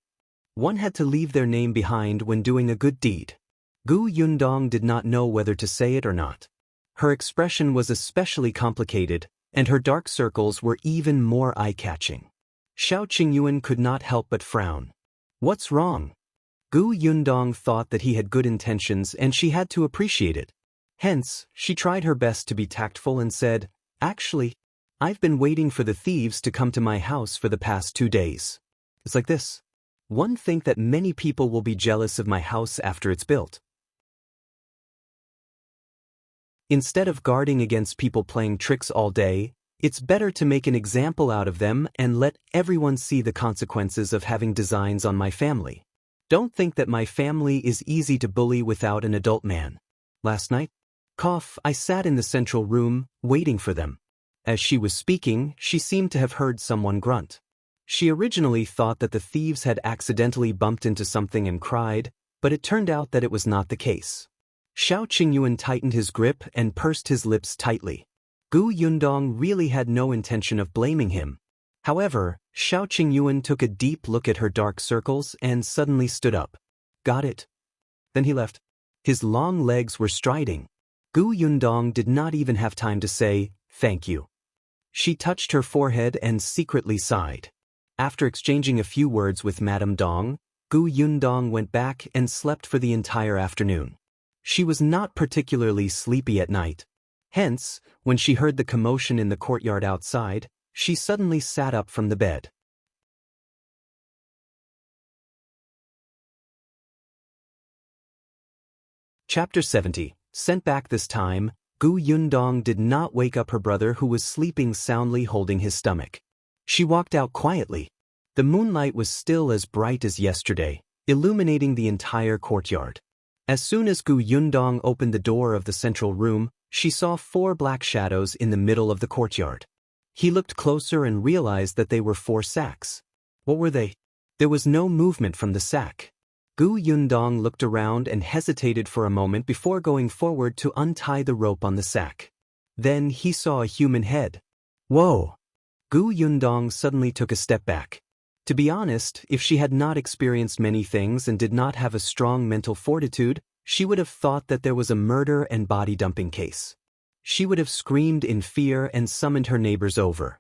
One had to leave their name behind when doing a good deed." Gu Yundong did not know whether to say it or not. Her expression was especially complicated, and her dark circles were even more eye-catching. Shao Qingyuan could not help but frown. "What's wrong?" Gu Yundong thought that he had good intentions and she had to appreciate it. Hence, she tried her best to be tactful and said, "Actually, I've been waiting for the thieves to come to my house for the past 2 days. It's like this. One think that many people will be jealous of my house after it's built. Instead of guarding against people playing tricks all day, it's better to make an example out of them and let everyone see the consequences of having designs on my family. Don't think that my family is easy to bully without an adult man. Last night, I sat in the central room, waiting for them. As she was speaking, she seemed to have heard someone grunt. She originally thought that the thieves had accidentally bumped into something and cried, but it turned out that it was not the case. Shao Qingyuan tightened his grip and pursed his lips tightly. Gu Yundong really had no intention of blaming him. However, Shao Qingyuan took a deep look at her dark circles and suddenly stood up. "Got it." Then he left. His long legs were striding. Gu Yundong did not even have time to say, "Thank you." She touched her forehead and secretly sighed. After exchanging a few words with Madame Dong, Gu Yundong went back and slept for the entire afternoon. She was not particularly sleepy at night. Hence, when she heard the commotion in the courtyard outside, she suddenly sat up from the bed. Chapter 70. Sent back this time, Gu Yundong did not wake up her brother who was sleeping soundly holding his stomach. She walked out quietly. The moonlight was still as bright as yesterday, illuminating the entire courtyard. As soon as Gu Yundong opened the door of the central room, she saw 4 black shadows in the middle of the courtyard. He looked closer and realized that they were 4 sacks. What were they? There was no movement from the sack. Gu Yundong looked around and hesitated for a moment before going forward to untie the rope on the sack. Then he saw a human head. Whoa! Gu Yundong suddenly took a step back. To be honest, if she had not experienced many things and did not have a strong mental fortitude, she would have thought that there was a murder and body dumping case. She would have screamed in fear and summoned her neighbors over.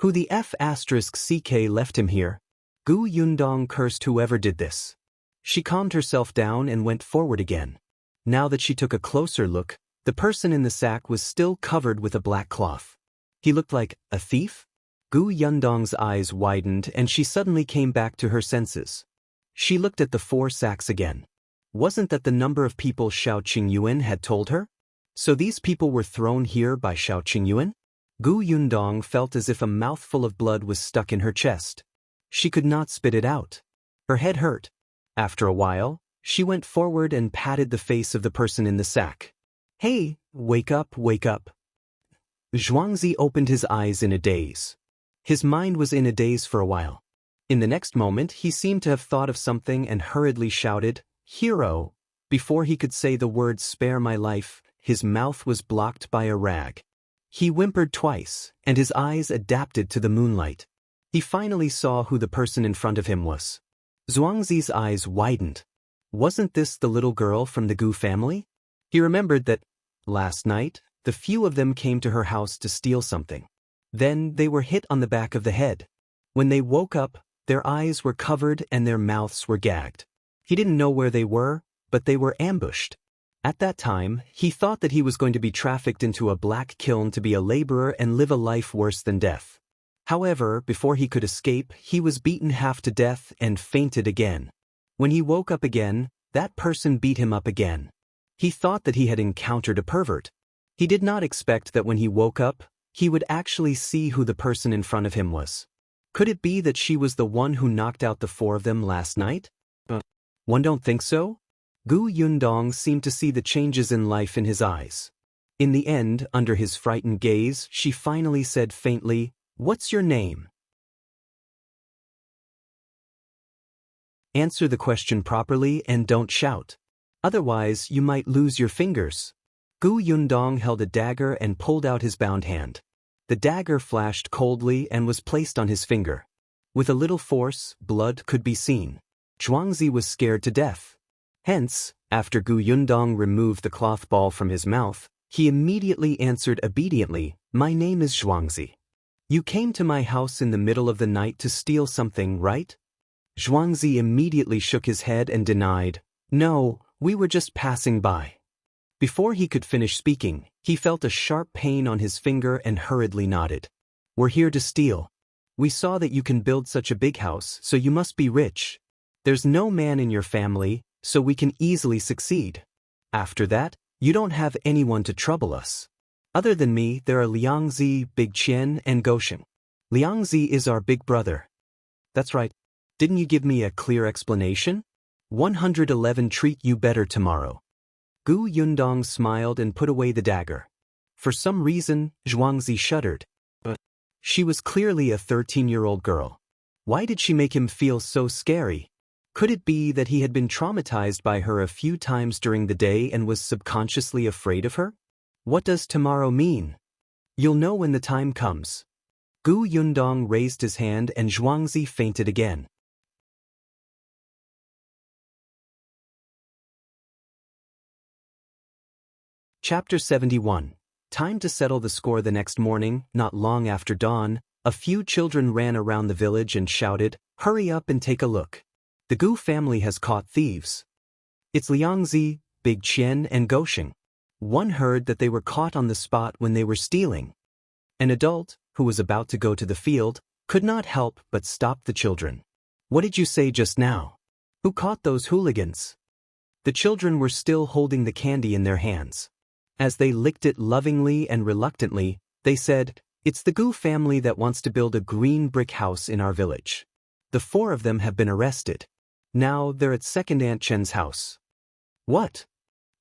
Who the F***ck left him here? Gu Yundong cursed whoever did this. She calmed herself down and went forward again. Now that she took a closer look, the person in the sack was still covered with a black cloth. He looked like a thief? Gu Yundong's eyes widened and she suddenly came back to her senses. She looked at the 4 sacks again. Wasn't that the number of people Shao Qingyuan had told her? So these people were thrown here by Shao Qingyuan? Gu Yundong felt as if a mouthful of blood was stuck in her chest. She could not spit it out. Her head hurt. After a while, she went forward and patted the face of the person in the sack. Hey, wake up, wake up. Zhuangzi opened his eyes in a daze. His mind was in a daze for a while. In the next moment he seemed to have thought of something and hurriedly shouted, "Hero!" Before he could say the words "spare my life," his mouth was blocked by a rag. He whimpered twice, and his eyes adapted to the moonlight. He finally saw who the person in front of him was. Zhuangzi's eyes widened. Wasn't this the little girl from the Gu family? He remembered that, last night, the few of them came to her house to steal something. Then they were hit on the back of the head. When they woke up, their eyes were covered and their mouths were gagged. He didn't know where they were, but they were ambushed. At that time, he thought that he was going to be trafficked into a black kiln to be a laborer and live a life worse than death. However, before he could escape, he was beaten half to death and fainted again. When he woke up again, that person beat him up again. He thought that he had encountered a pervert. He did not expect that when he woke up, he would actually see who the person in front of him was. Could it be that she was the one who knocked out the four of them last night? One don't think so? Gu Yundong seemed to see the changes in life in his eyes. In the end, under his frightened gaze, she finally said faintly, "What's your name?" Answer the question properly and don't shout. Otherwise, you might lose your fingers. Gu Yundong held a dagger and pulled out his bound hand. The dagger flashed coldly and was placed on his finger. With a little force, blood could be seen. Zhuangzi was scared to death. Hence, after Gu Yundong removed the cloth ball from his mouth, he immediately answered obediently, "My name is Zhuangzi. You came to my house in the middle of the night to steal something, right?" Zhuangzi immediately shook his head and denied, "No, we were just passing by." Before he could finish speaking, he felt a sharp pain on his finger and hurriedly nodded. "We're here to steal. We saw that you can build such a big house, so you must be rich. There's no man in your family, so we can easily succeed. After that, you don't have anyone to trouble us. Other than me, there are Liangzi, Big Qian, and Gosheng. Liangzi is our big brother." "That's right. Didn't you give me a clear explanation? 111 treat you better tomorrow." Gu Yundong smiled and put away the dagger. For some reason, Zhuangzi shuddered. But she was clearly a 13-year-old girl. Why did she make him feel so scary? Could it be that he had been traumatized by her a few times during the day and was subconsciously afraid of her? What does tomorrow mean? You'll know when the time comes. Gu Yundong raised his hand and Zhuangzi fainted again. Chapter 71. Time to settle the score. The next morning, not long after dawn, a few children ran around the village and shouted, "Hurry up and take a look. The Gu family has caught thieves. It's Liangzi, Big Qian, and Gosheng." One heard that they were caught on the spot when they were stealing. An adult, who was about to go to the field, could not help but stop the children. "What did you say just now? Who caught those hooligans?" The children were still holding the candy in their hands. As they licked it lovingly and reluctantly, they said, "It's the Gu family that wants to build a green brick house in our village. The four of them have been arrested. Now they're at Second Aunt Chen's house." "What?"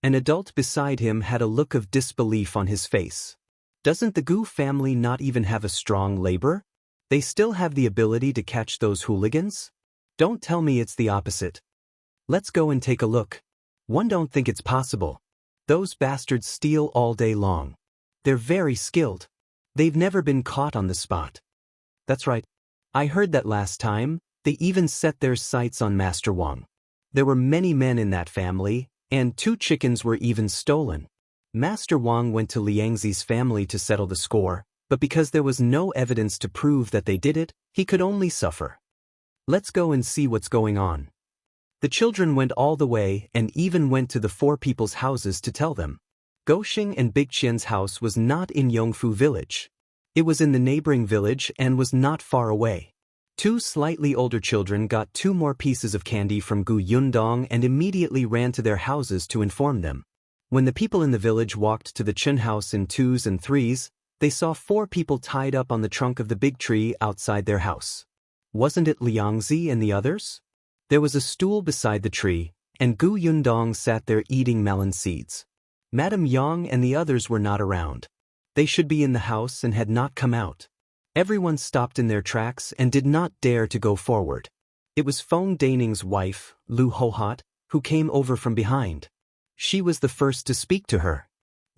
An adult beside him had a look of disbelief on his face. "Doesn't the Gu family not even have a strong labor? They still have the ability to catch those hooligans? Don't tell me it's the opposite. Let's go and take a look. One don't think it's possible. Those bastards steal all day long. They're very skilled. They've never been caught on the spot." "That's right. I heard that last time. They even set their sights on Master Wang. There were many men in that family, and 2 chickens were even stolen. Master Wang went to Liangzi's family to settle the score, but because there was no evidence to prove that they did it, he could only suffer. Let's go and see what's going on." The children went all the way and even went to the 4 people's houses to tell them. Gosheng and Big Qian's house was not in Yongfu village. It was in the neighboring village and was not far away. 2 slightly older children got 2 more pieces of candy from Gu Yundong and immediately ran to their houses to inform them. When the people in the village walked to the Chen house in 2s and 3s, they saw 4 people tied up on the trunk of the big tree outside their house. Wasn't it Liangzi and the others? There was a stool beside the tree, and Gu Yundong sat there eating melon seeds. Madame Yang and the others were not around. They should be in the house and had not come out. Everyone stopped in their tracks and did not dare to go forward. It was Feng Daning's wife, Lu Hohot, who came over from behind. She was the first to speak to her.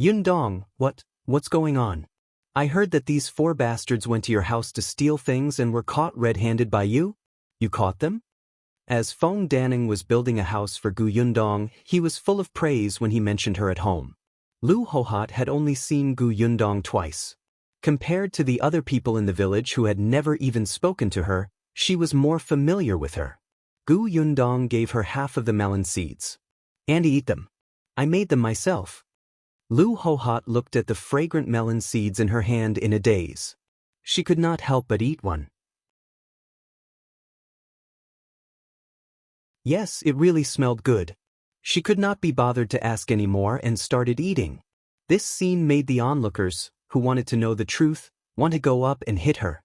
Yundong, what's going on? I heard that these 4 bastards went to your house to steal things and were caught red-handed by you? You caught them? As Feng Daning was building a house for Gu Yundong, he was full of praise when he mentioned her at home. Lu Hohot had only seen Gu Yundong twice. Compared to the other people in the village who had never even spoken to her, she was more familiar with her. Gu Yundong gave her half of the melon seeds. And eat them. I made them myself. Lu Hohot looked at the fragrant melon seeds in her hand in a daze. She could not help but eat one. Yes, it really smelled good. She could not be bothered to ask any more and started eating. This scene made the onlookers, who wanted to know the truth, want to go up and hit her.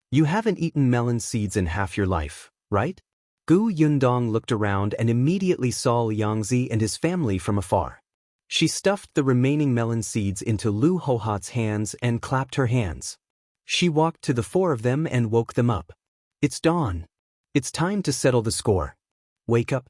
You haven't eaten melon seeds in half your life, right? Gu Yundong looked around and immediately saw Liangzi and his family from afar. She stuffed the remaining melon seeds into Lu Hohot's hands and clapped her hands. She walked to the 4 of them and woke them up. It's dawn. It's time to settle the score. Wake up.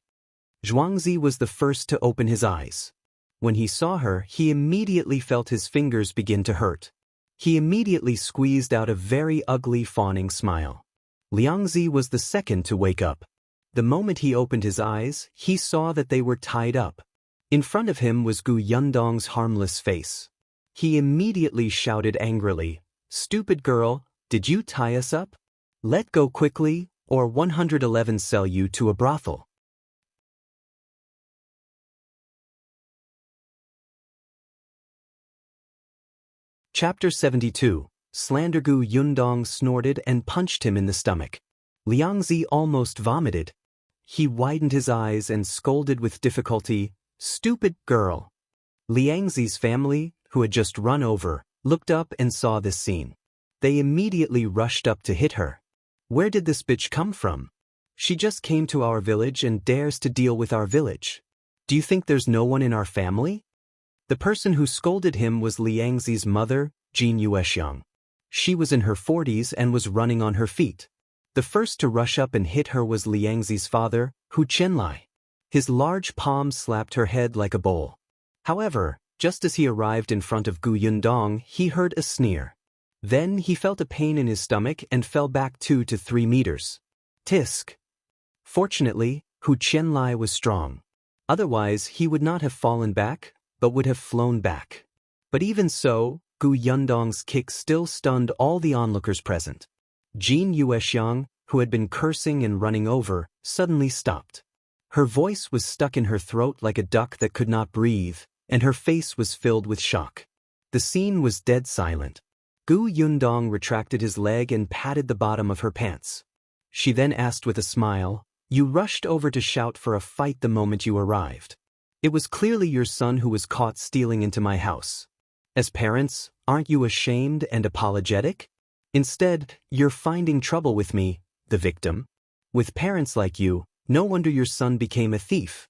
Zhuangzi was the first to open his eyes. When he saw her, he immediately felt his fingers begin to hurt. He immediately squeezed out a very ugly fawning smile. Liangzi was the second to wake up. The moment he opened his eyes, he saw that they were tied up. In front of him was Gu Yundong's harmless face. He immediately shouted angrily, "Stupid girl, did you tie us up? Let go quickly, or 111 sell you to a brothel." Chapter 72. Slander. Gu Yundong snorted and punched him in the stomach. Liangzi almost vomited. He widened his eyes and scolded with difficulty, "Stupid girl." Liangzi's family, who had just run over, looked up and saw this scene. They immediately rushed up to hit her. "Where did this bitch come from? She just came to our village and dares to deal with our village. Do you think there's no one in our family?" The person who scolded him was Liangzi's mother, Qingyuan. She was in her 40s and was running on her feet. The first to rush up and hit her was Liangzi's father, Hu Chenlai. His large palm slapped her head like a bowl. However, just as he arrived in front of Gu Yundong, he heard a sneer. Then he felt a pain in his stomach and fell back 2 to 3 meters. Tisk. Fortunately, Hu Chenlai was strong. Otherwise, he would not have fallen back, but would have flown back. But even so, Gu Yundong's kick still stunned all the onlookers present. Jin Yuexiang, who had been cursing and running over, suddenly stopped. Her voice was stuck in her throat like a duck that could not breathe, and her face was filled with shock. The scene was dead silent. Gu Yundong retracted his leg and patted the bottom of her pants. She then asked with a smile, "You rushed over to shout for a fight the moment you arrived. It was clearly your son who was caught stealing into my house. As parents, aren't you ashamed and apologetic? Instead, you're finding trouble with me, the victim. With parents like you, no wonder your son became a thief."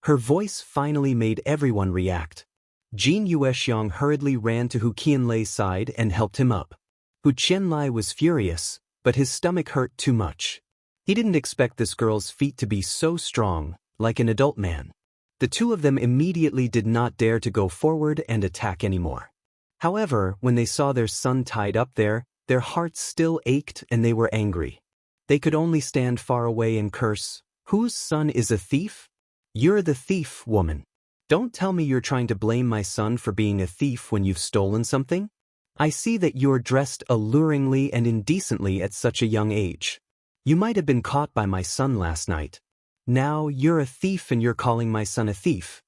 Her voice finally made everyone react. Jin Yuexiang hurriedly ran to Hu Qianlei's side and helped him up. Hu Qianlei was furious, but his stomach hurt too much. He didn't expect this girl's feet to be so strong, like an adult man. The 2 of them immediately did not dare to go forward and attack anymore. However, when they saw their son tied up there, their hearts still ached and they were angry. They could only stand far away and curse, "Whose son is a thief? You're the thief, woman. Don't tell me you're trying to blame my son for being a thief when you've stolen something. I see that you're dressed alluringly and indecently at such a young age. You might have been caught by my son last night. Now you're a thief and you're calling my son a thief."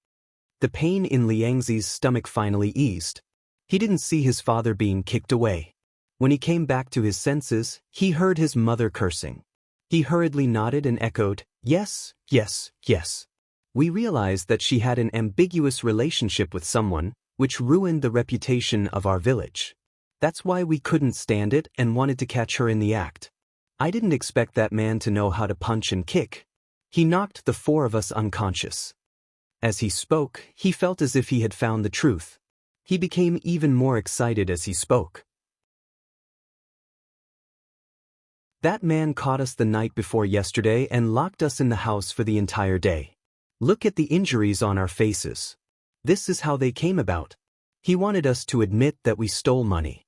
The pain in Liangzi's stomach finally eased. He didn't see his father being kicked away. When he came back to his senses, he heard his mother cursing. He hurriedly nodded and echoed, "Yes, yes, yes." We realized that she had an ambiguous relationship with someone, which ruined the reputation of our village. That's why we couldn't stand it and wanted to catch her in the act. I didn't expect that man to know how to punch and kick. He knocked the 4 of us unconscious. As he spoke, he felt as if he had found the truth. He became even more excited as he spoke. That man caught us the night before yesterday and locked us in the house for the entire day. Look at the injuries on our faces. This is how they came about. He wanted us to admit that we stole money.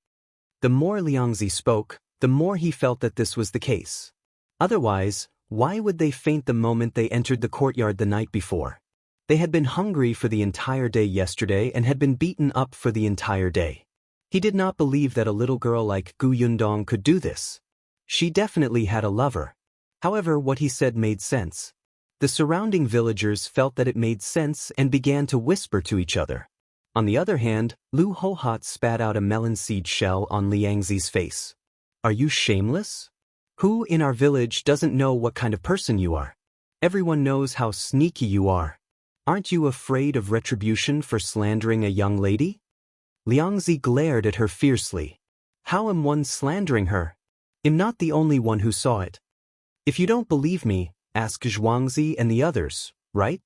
The more Liangzi spoke, the more he felt that this was the case. Otherwise, why would they faint the moment they entered the courtyard the night before? They had been hungry for the entire day yesterday and had been beaten up for the entire day. He did not believe that a little girl like Gu Yundong could do this. She definitely had a lover. However, what he said made sense. The surrounding villagers felt that it made sense and began to whisper to each other. On the other hand, Lu Hohat spat out a melon seed shell on Liangzi's face. Are you shameless? Who in our village doesn't know what kind of person you are? Everyone knows how sneaky you are. Aren't you afraid of retribution for slandering a young lady? Liangzi glared at her fiercely. How am one slandering her? I'm not the only one who saw it. If you don't believe me, ask Zhuangzi and the others, right?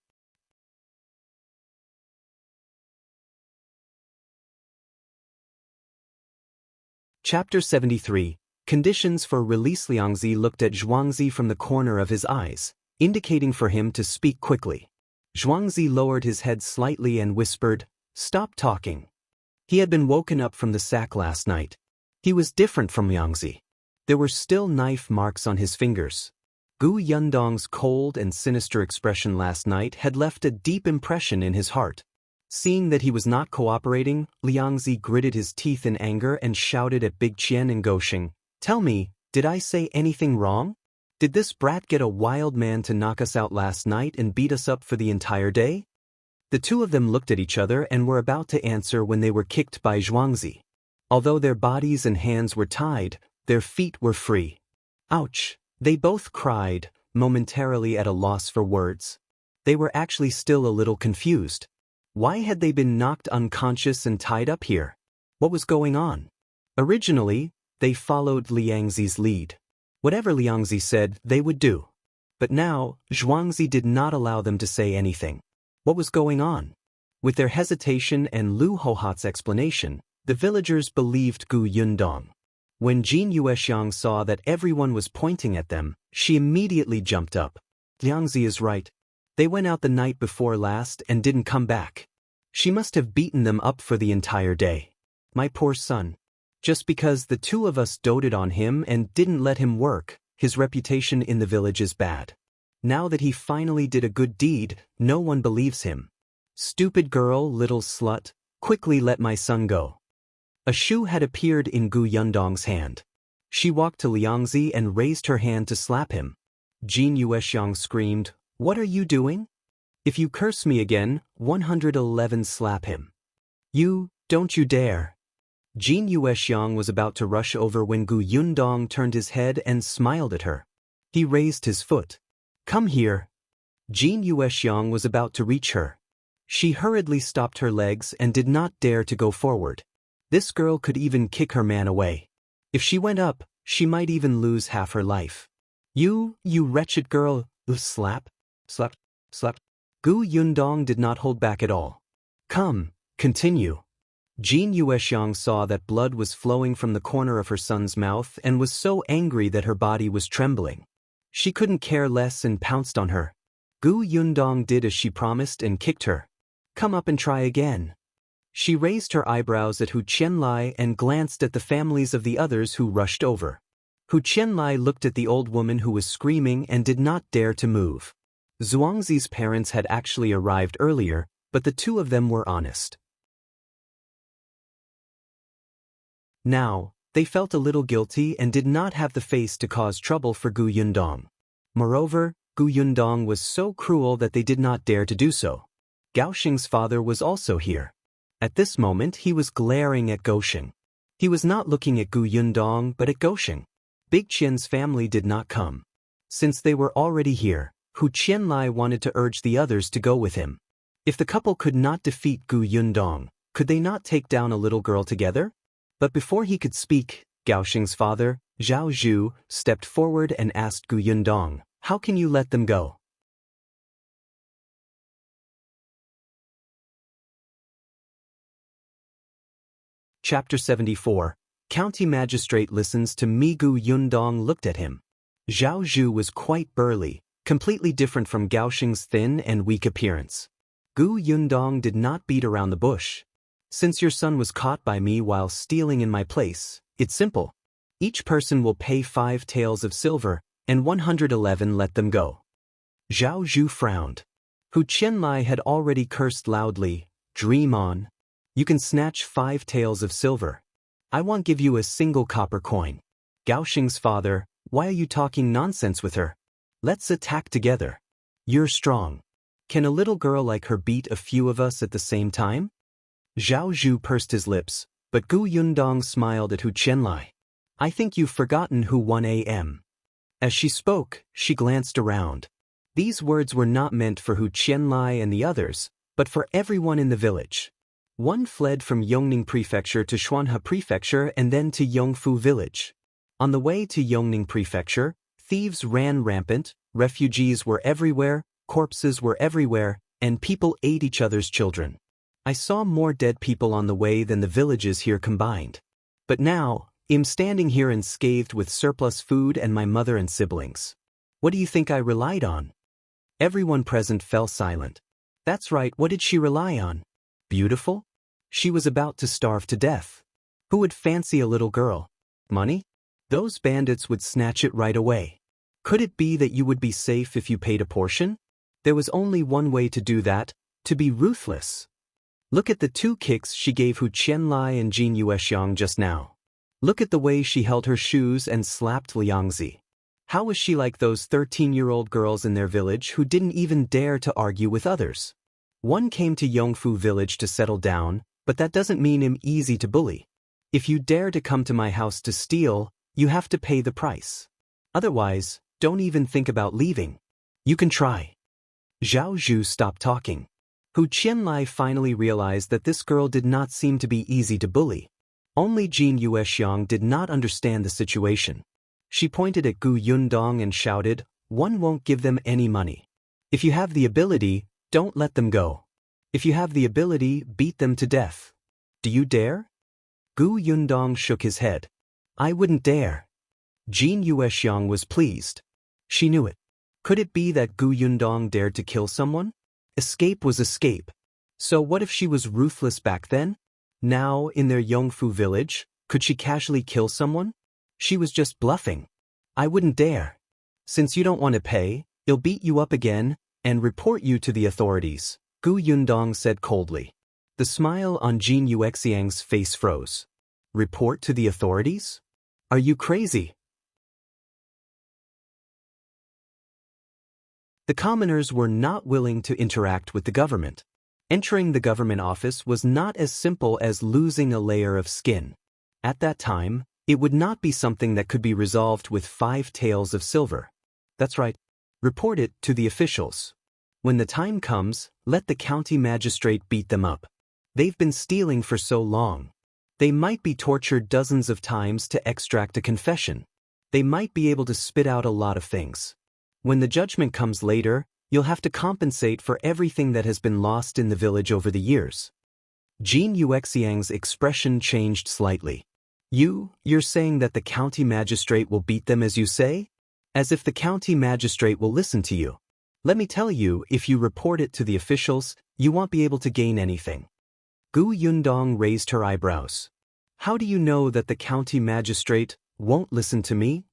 Chapter 73. Conditions for release. Liangzi looked at Zhuangzi from the corner of his eyes, indicating for him to speak quickly. Zhuangzi lowered his head slightly and whispered, "Stop talking." He had been woken up from the sack last night. He was different from Liangzi. There were still knife marks on his fingers. Gu Yundong's cold and sinister expression last night had left a deep impression in his heart. Seeing that he was not cooperating, Liangzi gritted his teeth in anger and shouted at Big Qian and Gosheng, "Tell me, did I say anything wrong? Did this brat get a wild man to knock us out last night and beat us up for the entire day?" The two of them looked at each other and were about to answer when they were kicked by Zhuangzi. Although their bodies and hands were tied, their feet were free. Ouch! They both cried, momentarily at a loss for words. They were actually still a little confused. Why had they been knocked unconscious and tied up here? What was going on? Originally, they followed Liangzi's lead. Whatever Liangzi said, they would do. But now, Zhuangzi did not allow them to say anything. What was going on? With their hesitation and Lu Hohat's explanation, the villagers believed Gu Yundong. When Jin Yuexiang saw that everyone was pointing at them, she immediately jumped up. Liangzi is right. They went out the night before last and didn't come back. She must have beaten them up for the entire day. My poor son. Just because the two of us doted on him and didn't let him work, his reputation in the village is bad. Now that he finally did a good deed, no one believes him. Stupid girl, little slut, quickly let my son go. A shoe had appeared in Gu Yundong's hand. She walked to Liangzi and raised her hand to slap him. Jin Yuexiang screamed, "What are you doing? If you curse me again, 111 slap him. Don't you dare." Jin Yuexiang was about to rush over when Gu Yundong turned his head and smiled at her. He raised his foot. "Come here." Jin Yuexiang was about to reach her. She hurriedly stopped her legs and did not dare to go forward. This girl could even kick her man away. If she went up, she might even lose half her life. You wretched girl, slap. Gu Yundong did not hold back at all. "Come, continue." Jin Yuexiang saw that blood was flowing from the corner of her son's mouth and was so angry that her body was trembling. She couldn't care less and pounced on her. Gu Yundong did as she promised and kicked her. "Come up and try again." She raised her eyebrows at Hu Qianlai and glanced at the families of the others who rushed over. Hu Qianlai looked at the old woman who was screaming and did not dare to move. Zhuangzi's parents had actually arrived earlier, but the two of them were honest. Now, they felt a little guilty and did not have the face to cause trouble for Gu Yundong. Moreover, Gu Yundong was so cruel that they did not dare to do so. Gaosheng's father was also here. At this moment he was glaring at Gosheng. He was not looking at Gu Yundong but at Gosheng. Big Qian's family did not come. Since they were already here, Hu Qianlai wanted to urge the others to go with him. If the couple could not defeat Gu Yundong, could they not take down a little girl together? But before he could speak, Gaosheng's father, Zhao Zhu, stepped forward and asked Gu Yundong, "How can you let them go?" Chapter 74. County Magistrate listens to me. Gu Yundong looked at him. Zhao Zhu was quite burly, completely different from Gao Xing's thin and weak appearance. Gu Yundong did not beat around the bush. Since your son was caught by me while stealing in my place, it's simple. Each person will pay 5 taels of silver, and 111 let them go. Zhao Zhu frowned. Hu Qianlai had already cursed loudly. Dream on. You can snatch 5 taels of silver. I won't give you a single copper coin. Gao Xing's father, why are you talking nonsense with her? Let's attack together. You're strong. Can a little girl like her beat a few of us at the same time? Zhao Zhu pursed his lips, but Gu Yundong smiled at Hu Qianlai. I think you've forgotten who won am. As she spoke, she glanced around. These words were not meant for Hu Qianlai and the others, but for everyone in the village. One fled from Yongning Prefecture to Xuanhe Prefecture and then to Yongfu Village. On the way to Yongning Prefecture, thieves ran rampant, refugees were everywhere, corpses were everywhere, and people ate each other's children. I saw more dead people on the way than the villages here combined. But now, I'm standing here unscathed with surplus food and my mother and siblings. What do you think I relied on? Everyone present fell silent. That's right, what did she rely on? Beautiful? She was about to starve to death. Who would fancy a little girl? Money? Those bandits would snatch it right away. Could it be that you would be safe if you paid a portion? There was only one way to do that, to be ruthless. Look at the 2 kicks she gave Hu Qianlai and Jin Yuexiang just now. Look at the way she held her shoes and slapped Liangzi. How was she like those 13-year-old girls in their village who didn't even dare to argue with others? One came to Yongfu village to settle down, but that doesn't mean I'm easy to bully. If you dare to come to my house to steal, you have to pay the price. Otherwise, don't even think about leaving. You can try. Zhao Zhu stopped talking. Hu Qianlai finally realized that this girl did not seem to be easy to bully. Only Jin Yuexiang did not understand the situation. She pointed at Gu Yundong and shouted, one won't give them any money. If you have the ability, don't let them go. If you have the ability, beat them to death. Do you dare? Gu Yundong shook his head. I wouldn't dare. Jin Yuexiang was pleased. She knew it. Could it be that Gu Yundong dared to kill someone? Escape was escape. So what if she was ruthless back then? Now, in their Yongfu village, could she casually kill someone? She was just bluffing. I wouldn't dare. Since you don't want to pay, I'll beat you up again and report you to the authorities, Gu Yundong said coldly. The smile on Jin Yuexiang's face froze. Report to the authorities? Are you crazy? The commoners were not willing to interact with the government. Entering the government office was not as simple as losing a layer of skin. At that time, it would not be something that could be resolved with 5 taels of silver. That's right. Report it to the officials. When the time comes, let the county magistrate beat them up. They've been stealing for so long. They might be tortured dozens of times to extract a confession. They might be able to spit out a lot of things. When the judgment comes later, you'll have to compensate for everything that has been lost in the village over the years. Jin Yuexiang's expression changed slightly. You're saying that the county magistrate will beat them as you say? As if the county magistrate will listen to you. Let me tell you, if you report it to the officials, you won't be able to gain anything. Gu Yundong raised her eyebrows. How do you know that the county magistrate won't listen to me?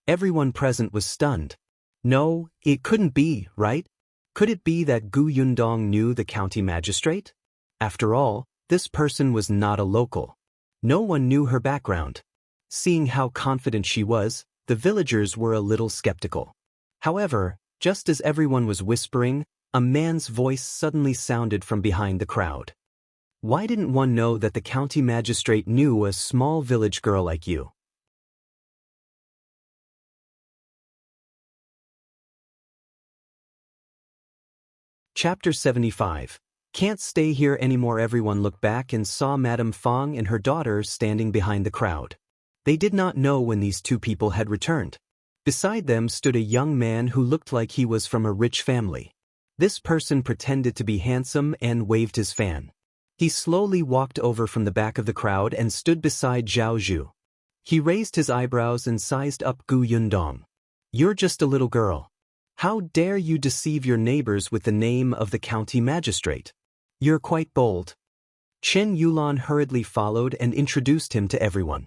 Everyone present was stunned. No, it couldn't be, right? Could it be that Gu Yundong knew the county magistrate? After all, this person was not a local. No one knew her background. Seeing how confident she was, the villagers were a little skeptical. However, just as everyone was whispering, a man's voice suddenly sounded from behind the crowd. Why didn't one know that the county magistrate knew a small village girl like you? Chapter 75. Can't stay here anymore. Everyone looked back and saw Madame Fong and her daughter standing behind the crowd. They did not know when these 2 people had returned. Beside them stood a young man who looked like he was from a rich family. This person pretended to be handsome and waved his fan. He slowly walked over from the back of the crowd and stood beside Zhao Zhu. He raised his eyebrows and sized up Gu Yundong. You're just a little girl. How dare you deceive your neighbors with the name of the county magistrate? You're quite bold. Chen Yulan hurriedly followed and introduced him to everyone.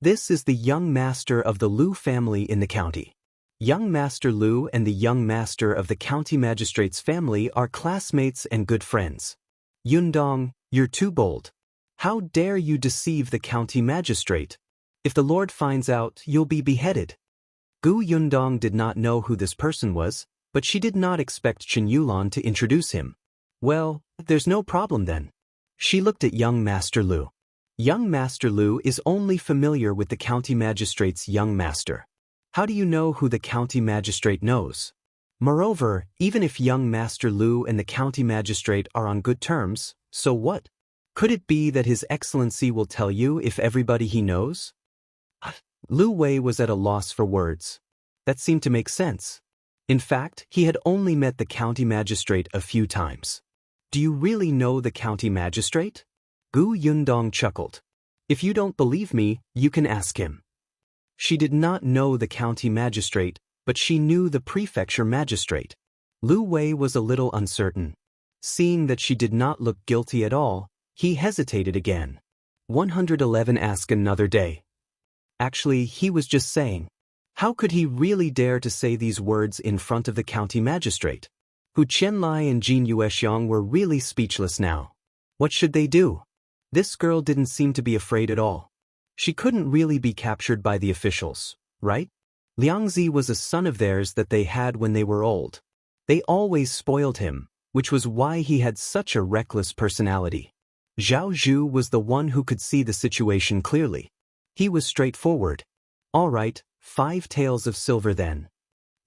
This is the young master of the Lu family in the county. Young Master Lu and the young master of the county magistrate's family are classmates and good friends. Yundong, you're too bold. How dare you deceive the county magistrate? If the Lord finds out, you'll be beheaded. Gu Yundong did not know who this person was, but she did not expect Qingyuan to introduce him. Well, there's no problem then. She looked at young Master Lu. Young Master Lu is only familiar with the county magistrate's young master. How do you know who the county magistrate knows? Moreover, even if young Master Lu and the county magistrate are on good terms, so what? Could it be that His Excellency will tell you if everybody he knows? Lu Wei was at a loss for words. That seemed to make sense. In fact, he had only met the county magistrate a few times. Do you really know the county magistrate? Gu Yundong chuckled. If you don't believe me, you can ask him. She did not know the county magistrate, but she knew the prefecture magistrate. Lu Wei was a little uncertain. Seeing that she did not look guilty at all, he hesitated again. 111 Ask another day. Actually, he was just saying. How could he really dare to say these words in front of the county magistrate? Hu Qianlai and Jin Yuexiang were really speechless now. What should they do? This girl didn't seem to be afraid at all. She couldn't really be captured by the officials, right? Liangzi was a son of theirs that they had when they were old. They always spoiled him, which was why he had such a reckless personality. Zhao Zhu was the one who could see the situation clearly. He was straightforward. All right, 5 taels of silver then.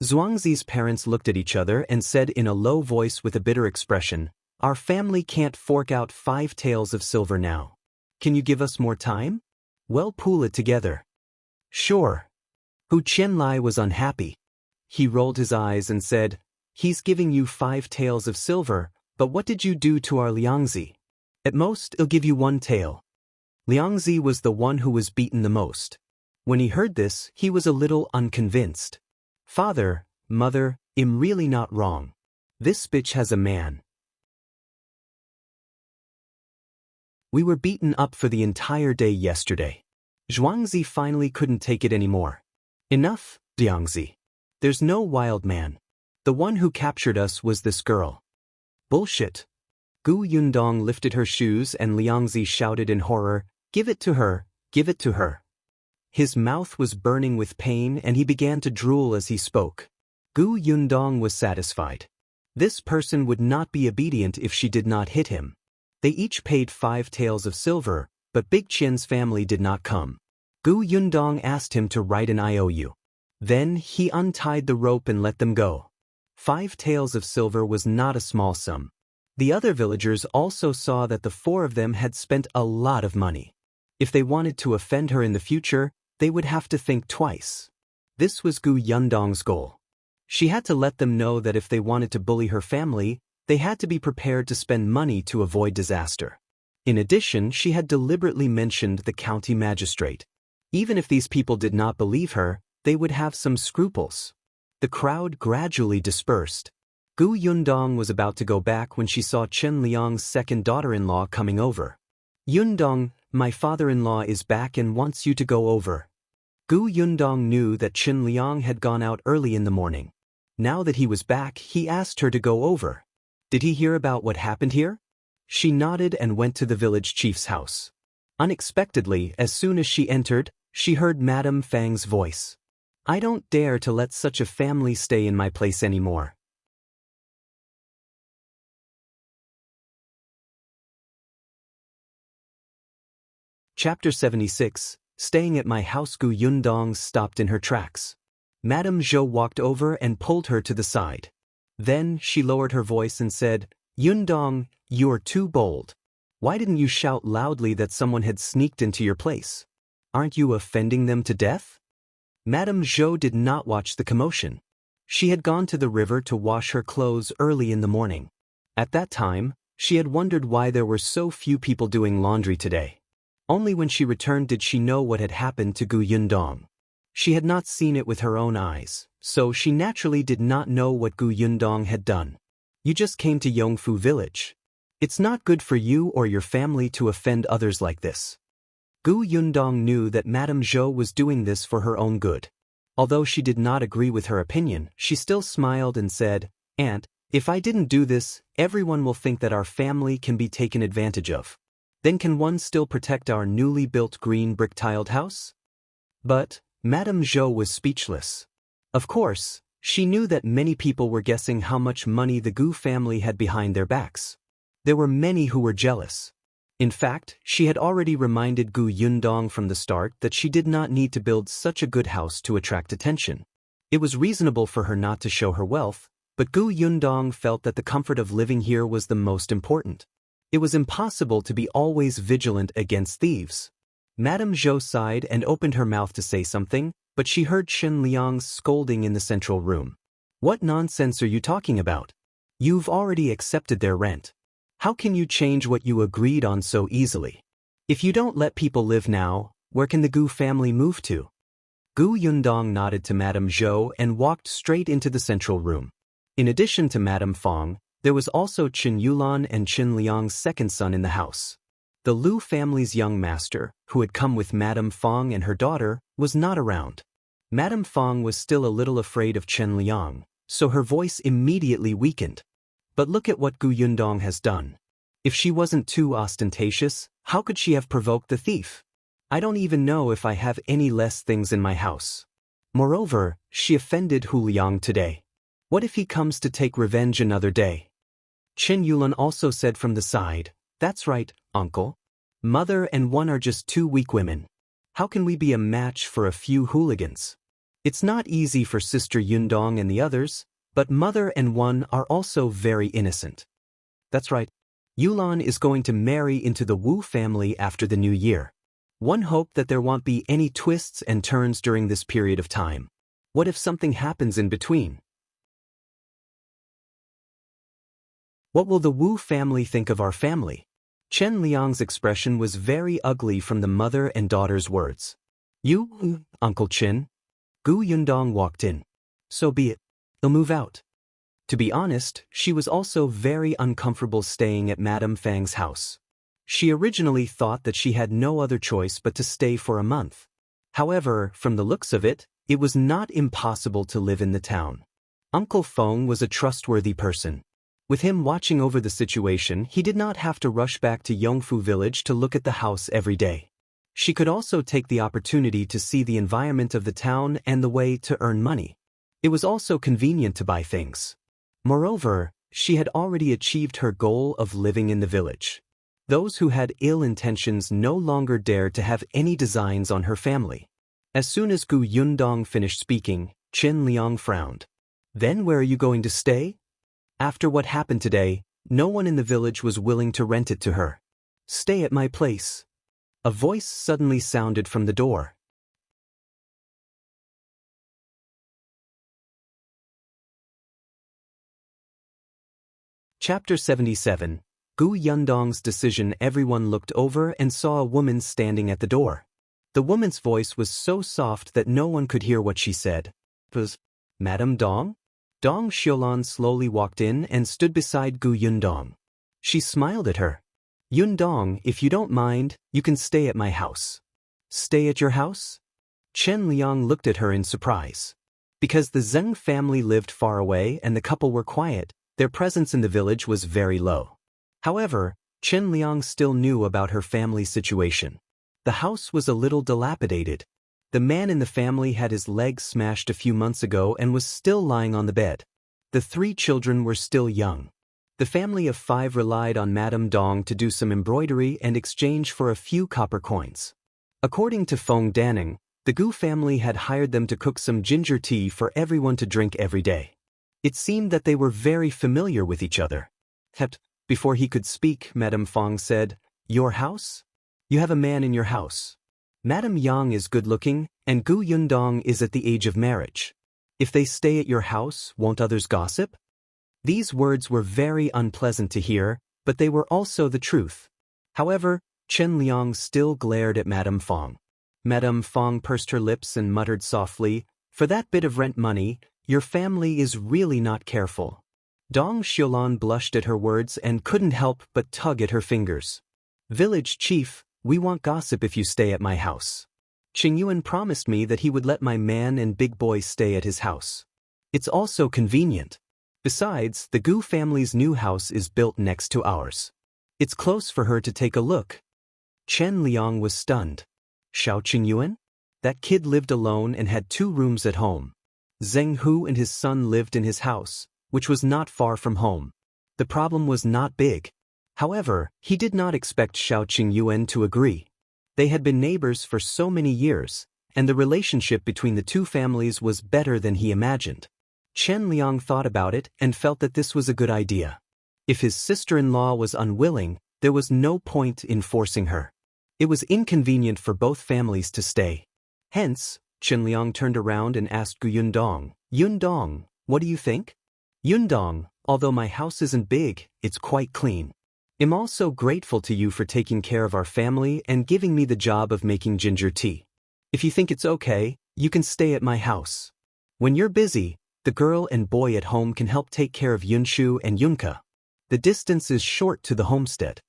Zhuangzi's parents looked at each other and said in a low voice with a bitter expression, our family can't fork out 5 taels of silver now. Can you give us more time? Well, pool it together. Sure. Hu Qianlai was unhappy. He rolled his eyes and said, he's giving you 5 taels of silver, but what did you do to our Liangzi? At most, he'll give you 1 tael. Liangzi was the one who was beaten the most. When he heard this, he was a little unconvinced. Father, mother, I'm really not wrong. This bitch has a man. We were beaten up for the entire day yesterday. Zhuangzi finally couldn't take it anymore. Enough, Liangzi. There's no wild man. The one who captured us was this girl. Bullshit. Gu Yundong lifted her shoes and Liangzi shouted in horror, give it to her, give it to her. His mouth was burning with pain and he began to drool as he spoke. Gu Yundong was satisfied. This person would not be obedient if she did not hit him. They each paid 5 taels of silver, but Big Qian's family did not come. Gu Yundong asked him to write an IOU. Then he untied the rope and let them go. 5 taels of silver was not a small sum. The other villagers also saw that the 4 of them had spent a lot of money. If they wanted to offend her in the future, they would have to think twice. This was Gu Yundong's goal. She had to let them know that if they wanted to bully her family, they had to be prepared to spend money to avoid disaster. In addition, she had deliberately mentioned the county magistrate. Even if these people did not believe her, they would have some scruples. The crowd gradually dispersed. Gu Yundong was about to go back when she saw Chen Liang's second daughter-in-law coming over. Yundong, my father-in-law is back and wants you to go over. Gu Yundong knew that Chen Liang had gone out early in the morning. Now that he was back, he asked her to go over. Did he hear about what happened here? She nodded and went to the village chief's house. Unexpectedly, as soon as she entered, she heard Madame Fang's voice. I don't dare to let such a family stay in my place anymore. Chapter 76, Staying at my house. Gu Yundong stopped in her tracks. Madame Zhou walked over and pulled her to the side. Then she lowered her voice and said, Yundong, you're too bold. Why didn't you shout loudly that someone had sneaked into your place? Aren't you offending them to death? Madame Zhou did not watch the commotion. She had gone to the river to wash her clothes early in the morning. At that time, she had wondered why there were so few people doing laundry today. Only when she returned did she know what had happened to Gu Yundong. She had not seen it with her own eyes, so she naturally did not know what Gu Yundong had done. You just came to Yongfu village. It's not good for you or your family to offend others like this. Gu Yundong knew that Madame Zhou was doing this for her own good. Although she did not agree with her opinion, she still smiled and said, "Aunt, if I didn't do this, everyone will think that our family can be taken advantage of. Then can one still protect our newly built green brick-tiled house?" But Madame Zhou was speechless. Of course, she knew that many people were guessing how much money the Gu family had behind their backs. There were many who were jealous. In fact, she had already reminded Gu Yundong from the start that she did not need to build such a good house to attract attention. It was reasonable for her not to show her wealth, but Gu Yundong felt that the comfort of living here was the most important. It was impossible to be always vigilant against thieves. Madame Zhou sighed and opened her mouth to say something, but she heard Chen Liang's scolding in the central room. "What nonsense are you talking about? You've already accepted their rent. How can you change what you agreed on so easily? If you don't let people live now, where can the Gu family move to?" Gu Yundong nodded to Madame Zhou and walked straight into the central room. In addition to Madame Fong, there was also Qingyuan and Chen Liang's second son in the house. The Lu family's young master, who had come with Madame Fong and her daughter, was not around. Madame Fong was still a little afraid of Chen Liang, so her voice immediately weakened. But look at what Gu Yundong has done. If she wasn't too ostentatious, how could she have provoked the thief? I don't even know if I have any less things in my house. Moreover, she offended Hu Liang today. What if he comes to take revenge another day? Chen Yulan also said from the side, "That's right, uncle. Mother and one are just two weak women. How can we be a match for a few hooligans? It's not easy for Sister Yundong and the others, but Mother and one are also very innocent." That's right. Yulan is going to marry into the Wu family after the new year. One hoped that there won't be any twists and turns during this period of time. What if something happens in between? What will the Wu family think of our family? Chen Liang's expression was very ugly from the mother and daughter's words. "You, Uncle Chen?" Gu Yundong walked in. "So be it. They'll move out." To be honest, she was also very uncomfortable staying at Madame Fang's house. She originally thought that she had no other choice but to stay for a month. However, from the looks of it, it was not impossible to live in the town. Uncle Feng was a trustworthy person. With him watching over the situation, he did not have to rush back to Yongfu village to look at the house every day. She could also take the opportunity to see the environment of the town and the way to earn money. It was also convenient to buy things. Moreover, she had already achieved her goal of living in the village. Those who had ill intentions no longer dared to have any designs on her family. As soon as Gu Yundong finished speaking, Chen Liang frowned. "Then where are you going to stay?" After what happened today, no one in the village was willing to rent it to her. "Stay at my place." A voice suddenly sounded from the door. Chapter 77. Gu Yundong's decision. Everyone looked over and saw a woman standing at the door. The woman's voice was so soft that no one could hear what she said. "Was Madame Dong?" Dong Xiulan slowly walked in and stood beside Gu Yundong. She smiled at her. "Yundong, if you don't mind, you can stay at my house." "Stay at your house?" Chen Liang looked at her in surprise. Because the Zeng family lived far away and the couple were quiet, their presence in the village was very low. However, Chen Liang still knew about her family's situation. The house was a little dilapidated. The man in the family had his leg smashed a few months ago and was still lying on the bed. The 3 children were still young. The family of 5 relied on Madame Dong to do some embroidery and exchange for a few copper coins. According to Feng Danning, the Gu family had hired them to cook some ginger tea for everyone to drink every day. It seemed that they were very familiar with each other. Before he could speak, Madame Fong said, "Your house? You have a man in your house. Madame Yang is good-looking, and Gu Yundong is at the age of marriage. If they stay at your house, won't others gossip?" These words were very unpleasant to hear, but they were also the truth. However, Chen Liang still glared at Madame Fong. Madame Fong pursed her lips and muttered softly, "For that bit of rent money, your family is really not careful." Dong Xiulan blushed at her words and couldn't help but tug at her fingers. "Village chief, we want gossip if you stay at my house. Qingyuan promised me that he would let my man and big boy stay at his house. It's also convenient. Besides, the Gu family's new house is built next to ours. It's close for her to take a look." Chen Liang was stunned. Shao Qingyuan? That kid lived alone and had 2 rooms at home. Zeng Hu and his son lived in his house, which was not far from home. The problem was not big. However, he did not expect Shao Qingyuan to agree. They had been neighbors for so many years, and the relationship between the 2 families was better than he imagined. Chen Liang thought about it and felt that this was a good idea. If his sister-in-law was unwilling, there was no point in forcing her. It was inconvenient for both families to stay. Hence, Chen Liang turned around and asked Yundong, "Yundong, what do you think?" "Yundong, although my house isn't big, it's quite clean. I'm also grateful to you for taking care of our family and giving me the job of making ginger tea. If you think it's okay, you can stay at my house. When you're busy, the girl and boy at home can help take care of Yunshu and Yunka. The distance is short to the homestead."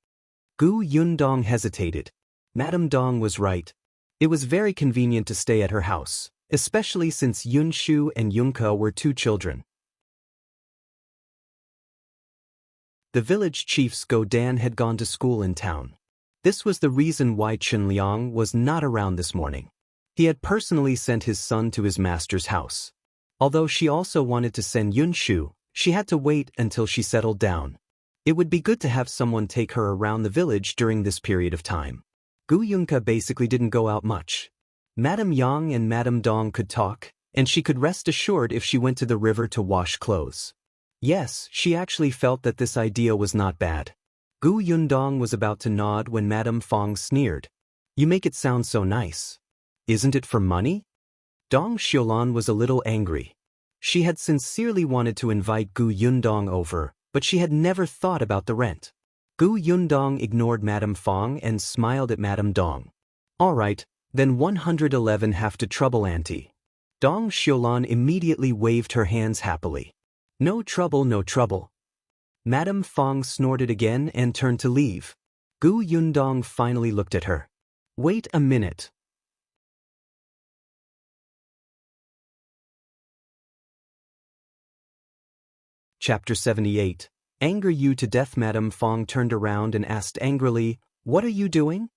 Gu Yundong hesitated. Madame Dong was right. It was very convenient to stay at her house, especially since Yunshu and Yunka were 2 children. The village chief's Godan had gone to school in town. This was the reason why Chen Liang was not around this morning. He had personally sent his son to his master's house. Although she also wanted to send Yunshu, she had to wait until she settled down. It would be good to have someone take her around the village during this period of time. Gu Yunka basically didn't go out much. Madame Yang and Madame Dong could talk, and she could rest assured if she went to the river to wash clothes. Yes, she actually felt that this idea was not bad. Gu Yundong was about to nod when Madame Fong sneered. "You make it sound so nice. Isn't it for money?" Dong Xiulan was a little angry. She had sincerely wanted to invite Gu Yundong over, but she had never thought about the rent. Gu Yundong ignored Madame Fong and smiled at Madame Dong. "All right, then 111 have to trouble auntie." Dong Xiulan immediately waved her hands happily. "No trouble, no trouble." Madame Fong snorted again and turned to leave. Gu Yundong finally looked at her. "Wait a minute." Chapter 78. Anger you to death. Madame Fong turned around and asked angrily, "What are you doing?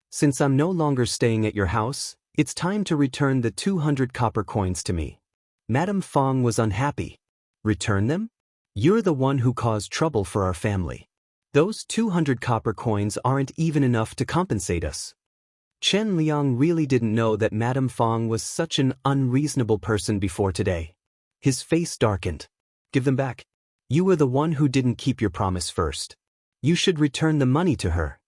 Since I'm no longer staying at your house, it's time to return the 200 copper coins to me." Madame Fong was unhappy. "Return them? You're the one who caused trouble for our family. Those 200 copper coins aren't even enough to compensate us." Chen Liang really didn't know that Madame Fong was such an unreasonable person before today. His face darkened. "Give them back. You were the one who didn't keep your promise first. You should return the money to her."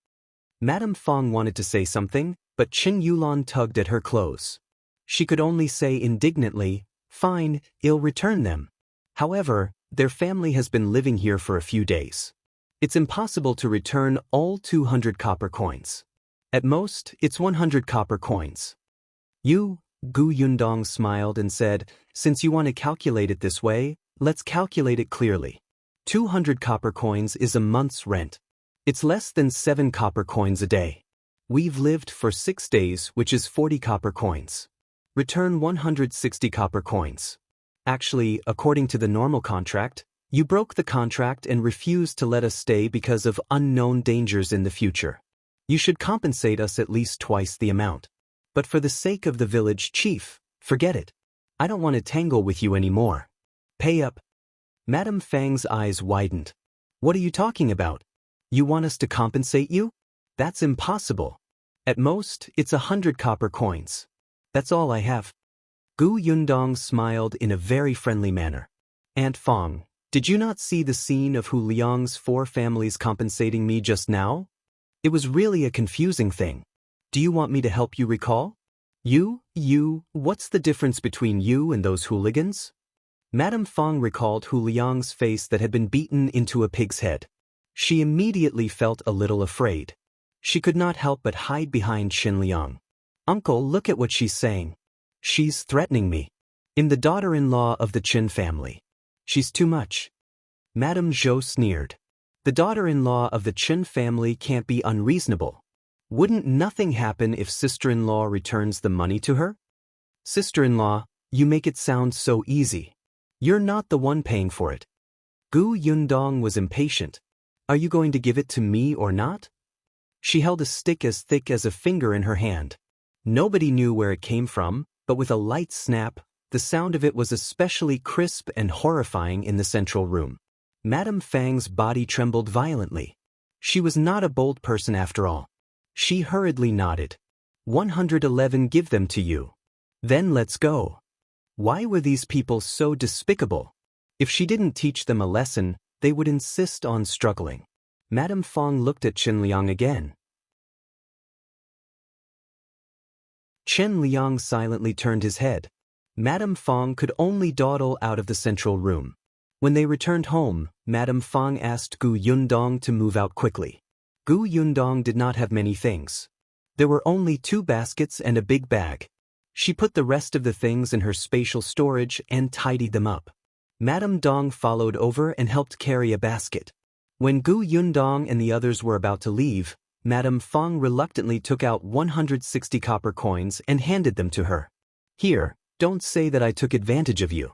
Madame Fong wanted to say something, but Qin Yulan tugged at her clothes. She could only say indignantly, "Fine, I'll return them." However, their family has been living here for a few days. It's impossible to return all 200 copper coins. At most, it's 100 copper coins. Gu Yundong smiled and said, "Since you want to calculate it this way, let's calculate it clearly. 200 copper coins is a month's rent. It's less than 7 copper coins a day. We've lived for 6 days, which is 40 copper coins. Return 160 copper coins. Actually, according to the normal contract, you broke the contract and refused to let us stay because of unknown dangers in the future. You should compensate us at least twice the amount. But for the sake of the village chief, forget it. I don't want to tangle with you anymore. Pay up." Madame Fang's eyes widened. "What are you talking about? You want us to compensate you? That's impossible. At most, it's 100 copper coins. That's all I have." Gu Yundong smiled in a very friendly manner. "Aunt Fong, did you not see the scene of Hu Liang's 4 families compensating me just now? It was really a confusing thing. Do you want me to help you recall? What's the difference between you and those hooligans?" Madame Fong recalled Hu Liang's face that had been beaten into a pig's head. She immediately felt a little afraid. She could not help but hide behind Qingyuan. Uncle, look at what she's saying. She's threatening me. I'm the daughter-in-law of the Qin family. She's too much. Madame Zhou sneered. The daughter-in-law of the Qin family can't be unreasonable. Wouldn't nothing happen if sister-in-law returns the money to her? Sister-in-law, you make it sound so easy. You're not the one paying for it. Gu Yundong was impatient. Are you going to give it to me or not? She held a stick as thick as a finger in her hand. Nobody knew where it came from, but with a light snap, the sound of it was especially crisp and horrifying in the central room. Madame Fang's body trembled violently. She was not a bold person after all. She hurriedly nodded. 111 give them to you. Then let's go. Why were these people so despicable? If she didn't teach them a lesson, they would insist on struggling. Madame Fang looked at Chen Liang again. Chen Liang silently turned his head. Madame Fang could only dawdle out of the central room. When they returned home, Madame Fang asked Gu Yundong to move out quickly. Gu Yundong did not have many things. There were only 2 baskets and a big bag. She put the rest of the things in her spatial storage and tidied them up. Madame Dong followed over and helped carry a basket. When Gu Yundong and the others were about to leave, Madame Fang reluctantly took out 160 copper coins and handed them to her. Here, don't say that I took advantage of you.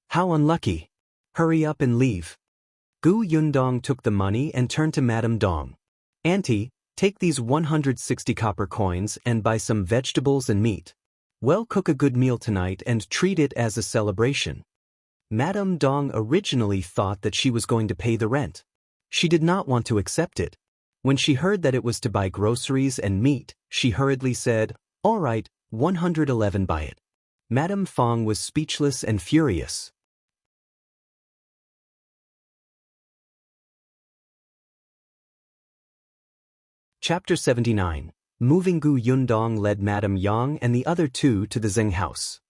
How unlucky. Hurry up and leave. Gu Yundong took the money and turned to Madame Dong. Auntie, take these 160 copper coins and buy some vegetables and meat. Well, cook a good meal tonight and treat it as a celebration. Madame Dong originally thought that she was going to pay the rent. She did not want to accept it. When she heard that it was to buy groceries and meat, she hurriedly said, all right, 111 buy it. Madame Fang was speechless and furious. Chapter 79. Moving. Gu Yundong led Madame Yang and the other 2 to the Zeng house.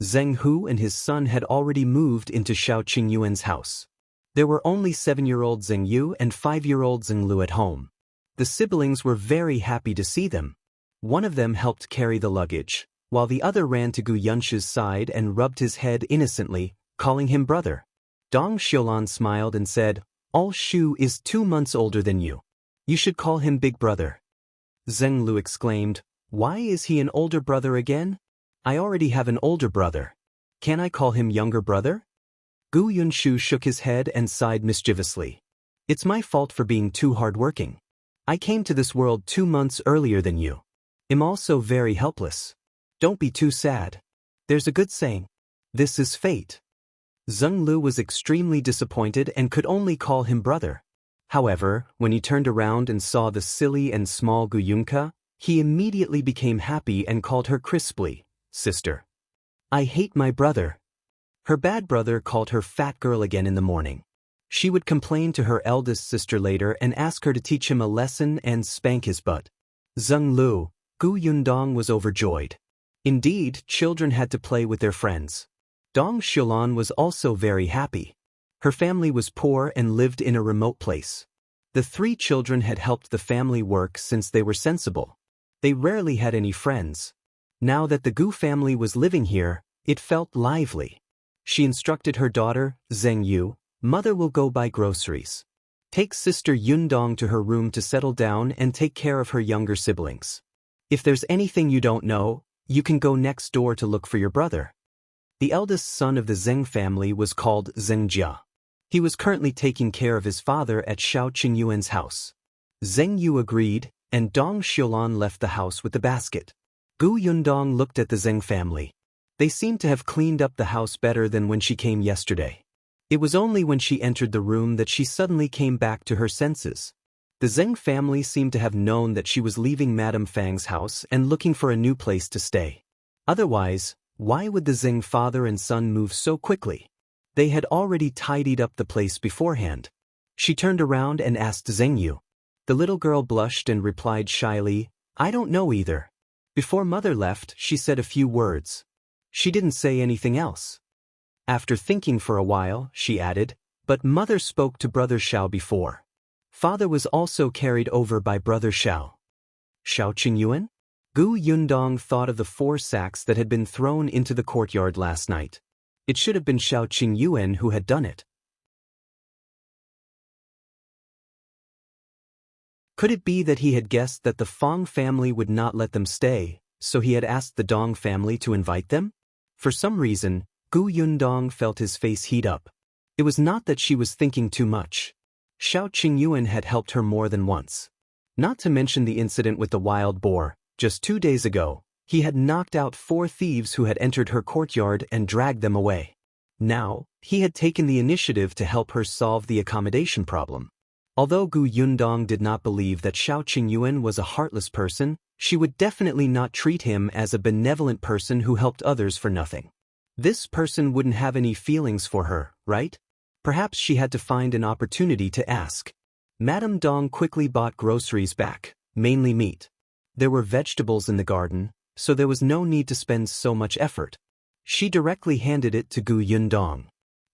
Zeng Hu and his son had already moved into Shao Qingyuan's house. There were only 7-year-old Zeng Yu and 5-year-old Zeng Lu at home. The siblings were very happy to see them. One of them helped carry the luggage, while the other ran to Gu Yunshi's side and rubbed his head innocently, calling him brother. Dong Xiulan smiled and said, All Shu is 2 months older than you. You should call him big brother. Zeng Lu exclaimed, Why is he an older brother again? I already have an older brother. Can I call him younger brother? Gu Yunshu shook his head and sighed mischievously. It's my fault for being too hardworking. I came to this world 2 months earlier than you. I'm also very helpless. Don't be too sad. There's a good saying. This is fate. Zeng Lu was extremely disappointed and could only call him brother. However, when he turned around and saw the silly and small Gu Yunka, he immediately became happy and called her crisply, Sister. I hate my brother. Her bad brother called her fat girl again in the morning. She would complain to her eldest sister later and ask her to teach him a lesson and spank his butt. Zeng Lu, Gu Yundong was overjoyed. Indeed, children had to play with their friends. Dong Xiulan was also very happy. Her family was poor and lived in a remote place. The 3 children had helped the family work since they were sensible. They rarely had any friends. Now that the Gu family was living here, it felt lively. She instructed her daughter, Zeng Yu, Mother will go buy groceries. Take Sister Yundong to her room to settle down and take care of her younger siblings. If there's anything you don't know, you can go next door to look for your brother. The eldest son of the Zeng family was called Zeng Jia. He was currently taking care of his father at Shao Qingyuan's house. Zeng Yu agreed, and Dong Xiulan left the house with the basket. Gu Yundong looked at the Zeng family. They seemed to have cleaned up the house better than when she came yesterday. It was only when she entered the room that she suddenly came back to her senses. The Zeng family seemed to have known that she was leaving Madame Fang's house and looking for a new place to stay. Otherwise, why would the Zeng father and son move so quickly? They had already tidied up the place beforehand. She turned around and asked Zeng Yu. The little girl blushed and replied shyly, I don't know either. Before Mother left, she said a few words. She didn't say anything else. After thinking for a while, she added, but Mother spoke to Brother Shao before. Father was also carried over by Brother Shao. Shao Qingyuan? Gu Yundong thought of the 4 sacks that had been thrown into the courtyard last night. It should have been Shao Qingyuan who had done it. Could it be that he had guessed that the Fong family would not let them stay, so he had asked the Dong family to invite them? For some reason, Gu Yundong felt his face heat up. It was not that she was thinking too much. Shao Qingyuan had helped her more than once. Not to mention the incident with the wild boar. Just 2 days ago, he had knocked out 4 thieves who had entered her courtyard and dragged them away. Now, he had taken the initiative to help her solve the accommodation problem. Although Gu Yundong did not believe that Shao Qingyuan was a heartless person, she would definitely not treat him as a benevolent person who helped others for nothing. This person wouldn't have any feelings for her, right? Perhaps she had to find an opportunity to ask. Madame Dong quickly bought groceries back, mainly meat. There were vegetables in the garden, so there was no need to spend so much effort. She directly handed it to Gu Yundong.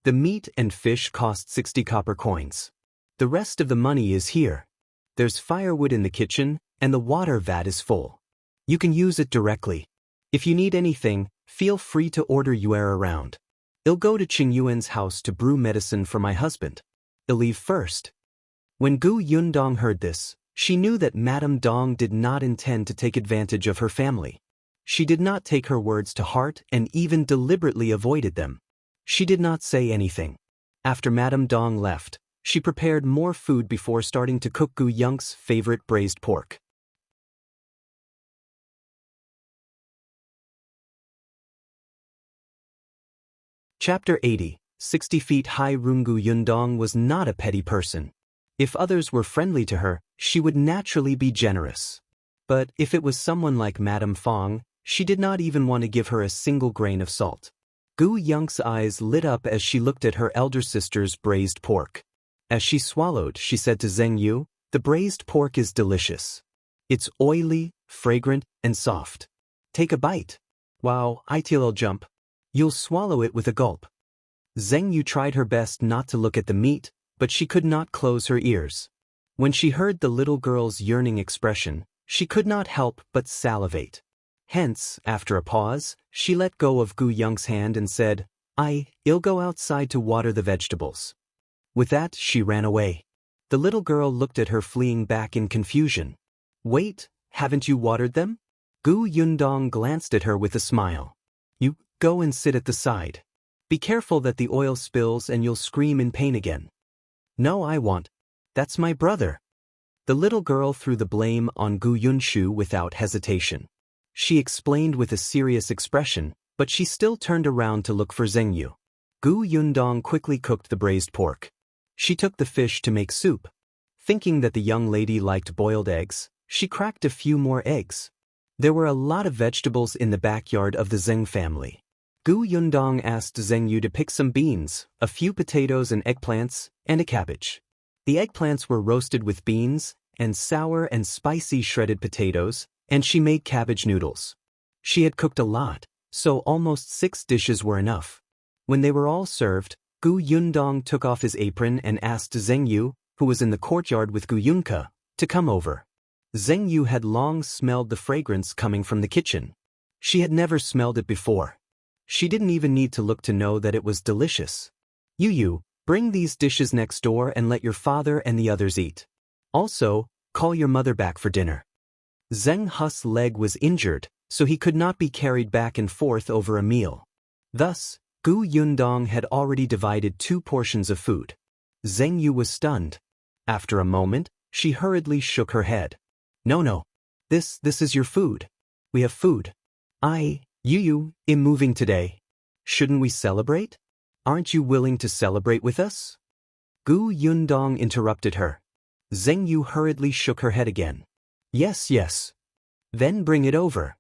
The meat and fish cost 60 copper coins. The rest of the money is here. There's firewood in the kitchen, and the water vat is full. You can use it directly. If you need anything, feel free to order Yuer around. I'll go to Qingyuan's house to brew medicine for my husband. I'll leave first. When Gu Yundong heard this, she knew that Madame Dong did not intend to take advantage of her family. She did not take her words to heart and even deliberately avoided them. She did not say anything. After Madame Dong left, she prepared more food before starting to cook Gu Yung's favorite braised pork. Chapter 80. 60 feet high Rungu Yundong was not a petty person. If others were friendly to her, she would naturally be generous. But if it was someone like Madame Fong, she did not even want to give her a single grain of salt. Gu Yung's eyes lit up as she looked at her elder sister's braised pork. As she swallowed, she said to Zeng Yu, "The braised pork is delicious. It's oily, fragrant, and soft. Take a bite." "Wow, I'll jump." "You'll swallow it with a gulp." Zeng Yu tried her best not to look at the meat, but she could not close her ears. When she heard the little girl's yearning expression, she could not help but salivate. Hence, after a pause, she let go of Gu Yung's hand and said, "I'll go outside to water the vegetables." With that, she ran away. The little girl looked at her fleeing back in confusion. "Wait, haven't you watered them?" Gu Yundong glanced at her with a smile. "You go and sit at the side. Be careful that the oil spills and you'll scream in pain again." "No, I won't. That's my brother." The little girl threw the blame on Gu Yunshu without hesitation. She explained with a serious expression, but she still turned around to look for Zeng Yu. Gu Yundong quickly cooked the braised pork. She took the fish to make soup. Thinking that the young lady liked boiled eggs, she cracked a few more eggs. There were a lot of vegetables in the backyard of the Zeng family. Gu Yundong asked Zeng Yu to pick some beans, a few potatoes and eggplants, and a cabbage. The eggplants were roasted with beans, and sour and spicy shredded potatoes, and she made cabbage noodles. She had cooked a lot, so almost 6 dishes were enough. When they were all served, Gu Yundong took off his apron and asked Zeng Yu, who was in the courtyard with Gu Yunka, to come over. Zeng Yu had long smelled the fragrance coming from the kitchen. She had never smelled it before. She didn't even need to look to know that it was delicious. "Yu, bring these dishes next door and let your father and the others eat. Also, call your mother back for dinner." Zeng Hu's leg was injured, so he could not be carried back and forth over a meal. Thus, Gu Yundong had already divided 2 portions of food. Zeng Yu was stunned. After a moment, she hurriedly shook her head. No. This is your food. We have food. Yu, I'm moving today. Shouldn't we celebrate? Aren't you willing to celebrate with us?" Gu Yundong interrupted her. Zeng Yu hurriedly shook her head again. Yes. Then bring it over."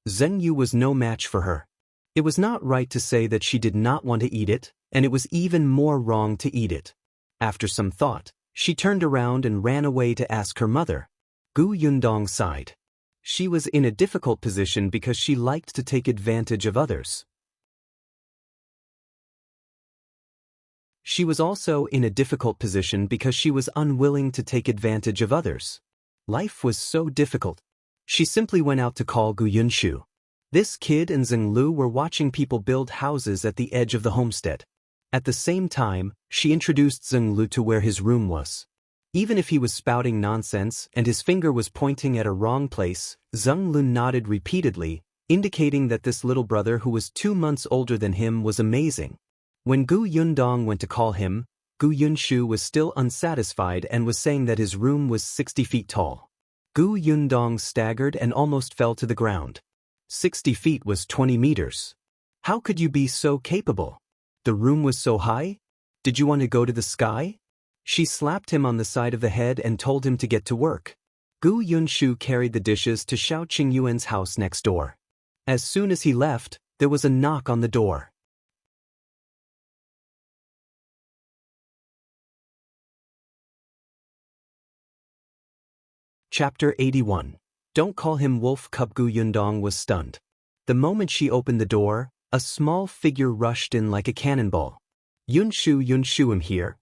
Zeng Yu was no match for her. It was not right to say that she did not want to eat it, and it was even more wrong to eat it. After some thought, she turned around and ran away to ask her mother. Gu Yundong sighed. She was in a difficult position because she liked to take advantage of others. She was also in a difficult position because she was unwilling to take advantage of others. Life was so difficult. She simply went out to call Gu Yunshu. This kid and Zeng Lu were watching people build houses at the edge of the homestead. At the same time, she introduced Zeng Lu to where his room was. Even if he was spouting nonsense and his finger was pointing at a wrong place, Zeng Lu nodded repeatedly, indicating that this little brother who was 2 months older than him was amazing. When Gu Yundong went to call him, Gu Yunshu was still unsatisfied and was saying that his room was 60 feet tall. Gu Yundong staggered and almost fell to the ground. 60 feet was 20 meters. How could you be so capable? The room was so high? Did you want to go to the sky? She slapped him on the side of the head and told him to get to work. Gu Yunshu carried the dishes to Shao Qingyuan's house next door. As soon as he left, there was a knock on the door. Chapter 81. Don't call him Wolf Cub. Gu Yundong was stunned. The moment she opened the door, a small figure rushed in like a cannonball. Yunshu, I'm here.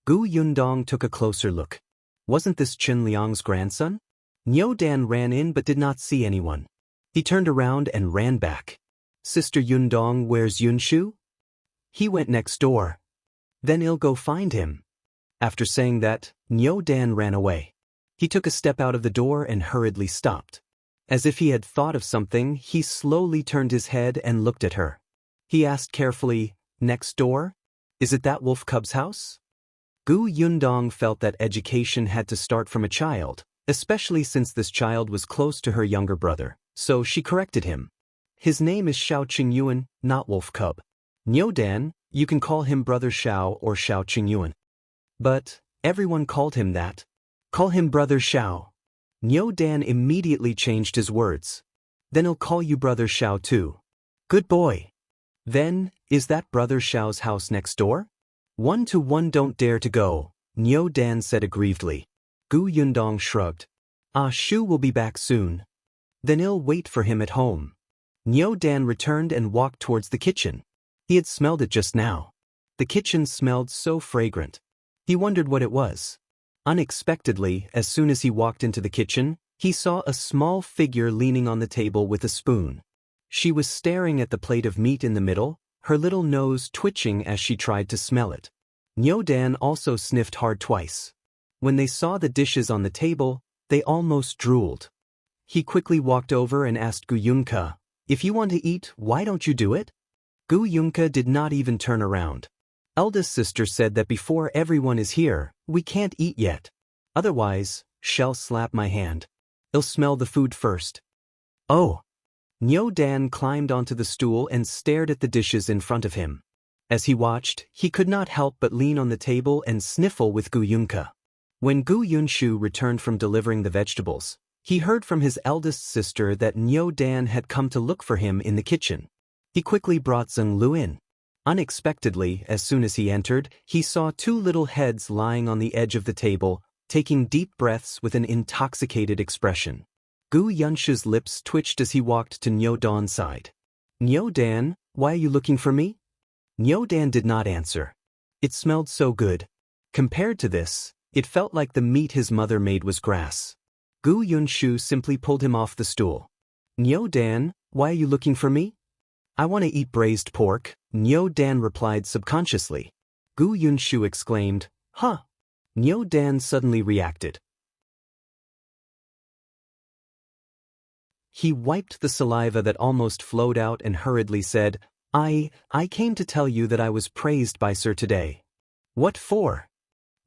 Gu Yundong took a closer look. Wasn't this Qinliang's grandson? Niu Dan ran in but did not see anyone. He turned around and ran back. Sister Yundong, where's Yunshu? He went next door. Then I'll go find him. After saying that, Niu Dan ran away. He took a step out of the door and hurriedly stopped. As if he had thought of something, he slowly turned his head and looked at her. He asked carefully, next door? Is it that Wolf Cub's house? Gu Yundong felt that education had to start from a child, especially since this child was close to her younger brother, so she corrected him. His name is Shao Qingyuan, not Wolf Cub. Niu Dan, you can call him Brother Shao or Shao Qingyuan. But everyone called him that. Call him Brother Shao. Niu Dan immediately changed his words. Then I'll call you Brother Shao too. Good boy. Then, is that Brother Shao's house next door? 1 to 1, don't dare to go, Niu Dan said aggrievedly. Gu Yundong shrugged. Shu will be back soon. Then I'll wait for him at home. Niu Dan returned and walked towards the kitchen. He had smelled it just now. The kitchen smelled so fragrant. He wondered what it was. Unexpectedly, as soon as he walked into the kitchen, he saw a small figure leaning on the table with a spoon. She was staring at the plate of meat in the middle, her little nose twitching as she tried to smell it. Niu Dan also sniffed hard twice. When they saw the dishes on the table, they almost drooled. He quickly walked over and asked Gu Yunka, if you want to eat, why don't you do it? Gu Yunka did not even turn around. Eldest sister said that before everyone is here, we can't eat yet. Otherwise, she'll slap my hand. I'll smell the food first. Oh. Niu Dan climbed onto the stool and stared at the dishes in front of him. As he watched, he could not help but lean on the table and sniffle with Gu Yunka. When Gu Yunshu returned from delivering the vegetables, he heard from his eldest sister that Niu Dan had come to look for him in the kitchen. He quickly brought Zeng Lu in. Unexpectedly, as soon as he entered, he saw 2 little heads lying on the edge of the table, taking deep breaths with an intoxicated expression. Gu Yunshu's lips twitched as he walked to Niu Dan's side. Niu Dan, why are you looking for me? Niu Dan did not answer. It smelled so good. Compared to this, it felt like the meat his mother made was grass. Gu Yunshu simply pulled him off the stool. Niu Dan, why are you looking for me? I want to eat braised pork, Niu Dan replied subconsciously. Gu Yunshu exclaimed, huh? Niu Dan suddenly reacted. He wiped the saliva that almost flowed out and hurriedly said, I came to tell you that I was praised by Sir today. What for?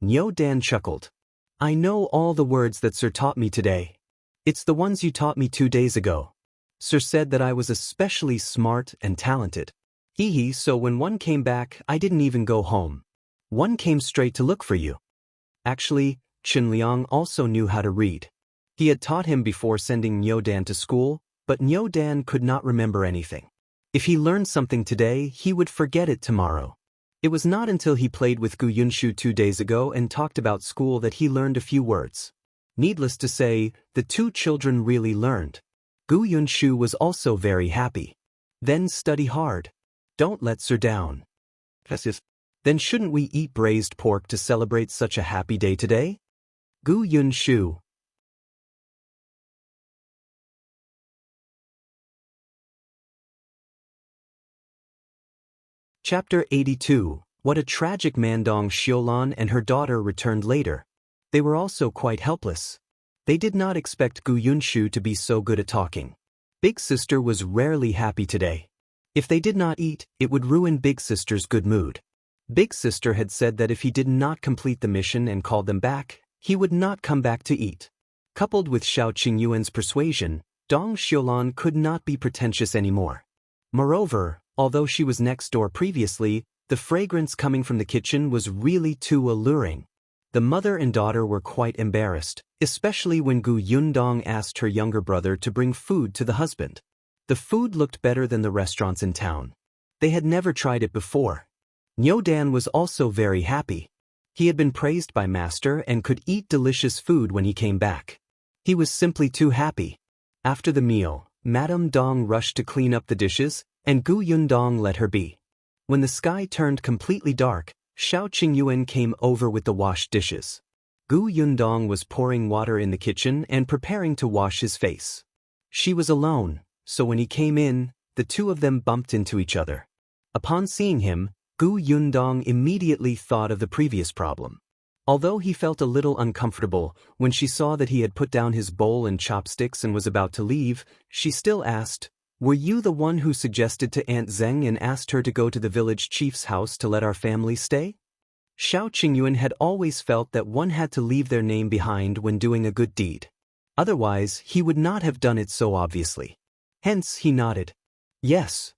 Niu Dan chuckled. I know all the words that Sir taught me today. It's the ones you taught me 2 days ago. Sir said that I was especially smart and talented. So when one came back, I didn't even go home. One came straight to look for you. Actually, Qinliang also knew how to read. He had taught him before sending Niu Dan to school, but Niu Dan could not remember anything. If he learned something today, he would forget it tomorrow. It was not until he played with Gu Yunshu 2 days ago and talked about school that he learned a few words. Needless to say, the 2 children really learned. Gu Yunshu was also very happy. Then study hard. Don't let Sir down. Then shouldn't we eat braised pork to celebrate such a happy day today? Gu Yunshu, Chapter 82. What a tragic Mandong Xiaolan and her daughter returned later. They were also quite helpless. They did not expect Gu Yunshu to be so good at talking. Big Sister was rarely happy today. If they did not eat, it would ruin Big Sister's good mood. Big Sister had said that if he did not complete the mission and called them back, he would not come back to eat. Coupled with Shao Qingyuan's persuasion, Dong Xiaolan could not be pretentious anymore. Moreover, although she was next door previously, the fragrance coming from the kitchen was really too alluring. The mother and daughter were quite embarrassed, especially when Gu Yundong asked her younger brother to bring food to the husband. The food looked better than the restaurants in town. They had never tried it before. Nyodan was also very happy. He had been praised by Master and could eat delicious food when he came back. He was simply too happy. After the meal, Madame Dong rushed to clean up the dishes, and Gu Yundong let her be. When the sky turned completely dark, Shao Qingyuan came over with the washed dishes. Gu Yundong was pouring water in the kitchen and preparing to wash his face. She was alone, so when he came in, the two of them bumped into each other. Upon seeing him, Gu Yundong immediately thought of the previous problem. Although he felt a little uncomfortable when she saw that he had put down his bowl and chopsticks and was about to leave, she still asked, "Were you the one who suggested to Aunt Zeng and asked her to go to the village chief's house to let our family stay?" Shao Qingyuan had always felt that one had to leave their name behind when doing a good deed. Otherwise, he would not have done it so obviously. Hence, he nodded. "Yes."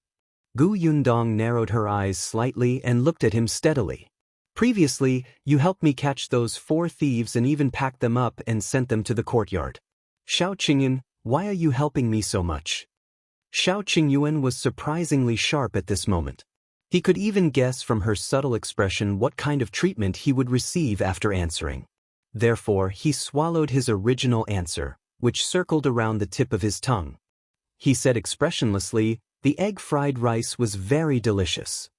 Gu Yundong narrowed her eyes slightly and looked at him steadily. "Previously, you helped me catch those 4 thieves and even packed them up and sent them to the courtyard. Shao Qingyuan, why are you helping me so much?" Shao Qingyuan was surprisingly sharp at this moment. He could even guess from her subtle expression what kind of treatment he would receive after answering. Therefore, he swallowed his original answer, which circled around the tip of his tongue. He said expressionlessly, "The egg fried rice was very delicious."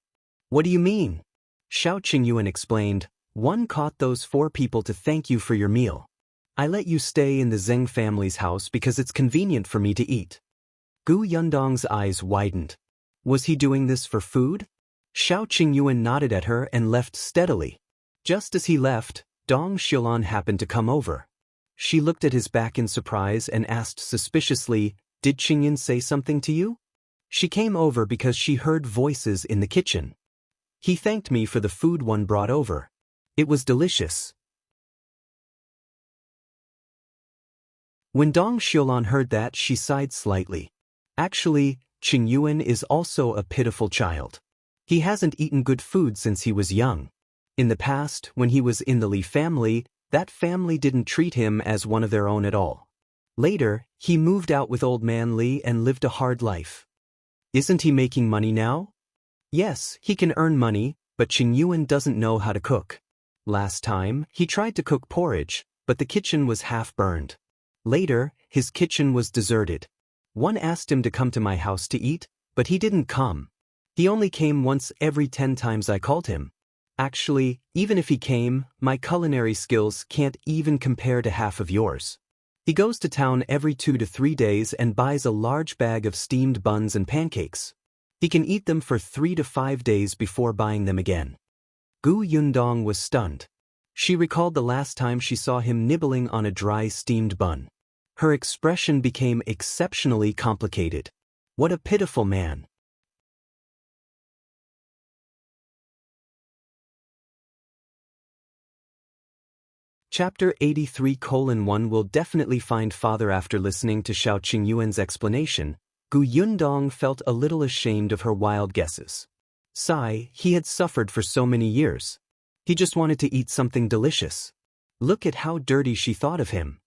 "What do you mean?" Shao Qingyuan explained, "One caught those 4 people to thank you for your meal. I let you stay in the Zeng family's house because it's convenient for me to eat." Gu Yundong's eyes widened. Was he doing this for food? Shao Qingyuan nodded at her and left steadily. Just as he left, Dong Xiaolan happened to come over. She looked at his back in surprise and asked suspiciously, "Did Qingyuan say something to you?" She came over because she heard voices in the kitchen. "He thanked me for the food one brought over. It was delicious." When Dong Xiaolan heard that, she sighed slightly. Actually, Qingyuan is also a pitiful child. He hasn't eaten good food since he was young. In the past, when he was in the Li family, that family didn't treat him as one of their own at all. Later, he moved out with old man Li and lived a hard life. Isn't he making money now? Yes, he can earn money, but Qingyuan doesn't know how to cook. Last time, he tried to cook porridge, but the kitchen was half burned. Later, his kitchen was deserted. One asked him to come to my house to eat, but he didn't come. He only came once every 10 times I called him. Actually, even if he came, my culinary skills can't even compare to half of yours. He goes to town every 2 to 3 days and buys a large bag of steamed buns and pancakes. He can eat them for 3 to 5 days before buying them again. Gu Yundong was stunned. She recalled the last time she saw him nibbling on a dry steamed bun. Her expression became exceptionally complicated. What a pitiful man. Chapter 83:1 will definitely find father. After listening to Shao Qingyuan's explanation, Gu Yundong felt a little ashamed of her wild guesses. Sigh, he had suffered for so many years. He just wanted to eat something delicious. Look at how dirty she thought of him.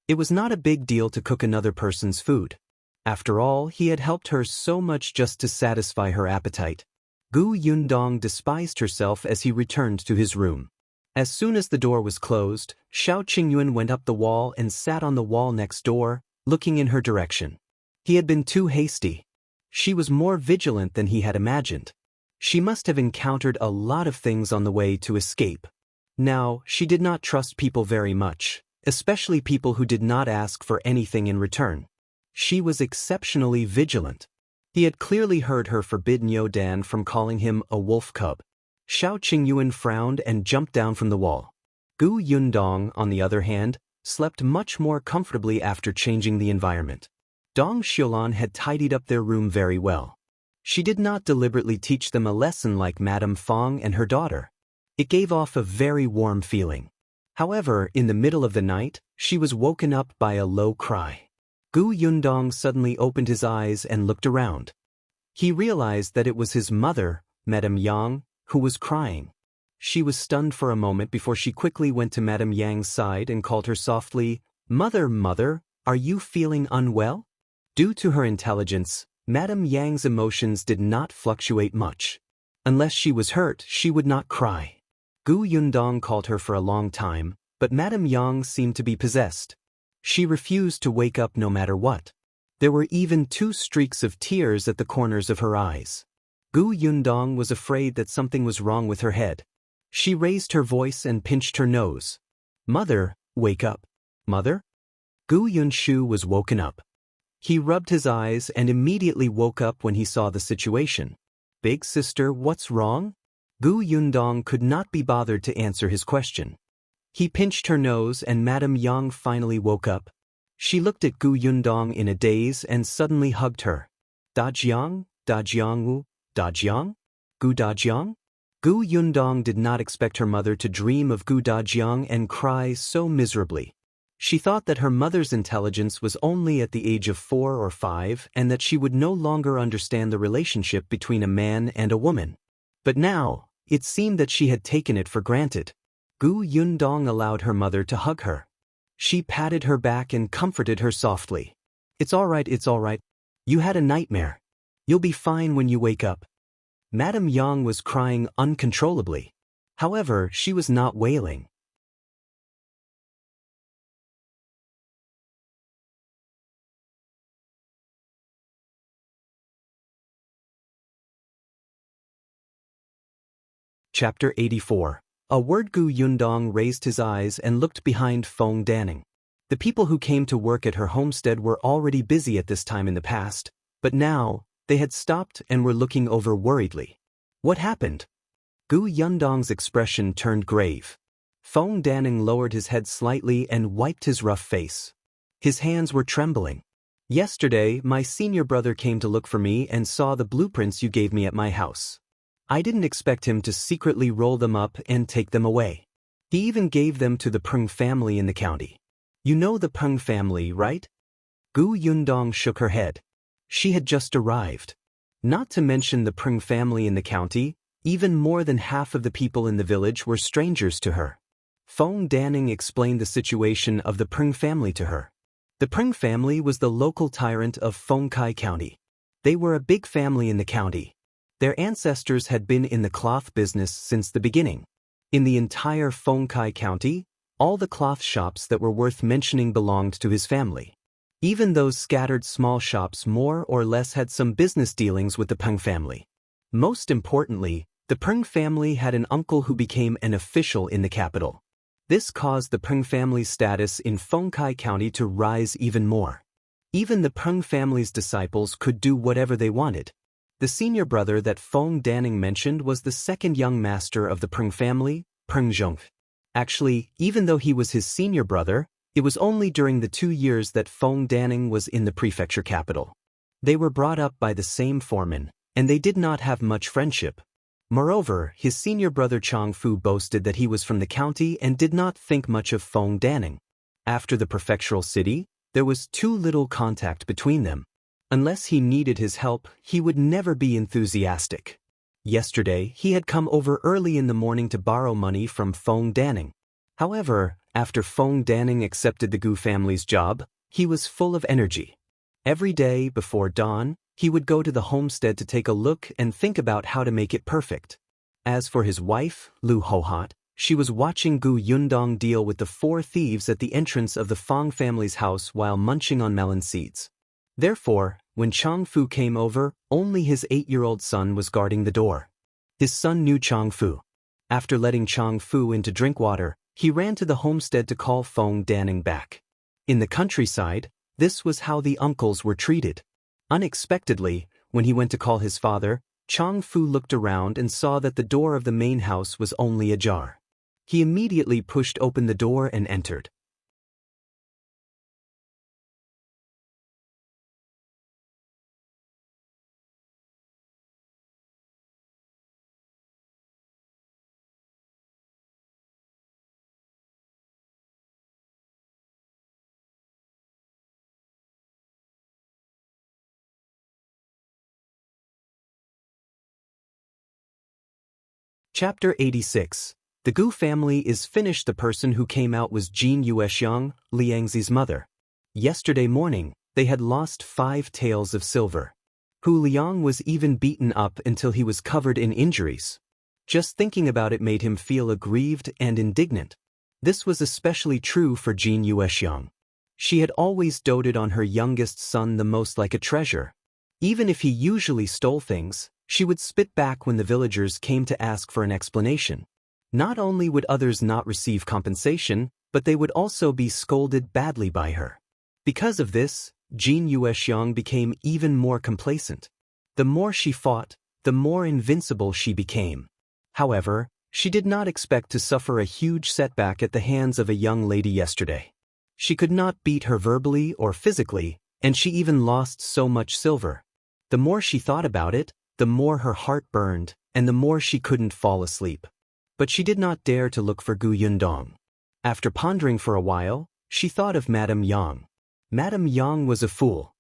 It was not a big deal to cook another person's food. After all, he had helped her so much just to satisfy her appetite. Gu Yundong despised herself as he returned to his room. As soon as the door was closed, Shao Qingyuan went up the wall and sat on the wall next door, looking in her direction. He had been too hasty. She was more vigilant than he had imagined. She must have encountered a lot of things on the way to escape. Now, she did not trust people very much, especially people who did not ask for anything in return. She was exceptionally vigilant. He had clearly heard her forbid Niu Dan from calling him a wolf cub. Shao Qingyuan frowned and jumped down from the wall. Gu Yundong, on the other hand, slept much more comfortably after changing the environment. Dong Xiulan had tidied up their room very well. She did not deliberately teach them a lesson like Madame Fong and her daughter. It gave off a very warm feeling. However, in the middle of the night, she was woken up by a low cry. Gu Yundong suddenly opened his eyes and looked around. He realized that it was his mother, Madame Yang, who was crying. She was stunned for a moment before she quickly went to Madame Yang's side and called her softly, "Mother, mother, are you feeling unwell?" Due to her intelligence, Madame Yang's emotions did not fluctuate much. Unless she was hurt, she would not cry. Gu Yundong called her for a long time, but Madame Yang seemed to be possessed. She refused to wake up no matter what. There were even 2 streaks of tears at the corners of her eyes. Gu Yundong was afraid that something was wrong with her head. She raised her voice and pinched her nose. "Mother, wake up. Mother?" Gu Yunshu was woken up. He rubbed his eyes and immediately woke up when he saw the situation. "Big sister, what's wrong?" Gu Yundong could not be bothered to answer his question. He pinched her nose and Madame Yang finally woke up. She looked at Gu Yundong in a daze and suddenly hugged her. "Dajiang, Dajiang, Dajiang? Gu Dajiang?" Gu Yundong did not expect her mother to dream of Gu Dajiang and cry so miserably. She thought that her mother's intelligence was only at the age of 4 or 5 and that she would no longer understand the relationship between a man and a woman. But now, it seemed that she had taken it for granted. Gu Yundong allowed her mother to hug her. She patted her back and comforted her softly. It's all right. You had a nightmare. You'll be fine when you wake up." Madame Yang was crying uncontrollably. However, she was not wailing. Chapter 84. A word. Gu Yundong raised his eyes and looked behind Feng Danning. The people who came to work at her homestead were already busy at this time in the past, but now, they had stopped and were looking over worriedly. What happened? Gu Yundong's expression turned grave. Feng Danning lowered his head slightly and wiped his rough face. His hands were trembling. "Yesterday, my senior brother came to look for me and saw the blueprints you gave me at my house. I didn't expect him to secretly roll them up and take them away. He even gave them to the Peng family in the county. You know the Peng family, right?" Gu Yundong shook her head. She had just arrived. Not to mention the Peng family in the county, even more than half of the people in the village were strangers to her. Feng Danning explained the situation of the Peng family to her. The Peng family was the local tyrant of Fengkai County. They were a big family in the county. Their ancestors had been in the cloth business since the beginning. In the entire Fengkai County, all the cloth shops that were worth mentioning belonged to his family. Even those scattered small shops more or less had some business dealings with the Peng family. Most importantly, the Peng family had an uncle who became an official in the capital. This caused the Peng family's status in Fengkai County to rise even more. Even the Peng family's disciples could do whatever they wanted. The senior brother that Feng Danning mentioned was the second young master of the Peng family, Peng Zhong. Actually, even though he was his senior brother, it was only during the 2 years that Feng Danning was in the prefecture capital. They were brought up by the same foreman, and they did not have much friendship. Moreover, his senior brother Changfu boasted that he was from the county and did not think much of Feng Danning. After the prefectural city, there was too little contact between them. Unless he needed his help, he would never be enthusiastic. Yesterday, he had come over early in the morning to borrow money from Feng Danning. However, after Feng Danning accepted the Gu family's job, he was full of energy. Every day before dawn, he would go to the homestead to take a look and think about how to make it perfect. As for his wife, Lu Hohat, she was watching Gu Yundong deal with the 4 thieves at the entrance of the Feng family's house while munching on melon seeds. Therefore, when Changfu came over, only his 8-year-old son was guarding the door. His son knew Changfu. After letting Changfu in to drink water, he ran to the homestead to call Feng Danning back. In the countryside, this was how the uncles were treated. Unexpectedly, When he went to call his father, Chang Fu looked around and saw that the door of the main house was only ajar. He immediately pushed open the door and entered. Chapter 86. The Gu family is finished. The person who came out was Jin Yuexiang, Liangzi's mother. Yesterday morning, they had lost 5 taels of silver. Hu Liang was even beaten up until he was covered in injuries. Just thinking about it made him feel aggrieved and indignant. This was especially true for Jin Yuexiang. She had always doted on her youngest son the most like a treasure. Even if he usually stole things, she would spit back when the villagers came to ask for an explanation. Not only would others not receive compensation, but they would also be scolded badly by her. Because of this, Jin Yuexiang became even more complacent. The more she fought, the more invincible she became. However, she did not expect to suffer a huge setback at the hands of a young lady yesterday. She could not beat her verbally or physically, and she even lost so much silver. The more she thought about it, the more her heart burned, and the more she couldn't fall asleep. But she did not dare to look for Gu Yundong. After pondering for a while, she thought of Madame Yang. Madame Yang was a fool.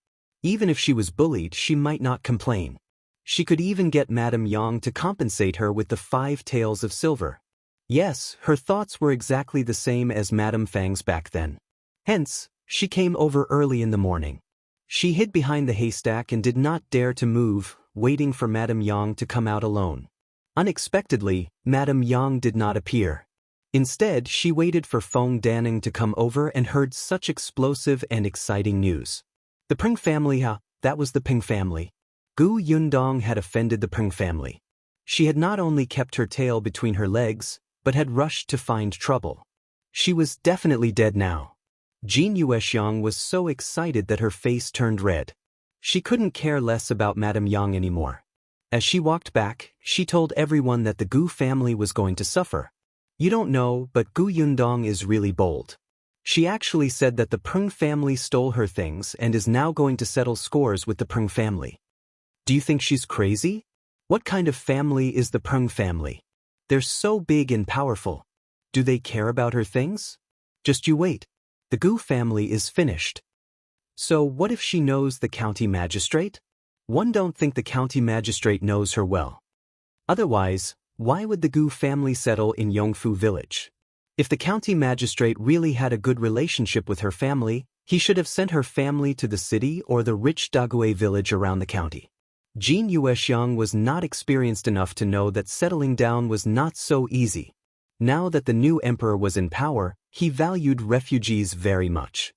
Even if she was bullied, she might not complain. She could even get Madame Yang to compensate her with the 5 taels of silver. Yes, her thoughts were exactly the same as Madame Fang's back then. Hence, she came over early in the morning. She hid behind the haystack and did not dare to move, waiting for Madame Yang to come out alone. Unexpectedly, Madame Yang did not appear. Instead, she waited for Feng Danning to come over and heard such explosive and exciting news. The Peng family, that was the Peng family. Gu Yundong had offended the Peng family. She had not only kept her tail between her legs, but had rushed to find trouble. She was definitely dead now. Jin Yuexiang was so excited that her face turned red. She couldn't care less about Madame Yang anymore. As she walked back, she told everyone that the Gu family was going to suffer. You don't know, but Gu Yundong is really bold. She actually said that the Peng family stole her things and is now going to settle scores with the Peng family. Do you think she's crazy? What kind of family is the Peng family? They're so big and powerful. Do they care about her things? Just you wait. The Gu family is finished. So what if she knows the county magistrate? One don't think the county magistrate knows her well. Otherwise, why would the Gu family settle in Yongfu village? If the county magistrate really had a good relationship with her family, he should have sent her family to the city or the rich Dague village around the county. Jin Yuexiang was not experienced enough to know that settling down was not so easy. Now that the new emperor was in power, he valued refugees very much.